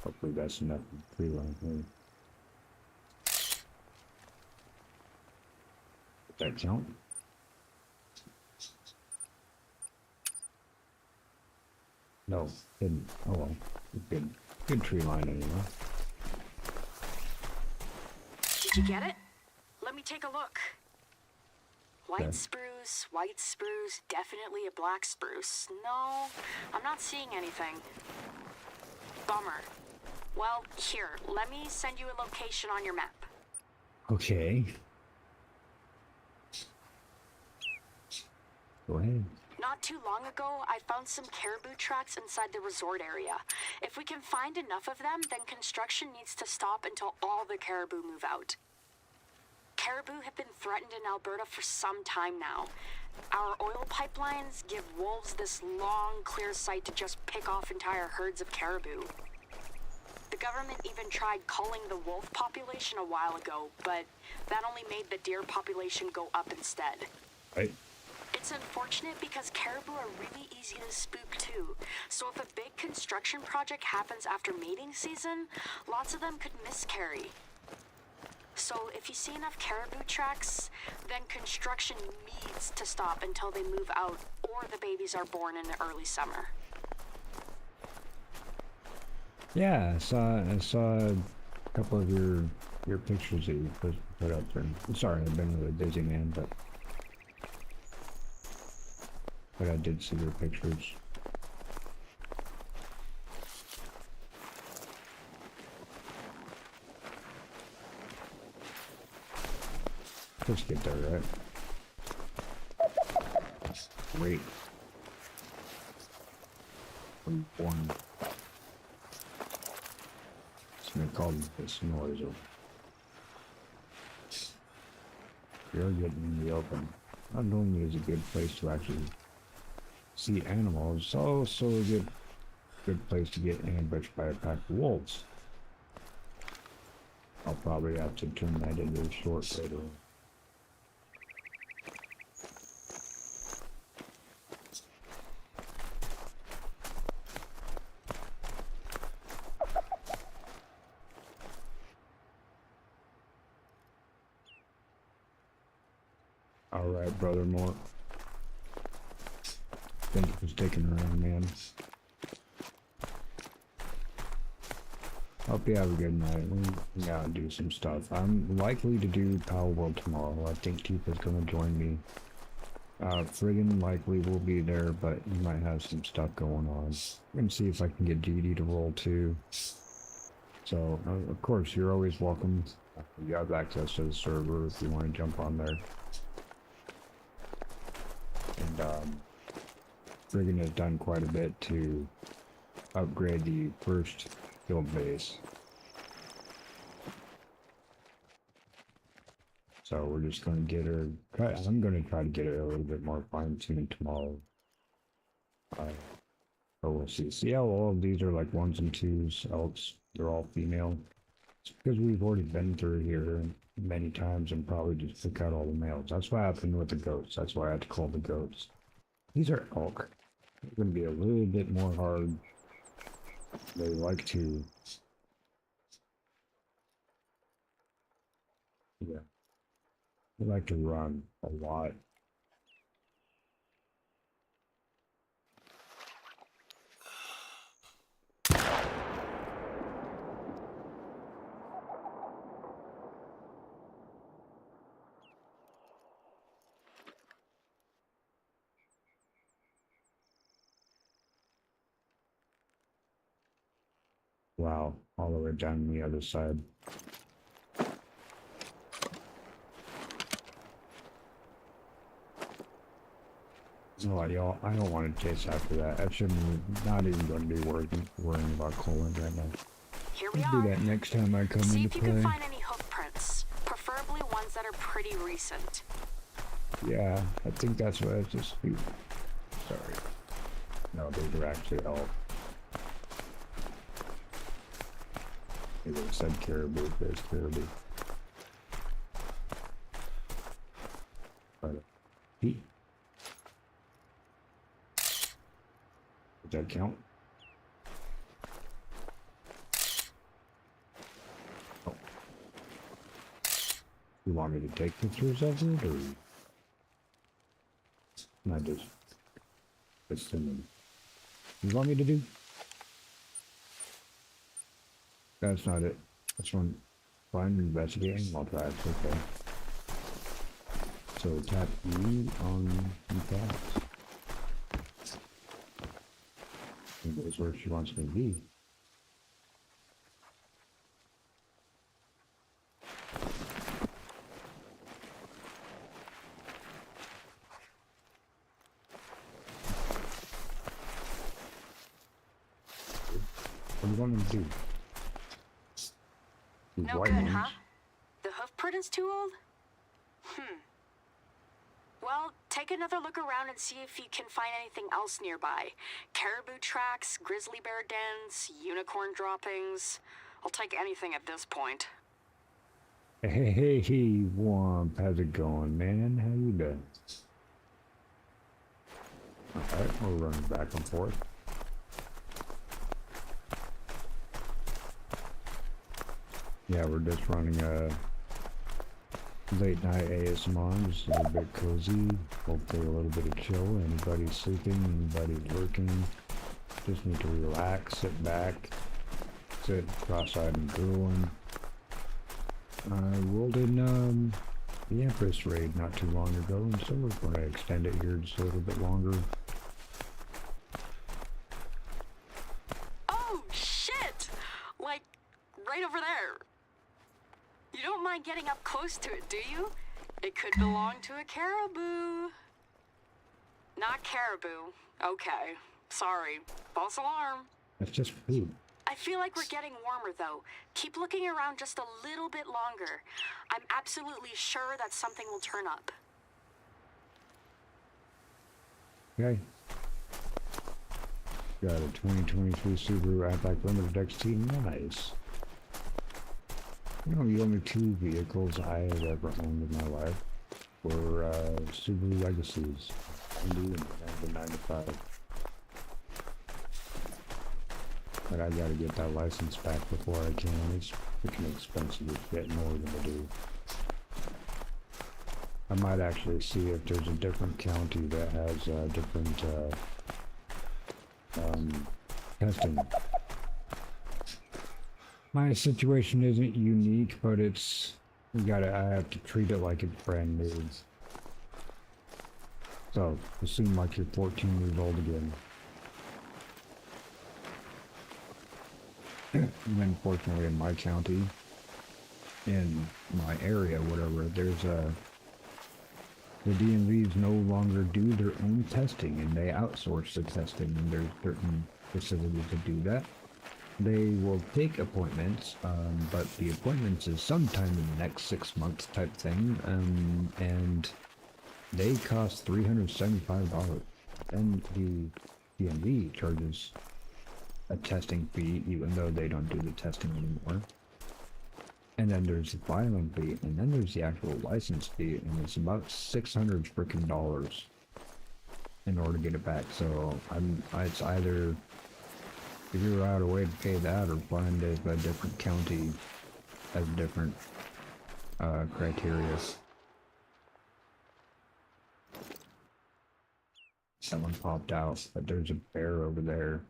Hopefully that's enough free line here. Did that count? No, didn't. Oh well. Good tree line anyway. Did you get it? Let me take a look. White Okay. spruce, definitely a black spruce. No, I'm not seeing anything. Bummer. Well, here, let me send you a location on your map. Okay. Go ahead. Not too long ago, I found some caribou tracks inside the resort area. If we can find enough of them, then construction needs to stop until all the caribou move out. Caribou have been threatened in Alberta for some time now. Our oil pipelines give wolves this long, clear sight to just pick off entire herds of caribou. The government even tried culling the wolf population a while ago, but that only made the deer population go up instead. Right. It's unfortunate because caribou are really easy to spook too. So if a big construction project happens after mating season, lots of them could miscarry. So if you see enough caribou tracks, then construction needs to stop until they move out or the babies are born in the early summer. Yeah, I saw a couple of your pictures that you put up there. I'm sorry, I've been really busy, man, but I did see your pictures. Let's get there, right? Great. I'm born. It's gonna cause this noise. You're getting in the open. Not only is a good place to actually see animals, it's also a good place to get ambushed by a pack of wolves. I'll probably have to turn that into a short later. Alright, brother Mort. Thank you for sticking around, man. Hope you have a good night. We gotta do some stuff. I'm likely to do Power World tomorrow. I think Tifa's gonna join me. Friggin' likely will be there, but he might have some stuff going on. I'm gonna see if I can get Diti to roll too. So, of course, you're always welcome. You have access to the server if you want to jump on there. And, Friggin' has done quite a bit to upgrade the first build base. So we're just going to get her, I'm going to try to get her a little bit more fine-tuned tomorrow. So we'll see. See how all of these are like 1s and 2s, elks, they're all female. It's because we've already been through here many times and probably just took out all the males. That's what happened with the goats. That's why I had to call the goats. These are elk. It's going to be a little bit more hard. They like to, yeah, they like to run a lot. Wow, all the way down the other side. You know what, y'all? I don't want to chase after that. I shouldn't, not even going to be worrying about Colin right now. Here we Let's are. do that next time I come See into if you play. can find any hoof prints, preferably ones that are pretty recent. Yeah, I think that's what I just do. Sorry. No, those are actually elk. They would have said caribou, there's caribou. But, Pete? Does that count? Oh. You want me to take pictures of it, or? Not just. It's the name. You want me to do? That's not it. That's one. Find investigating. I'll try it. Okay. So tap E on the tab. And that's where she wants me to be. What do you want me to do? These No white good, ones? huh? The hoof print is too old? Well, take another look around and see if you can find anything else nearby. Caribou tracks, grizzly bear dens, unicorn droppings. I'll take anything at this point. Hey, Womp, how's it going, man? How you been? Alright, we're running back and forth. Yeah, we're just running a late night ASMR, just a little bit cozy, hopefully a little bit of chill. Anybody's sleeping, anybody's working, just need to relax, sit back, sit cross-eyed and drooling. I rolled in the Empress raid not too long ago, and so we're going to extend it here just a little bit longer. Oh, shit! Like, right over there. You don't mind getting up close to it, do you? It could belong to a caribou. Not caribou. Okay. Sorry. False alarm. That's just food. I feel like we're getting warmer, though. Keep looking around just a little bit longer. I'm absolutely sure that something will turn up. Okay. Got a 2023 Subaru Outback Limited XT. Nice. You know, the only two vehicles I have ever owned in my life were Subaru Legacies. And the 95. But I gotta get that license back before I can. It's freaking expensive to get more than I do. I might actually see if there's a different county that has different testing. My situation isn't unique, but it's I have to treat it like it's brand new. So assume like you're 14 years old again. And then fortunately in my county, in my area, whatever, there's the DMVs no longer do their own testing, and they outsource the testing, and there's certain facilities that do that. They will take appointments, but the appointments is sometime in the next 6 months type thing, and they cost $375. Then the DMV charges a testing fee, even though they don't do the testing anymore. And then there's the filing fee, and then there's the actual license fee, and it's about $600 freaking dollars in order to get it back. So it's either figure out a way to pay that or find a different county has different criteria. Someone popped out, but there's a bear over there.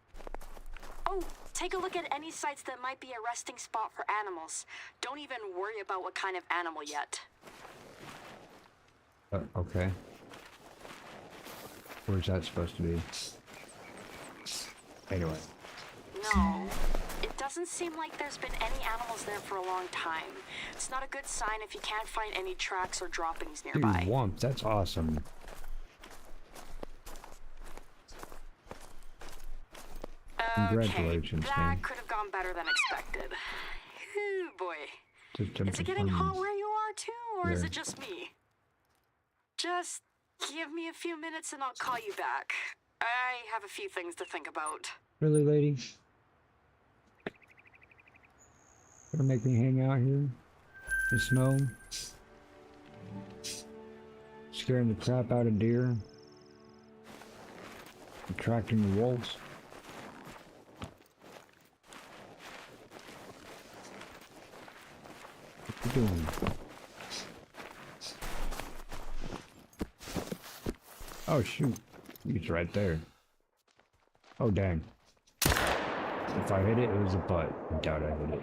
Oh, take a look at any sites that might be a resting spot for animals. Don't even worry about what kind of animal yet. Okay. Where's that supposed to be? Anyway. No, it doesn't seem like there's been any animals there for a long time. It's not a good sign if you can't find any tracks or droppings nearby. Dude, Womp, that's awesome. Congratulations, that man. could have gone better than expected. Ooh, boy. Is it getting hot where you are too, or is Yeah. it just me? Just give me a few minutes and I'll call you back. I have a few things to think about. Really, lady? Gonna make me hang out here? The snow? Scaring the crap out of deer? Attracting the wolves? What you doing? Oh shoot, he's right there. Oh dang. If I hit it, it was a butt. I doubt I hit it.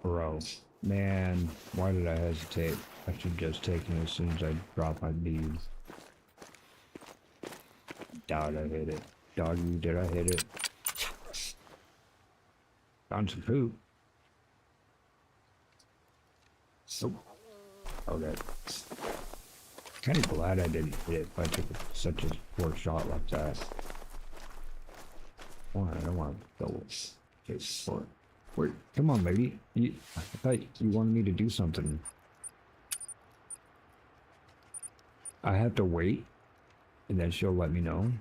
Bro. Man, why did I hesitate? I should just taken it as soon as I dropped my beads. Doubt I hit it. Doggy, did I hit it? Found some poop. Nope. Okay. Kind of glad I didn't hit it by taking such a poor shot like that. I don't want to go chase for it. Wait, come on, baby. I thought you wanted me to do something. I have to wait, and then she'll let me know.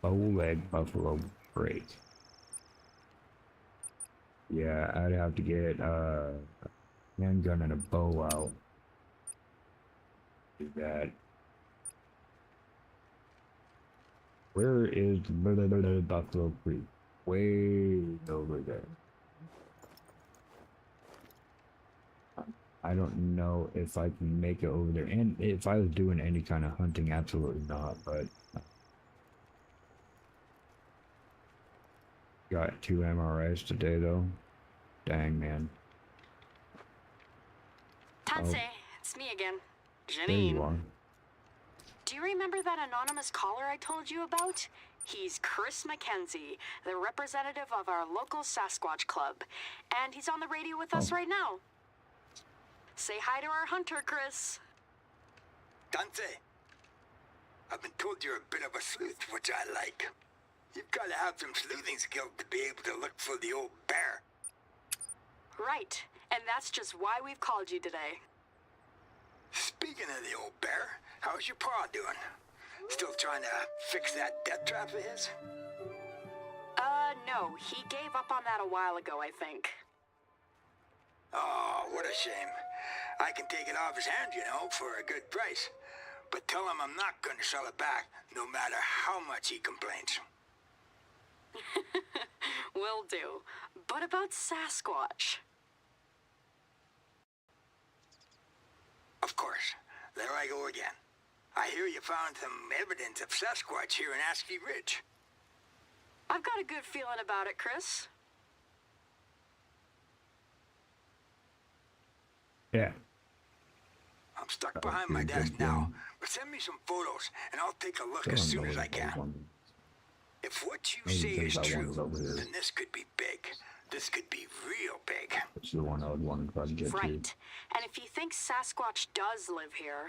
Bow-leg buffalo break. Yeah, I'd have to get a handgun and a bow out. Do that. Where is Buffalo Creek? Way over there. I don't know if I can make it over there. And if I was doing any kind of hunting, absolutely not, but... Got 2 MRIs today, though. Dang, man. Tansei, it's me again. There you Janine. are. Do you remember that anonymous caller I told you about? He's Chris Mackenzie, the representative of our local Sasquatch club. And he's on the radio with us right now. Say hi to our hunter, Chris. Dante, I've been told you're a bit of a sleuth, which I like. You've got to have some sleuthing skills to be able to look for the old bear. Right, and that's just why we've called you today. Speaking of the old bear, how's your paw doing? Still trying to fix that death trap of his? No, he gave up on that a while ago, I think. Oh, what a shame. I can take it off his hands, you know, for a good price. But tell him I'm not going to sell it back, no matter how much he complains. Will do. But about Sasquatch? Of course. There I go again. I hear you found some evidence of Sasquatch here in Asky Ridge. I've got a good feeling about it, Chris. Yeah. I'm stuck behind my desk now, but send me some photos, and I'll take a look as soon as I can. If what you say is true, then this could be big. This could be real big. It's the one I would want to try to get to. Right. And if you think Sasquatch does live here...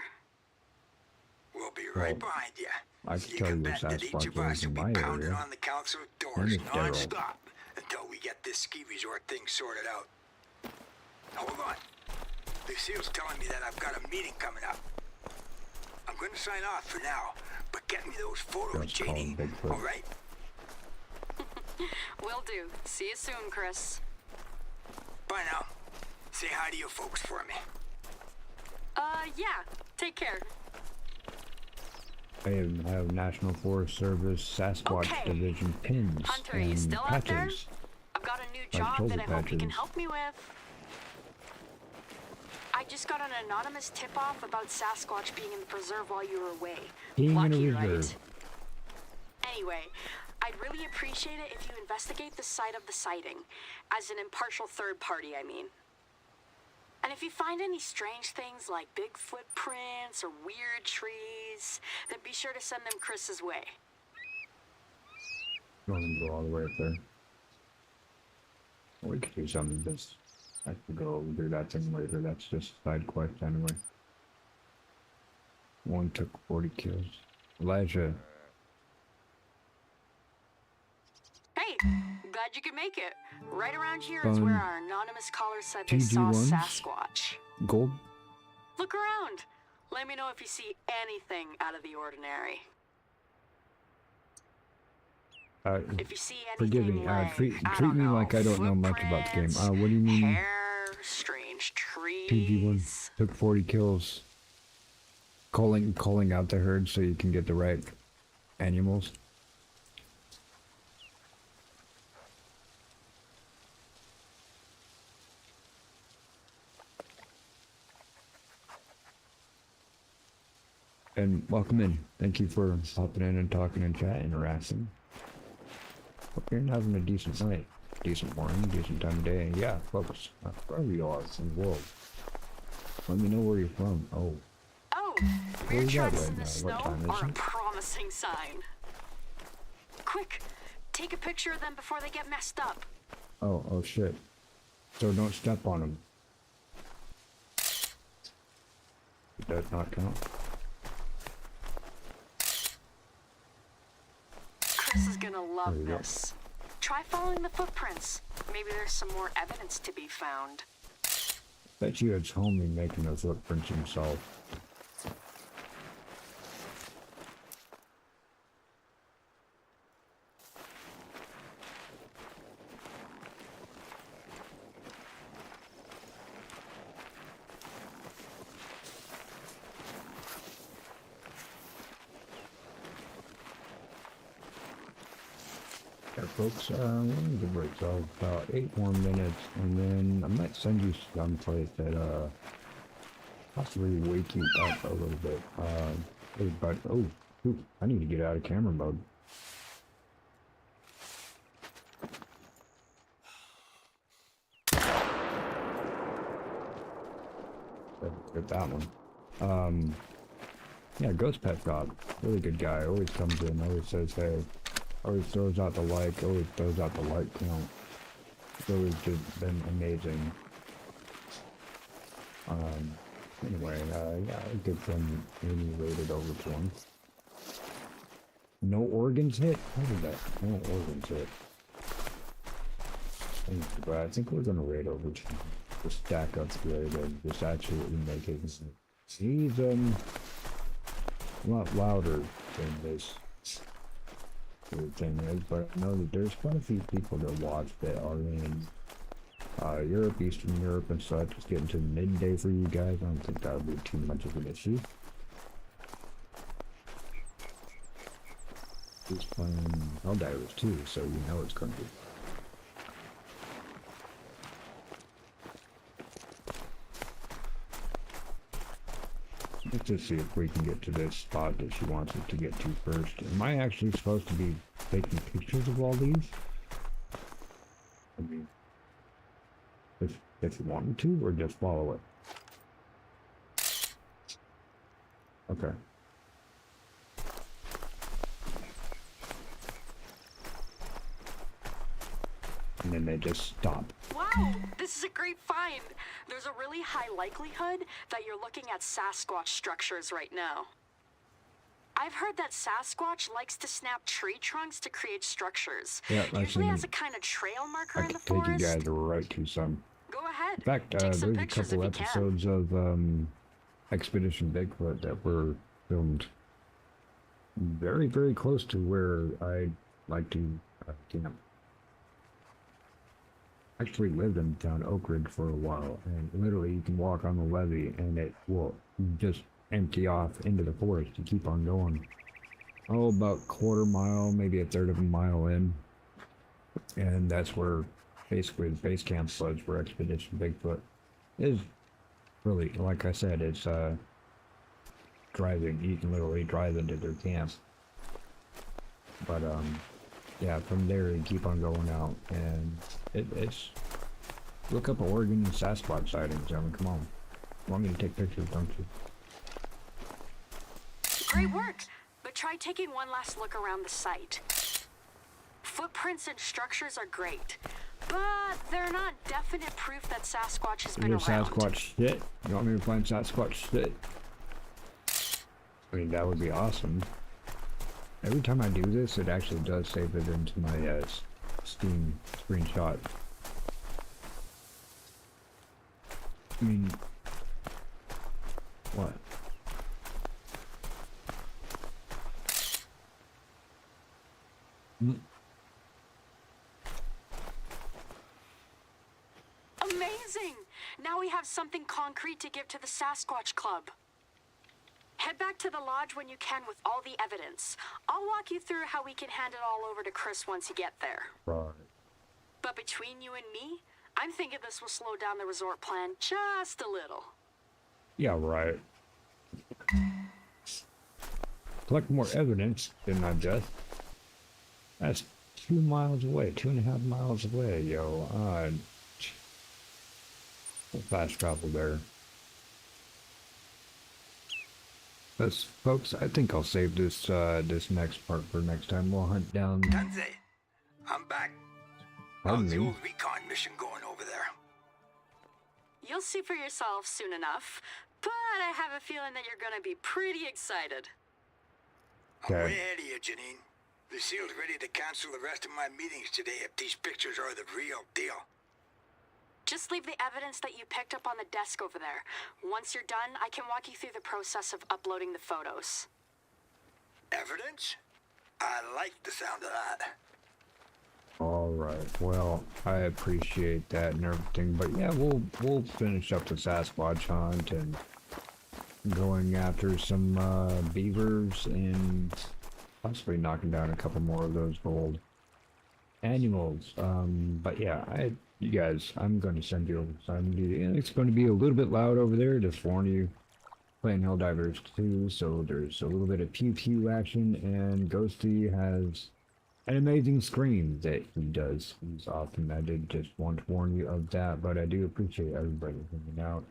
We'll be right behind you. I can tell you bet that each Sasquatch of us lives will in be my pounding area. on the council doors Name is Daryl. non-stop until we get this ski resort thing sorted out. Hold on. Lucille's telling me that I've got a meeting coming up. I'm going to sign off for now, but get me those photos, Just call him Janie. Bigfoot. All right? Will do. See you soon, Chris. Bye now. Say hi to your folks for me. Yeah. Take care. I have National Forest Service Sasquatch Okay. Division pins Hunter, you and still out there? patches. I've got a new Like job shoulder that I hope you can patches. help me with. I just got an anonymous tip-off about Sasquatch being in the preserve while you were away. Being in a Lucky, reserve. right? Anyway, I'd really appreciate it if you investigate the site of the sighting. As an impartial third party, I mean. And if you find any strange things like big footprints or weird trees, then be sure to send them Chris's way. You want to go all the way up there? We could do something just... I could go do that thing later. That's just side quest anyway. One took 40 kills. Elijah. Hey, glad you could make it. Right around here is Fun. where our anonymous caller said they saw TG1s? Sasquatch. Gold? Look around. Let me know if you see anything out of the ordinary. If you see anything Forgive me. like, Treat I me don't know, like I don't know much about the game. footprints, What do you mean? Hair, strange trees. TG1 took 40 kills. Calling out the herd so you can get the right animals. And welcome in. Thank you for hopping in and talking and chatting and harassing. Hope you're having a decent night, decent morning, decent time of day. Yeah, folks, wherever you are in the world, let me know where you're from. Oh, Oh, Where weird you at tracks right in the now? snow What time is are a it? promising sign. Quick, take a picture of them before they get messed up. oh shit. So don't step on them. It does not count. Chris is gonna love There you go. this. Try following the footprints. Maybe there's some more evidence to be found. Bet you it's homie making those footprints himself. Yeah, folks, we're gonna give ourselves about 8 more minutes, and then I might send you someplace that, possibly wake you up a little bit. But, oh, shoot, I need to get out of camera mode. Get that one. Yeah, Ghost Pet Shop, really good guy, always comes in, always says hey, always throws out the like, always throws out the like count. It's always just been amazing. Anyway, yeah, a good friend Amy rated over to him. No organs hit? What is that? No organs hit. But I think we're gonna raid over to the stack upgrade and just absolutely make it. He's a lot louder than this thing is, but I know that there's quite a few people that watch that are in Europe, Eastern Europe and such. It's getting to midday for you guys. I don't think that would be too much of an issue. He's playing Helldivers too, so you know it's going to be. Let's just see if we can get to this spot that she wants us to get to first. Am I actually supposed to be taking pictures of all these? I mean, if you want me to, or just follow it. Okay. And then they just stop. Wow, this is a great find. There's a really high likelihood that you're looking at Sasquatch structures right now. I've heard that Sasquatch likes to snap tree trunks to create structures. Yeah, usually has a kind of trail marker in the I can forest. take you guys right to some. Go ahead. In fact, Take there's some a pictures couple if you episodes of Expedition Bigfoot that were filmed very, very close to where I like to camp. Actually lived in town Oak Ridge for a while, and literally you can walk on the levee and it will just empty off into the forest to keep on going. Oh, about quarter mile, maybe a third of a mile in, and that's where basically the base camp was for Expedition Bigfoot. Is really, like I said, it's driving. You can literally drive into their camp. But yeah, from there you keep on going out, and it's look up Oregon and Sasquatch sightings. I mean, come on, you want me to take pictures, don't you? Great work, but try taking one last look around the site. Footprints and structures are great, but they're not definite proof that Sasquatch has been around. Sasquatch shit? You want me to find Sasquatch shit? I mean, that would be awesome. Every time I do this, it actually does save it into my Steam screenshot. I mean, what? Amazing! Now we have something concrete to give to the Sasquatch Club. Head back to the lodge when you can with all the evidence. I'll walk you through how we can hand it all over to Chris once you get there. Right. But between you and me, I'm thinking this will slow down the resort plan just a little. Yeah, right. Collect more evidence, didn't I, Jess? That's 2 miles away, 2.5 miles away, yo. Fast travel there. But folks, I think I'll save this this next part for next time. We'll hunt down. Tanze, I'm back. Pardon How's the me? old recon mission going over there? You'll see for yourself soon enough, but I have a feeling that you're gonna be pretty excited. I'm Okay. way ahead of you, Janine. The SEAL's ready to cancel the rest of my meetings today if these pictures are the real deal. Just leave the evidence that you picked up on the desk over there. Once you're done, I can walk you through the process of uploading the photos. Evidence? I like the sound of that. Alright, well, I appreciate that and everything, but yeah, we'll finish up the Sasquatch hunt and going after some beavers and possibly knocking down a couple more of those gold. annuals. But yeah, you guys, I'm going to send you over some. It's going to be a little bit loud over there. Just warn you. Playing Helldivers 2, so there's a little bit of pew pew action, and Ghosty has an amazing scream that he does. He's awesome. I did just want to warn you of that, but I do appreciate everybody hanging out.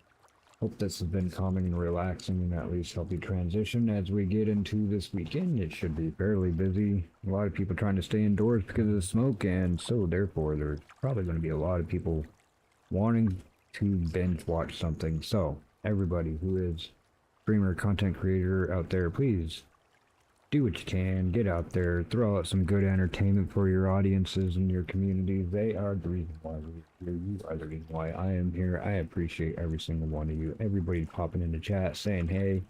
Hope this has been calming and relaxing and at least help you transition as we get into this weekend. It should be fairly busy. A lot of people trying to stay indoors because of the smoke, and so therefore there's probably going to be a lot of people wanting to binge watch something. So everybody who is streamer, content creator out there, please do what you can. Get out there, throw out some good entertainment for your audiences and your communities. They are the reason why we're here. You are the reason why I am here. I appreciate every single one of you. Everybody popping in the chat, saying hey.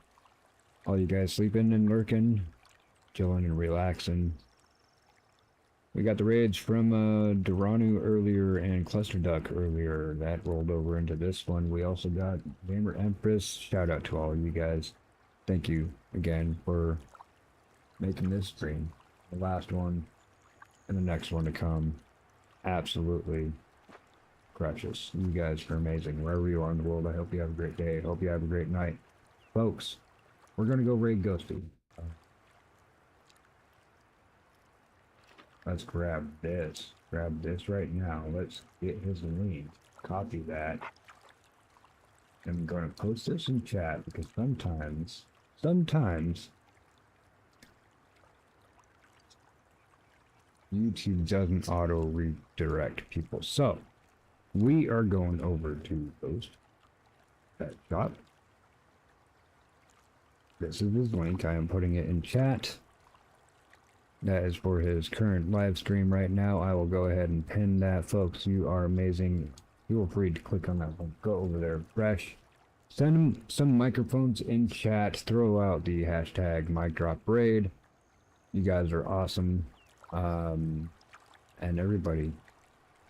All you guys sleeping and lurking, chilling and relaxing. We got the raids from Duranu earlier and Cluster Duck earlier. That rolled over into this one. We also got Gamer Empress. Shout out to all of you guys. Thank you again for making this stream. The last one and the next one to come. Absolutely precious. You guys are amazing. Wherever you are in the world, I hope you have a great day. I hope you have a great night. Folks, we're going to go raid Ghosty. Let's grab this. Grab this right now. Let's get his link. Copy that. I'm going to post this in chat because sometimes YouTube doesn't auto redirect people. So we are going over to post that shop. This is his link. I am putting it in chat. That is for his current live stream right now. I will go ahead and pin that, folks. You are amazing. Feel free to click on that link. Go over there fresh. Send him some microphones in chat. Throw out the hashtag MikeDropped. You guys are awesome. And everybody,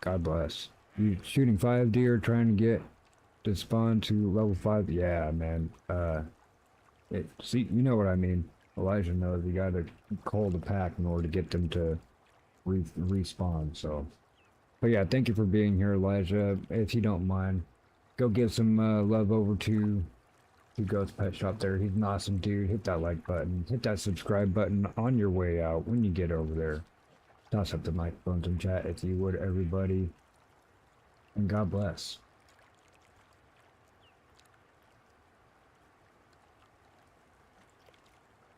God bless. You shooting 5 deer, trying to get to spawn to level 5? Yeah, man. See, you know what I mean. Elijah knows you gotta call the pack in order to get them to respawn, so. But yeah, thank you for being here, Elijah. If you don't mind, go give some love over to Ghost Pet Shop there. He's an awesome dude. Hit that like button. Hit that subscribe button on your way out when you get over there. Toss up the microphones in chat if you would, everybody. And God bless.